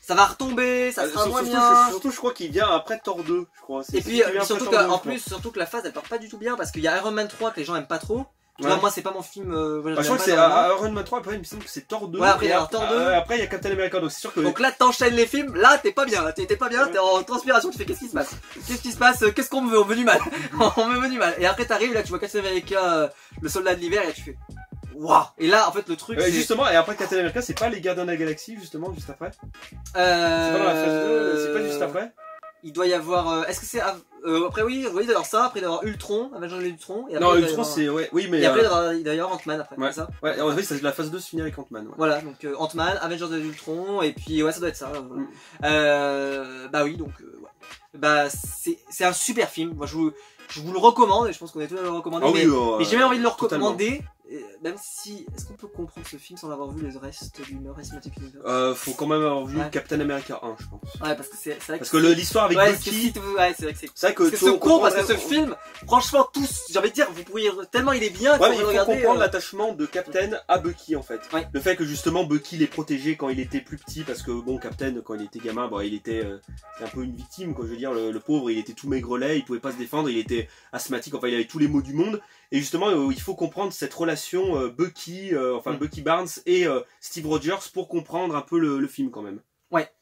ça va retomber, ça sera moins bien. Surtout je crois qu'il vient après Thor 2, je crois. Et puis surtout que la phase elle part pas du tout bien parce qu'il y a Iron Man 3 que les gens aiment pas trop. Tu vois, moi c'est pas mon film. Je crois que c'est Iron Man 3, après il me semble que c'est Thor 2. Ouais, après il y a Thor 2. Après il y a Captain America, donc c'est sûr que. Donc là t'enchaînes les films, là t'es pas bien, t'es pas bien, t'es en transpiration, tu fais qu'est-ce qui se passe? Qu'est-ce qui se passe? Qu'est-ce qu'on me veut? On me veut du mal. On me veut du mal. Et après t'arrives, là tu vois Captain America, le soldat de l'hiver, et là tu fais waouh! Et là en fait le truc c'est. Justement, et après Captain America, c'est pas les Gardiens de la Galaxie, justement, juste après? C'est pas dans la phase 2, c'est pas juste après? Il doit y avoir. Est-ce que c'est. Après, oui, alors ça, après il doit y avoir Ultron, Avengers Ultron. Et après, non, Ultron c'est. Ouais, oui, mais. Et après il doit y avoir Ant-Man après, ouais. c'est ça? Ouais, en fait, la phase 2 se finit avec Ant-Man. Ouais. Voilà, donc Ant-Man, Avengers Ultron, et puis ouais, ça doit être ça. Bah oui, donc. Ouais. Bah, c'est un super film. Moi, je vous le recommande, et je pense qu'on est tous à le recommander. Ah, mais j'ai même envie de le recommander. Même si, est-ce qu'on peut comprendre ce film sans avoir vu les restes du Marvel Cinematic Universe? Faut quand même avoir vu Captain America 1, je pense. Ouais, parce que c'est vrai que parce que l'histoire avec Bucky. Ouais, c'est vrai que c'est vrai que c'est con parce que ce film, franchement, tous, j'ai envie de dire, vous pourriez tellement il est bien. Ouais, mais il faut comprendre l'attachement de Captain à Bucky en fait. Ouais. Le fait que justement Bucky l'ait protégé quand il était plus petit, parce que bon, Captain quand il était gamin, bon, il était un peu une victime, quoi. Je veux dire, le pauvre, il était tout maigrelet, il pouvait pas se défendre, il était asthmatique, enfin il avait tous les maux du monde. Et justement, il faut comprendre cette relation Bucky, Bucky Barnes et Steve Rogers pour comprendre un peu le film quand même. Ouais,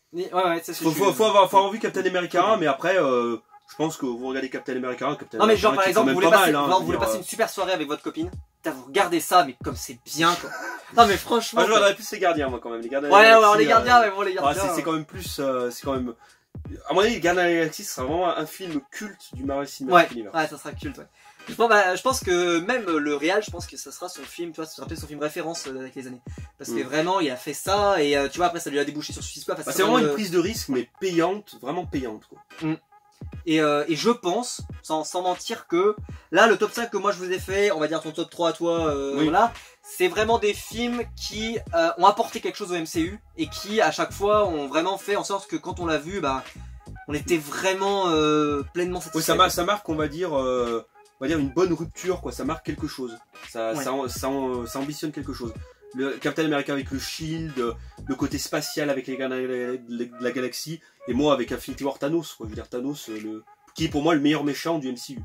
c'est sûr. Faut avoir vu Captain America 1, mais après, je pense que vous regardez Captain America 1, Captain non, mais genre par exemple, vous voulez passer une une super soirée avec votre copine, vous regardez ça, mais comme c'est bien quoi. Non, mais franchement. Moi, je regarderais plus les gardiens, moi quand même. Les gardiens les gardiens, mais bon, les gardiens. C'est quand même plus. C'est quand même. À mon avis, les Gardiens de la Galaxie sera vraiment un film culte du Marvel Cinematic Universe. Ouais, ça sera culte, ouais. Je pense que même le réal, je pense que ça sera son film, tu vois, ça sera peut-être son film référence avec les années. Parce que vraiment, il a fait ça, et tu vois, après ça lui a débouché sur Suicide Squad. C'est vraiment une prise de risque, mais payante, vraiment payante, quoi. Et je pense, sans mentir, que là, le top 5 que moi je vous ai fait, on va dire ton top 3 à toi, voilà, c'est vraiment des films qui ont apporté quelque chose au MCU, et qui, à chaque fois, ont vraiment fait en sorte que quand on l'a vu, bah, on était vraiment pleinement satisfait. Oui, ça marque, on va dire une bonne rupture, quoi. Ça marque quelque chose. Ça ambitionne quelque chose. Le Captain America avec le Shield, le côté spatial avec les Gardiens de la Galaxie, et moi avec Infinity War Thanos, quoi. Je veux dire Thanos, qui est pour moi le meilleur méchant du MCU.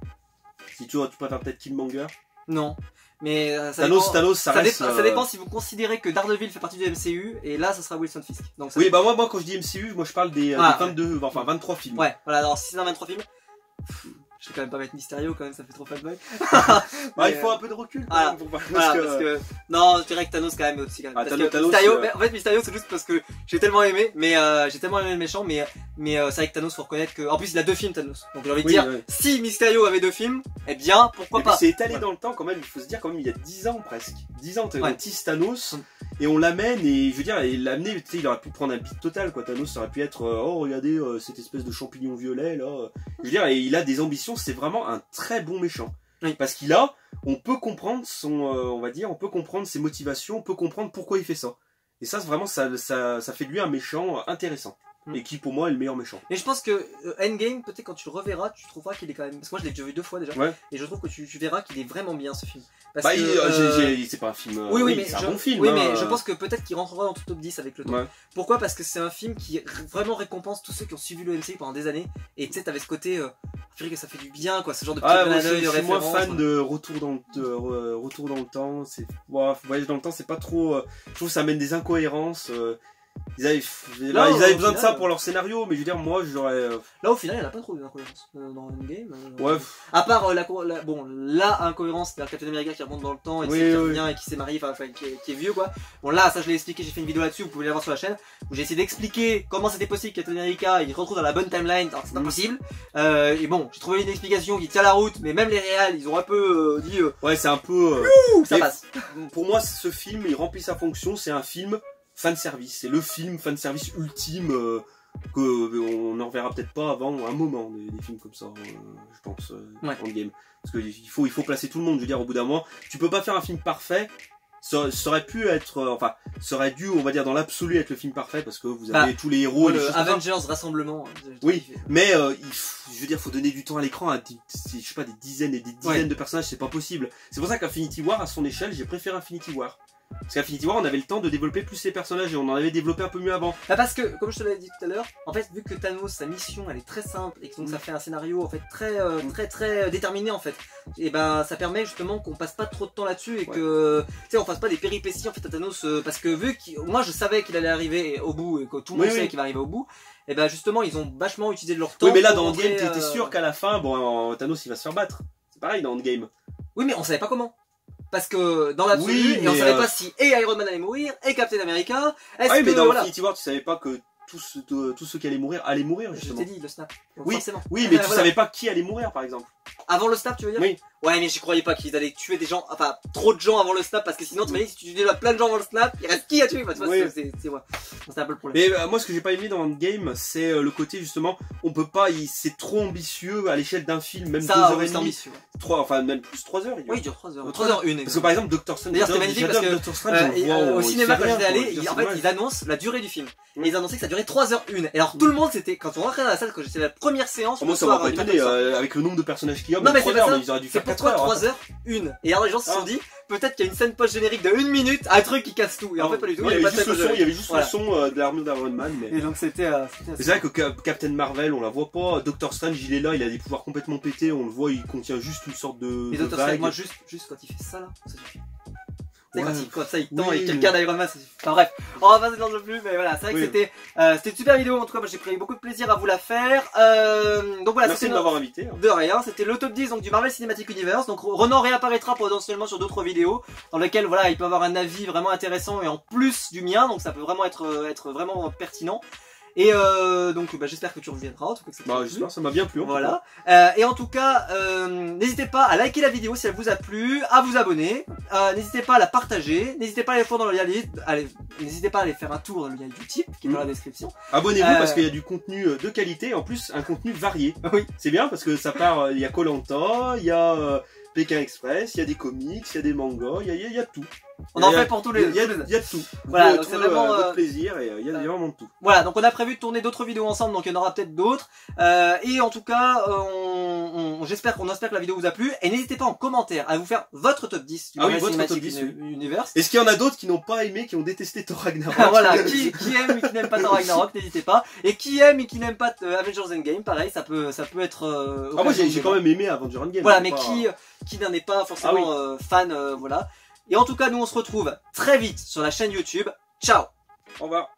Si tu préfères peut-être Killmonger. Non. Mais Thanos, ça dépend si vous considérez que Daredevil fait partie du MCU, et là ça sera Wilson Fisk. Donc, oui, bah moi quand je dis MCU, moi je parle des 23 films. Ouais, voilà, alors si c'est dans 23 films, je vais quand même pas mettre Mysterio, quand même, ça fait trop fanboy. Il faut un peu de recul quand même. Parce que... Non, je dirais que Thanos quand même est aussi quand même. En fait, Mysterio c'est juste parce que j'ai tellement aimé, le méchant, mais c'est vrai que Thanos, faut reconnaître que... En plus il a 2 films Thanos, donc j'ai envie de dire, si Mysterio avait 2 films, eh bien, pourquoi pas. C'est étalé dans le temps quand même, il faut se dire quand même, il y a 10 ans presque. 10 ans, on tisse Thanos, et on l'amène, et je veux dire, il l'amener, tu sais, il aurait pu prendre un beat total, quoi. Thanos, ça aurait pu être, oh regardez, cette espèce de champignon violet, là. Je veux dire, et il a des ambitions, c'est vraiment un très bon méchant. Oui. Parce on peut comprendre on peut comprendre ses motivations, on peut comprendre pourquoi il fait ça. Et ça, vraiment, ça fait de lui un méchant intéressant. Et qui, pour moi, est le meilleur méchant. Mais je pense que Endgame, peut-être quand tu le reverras, tu trouveras qu'il est quand même... Parce que moi, je l'ai déjà vu 2 fois déjà. Ouais. Et je trouve que tu verras qu'il est vraiment bien, ce film. Parce que, c'est pas un film... mais c'est un bon film. Oui, mais je pense que peut-être qu'il rentrera dans ton top 10 avec le temps. Ouais. Pourquoi? Parce que c'est un film qui vraiment récompense tous ceux qui ont suivi le MCU pendant des années. Et tu sais, t'avais ce côté... je dirais que ça fait du bien, quoi. Ce genre de petit je suis moins fan de retour dans le temps. Voyage dans le temps, c'est pas trop... je trouve que ça amène des incohérences... Ils avaient besoin de ça pour leur scénario, mais je veux dire, moi j'aurais. Là, au final, il n'y en a pas trop d'incohérences dans Endgame. À part la incohérence, c'est-à-dire Captain America qui remonte dans le temps et qui revient et qui s'est marié, qui est vieux, quoi. Bon, là, ça je l'ai expliqué, j'ai fait une vidéo là-dessus, vous pouvez la voir sur la chaîne, où j'ai essayé d'expliquer comment c'était possible que Captain America il retrouve dans la bonne timeline, alors que c'est pas possible. Et bon, j'ai trouvé une explication qui tient la route, mais même les réals, ils ont un peu dit. Ouais, c'est un peu. Ça passe. Pour moi, ce film, il remplit sa fonction, c'est un film. Fan service, c'est le film fan service ultime que on n'en verra peut-être pas avant un moment des films comme ça, je pense, Endgame. Parce que il faut placer tout le monde. Je veux dire, au bout d'un moment, tu peux pas faire un film parfait. Ça aurait pu être, ça aurait dû, on va dire, dans l'absolu être le film parfait parce que vous avez tous les héros. Le Avengers Rassemblement. Oui, mais je veux dire, faut donner du temps à l'écran à je sais pas, des dizaines et des dizaines de personnages, c'est pas possible. C'est pour ça qu'Infinity War, à son échelle, j'ai préféré Infinity War. Parce qu'Infinity War, on avait le temps de développer plus les personnages et on en avait développé un peu mieux avant. Bah parce que, comme je te l'avais dit tout à l'heure, en fait, vu que Thanos, sa mission, elle est très simple et que donc ça fait un scénario en fait très déterminé en fait, et ben ça permet justement qu'on passe pas trop de temps là-dessus et que, tu sais, on fasse pas des péripéties en fait à Thanos, parce que vu que moi je savais qu'il allait arriver au bout et que tout le monde savait qu'il va arriver au bout, et ben justement ils ont vachement utilisé leur temps. Oui, mais là dans Endgame, t'étais sûr qu'à la fin, bon, Thanos il va se faire battre. C'est pareil dans Endgame. Oui, mais on savait pas comment. Parce que dans l'absolu, et on savait pas si et Iron Man allait mourir, et Captain America. Ah oui, mais dans Infinity War, tu savais pas que tous ceux qui allaient mourir justement. Je t'ai dit, le snap. Donc oui, forcément. Oui, mais tu savais pas qui allait mourir par exemple. Avant le snap, tu veux dire? Oui. Ouais, mais j'y croyais pas qu'ils allaient tuer des gens, enfin trop de gens avant le snap, parce que sinon tu m'as dit si tu tues plein de gens avant le snap, il reste qui à tuer? Enfin, tu vois, c'est un peu le problème. Mais moi, ce que j'ai pas aimé dans Endgame, c'est le côté justement, on peut pas, c'est trop ambitieux à l'échelle d'un film, même 2h30. Ambitieux. 3, enfin même plus 3 heures. Oui, il dure 3 heures. 3h01. Parce que par exemple, Doctor Strange, d'ailleurs, c'était magnifique parce que Doctor Strange, au cinéma quand j'étais allé, en fait, ils annoncent la durée du film. Et ils annonçaient que ça durait 3h01. Et alors tout le monde, c'était quand on rentrait dans la salle, quand j'étais la première séance. Moi, ça m'a pas étonné avec le nombre de personnages qu'il y a. Non, mais c'est pas ça. Ils auraient dû faire pourquoi 3h01? Et alors les gens se sont dit, peut-être qu'il y a une scène post-générique de 1 minute, un truc qui casse tout. Et en fait, pas du tout. Il y avait juste le son de l'armure d'Iron Man. Et donc c'était. C'est vrai que Captain Marvel, on la voit pas. Doctor Strange, il est là, il a des pouvoirs complètement pétés. On le voit, il contient juste une sorte de. Mais Doctor Strange, moi, juste quand il fait ça là, ça suffit. C'est quand ça il tend et quelqu'un d'Iron Man, ça suffit. Enfin bref, on va passer dans le plus, mais voilà, c'est vrai que c'était une super vidéo. En tout cas, moi j'ai pris beaucoup de plaisir à vous la faire. Donc voilà, merci de m'avoir invité. De rien, c'était le top 10 donc du Marvel Cinematic Universe. Donc Renan réapparaîtra potentiellement sur d'autres vidéos dans lesquelles voilà, il peut avoir un avis vraiment intéressant et en plus du mien, donc ça peut vraiment être vraiment pertinent. Et donc j'espère que tu reviendras en tout cas. J'espère, ça m'a bien plu. Voilà. Et en tout cas, n'hésitez pas à liker la vidéo si elle vous a plu, à vous abonner, n'hésitez pas à la partager, n'hésitez pas à aller faire dans le lien, n'hésitez pas à aller faire un tour dans le lien YouTube qui est dans la description. Abonnez-vous parce qu'il y a du contenu de qualité et en plus un contenu varié. Oui. C'est bien parce que ça part, il y a Koh-Lanta, il y a Pékin Express, il y a des comics, il y a des mangas, il y a tout. On en fait pour tous les. Il y a de tout. Voilà, donc c'est vraiment votre plaisir et il y a vraiment de tout. Voilà, donc on a prévu de tourner d'autres vidéos ensemble, donc il y en aura peut-être d'autres. Et en tout cas, on espère que la vidéo vous a plu. Et n'hésitez pas en commentaire à vous faire votre top 10 du Marvel Cinematic Universe. Est-ce qu'il y en a d'autres qui n'ont pas aimé, qui ont détesté Thor Ragnarok? Voilà, qui aime et qui n'aime pas Thor Ragnarok, n'hésitez pas. Et qui aime et qui n'aime pas Avengers Endgame, pareil, ça peut être. Moi j'ai quand même aimé Avengers Endgame. Voilà, mais qui n'en est pas forcément fan, voilà. Et en tout cas, nous on se retrouve très vite sur la chaîne YouTube. Ciao! Au revoir.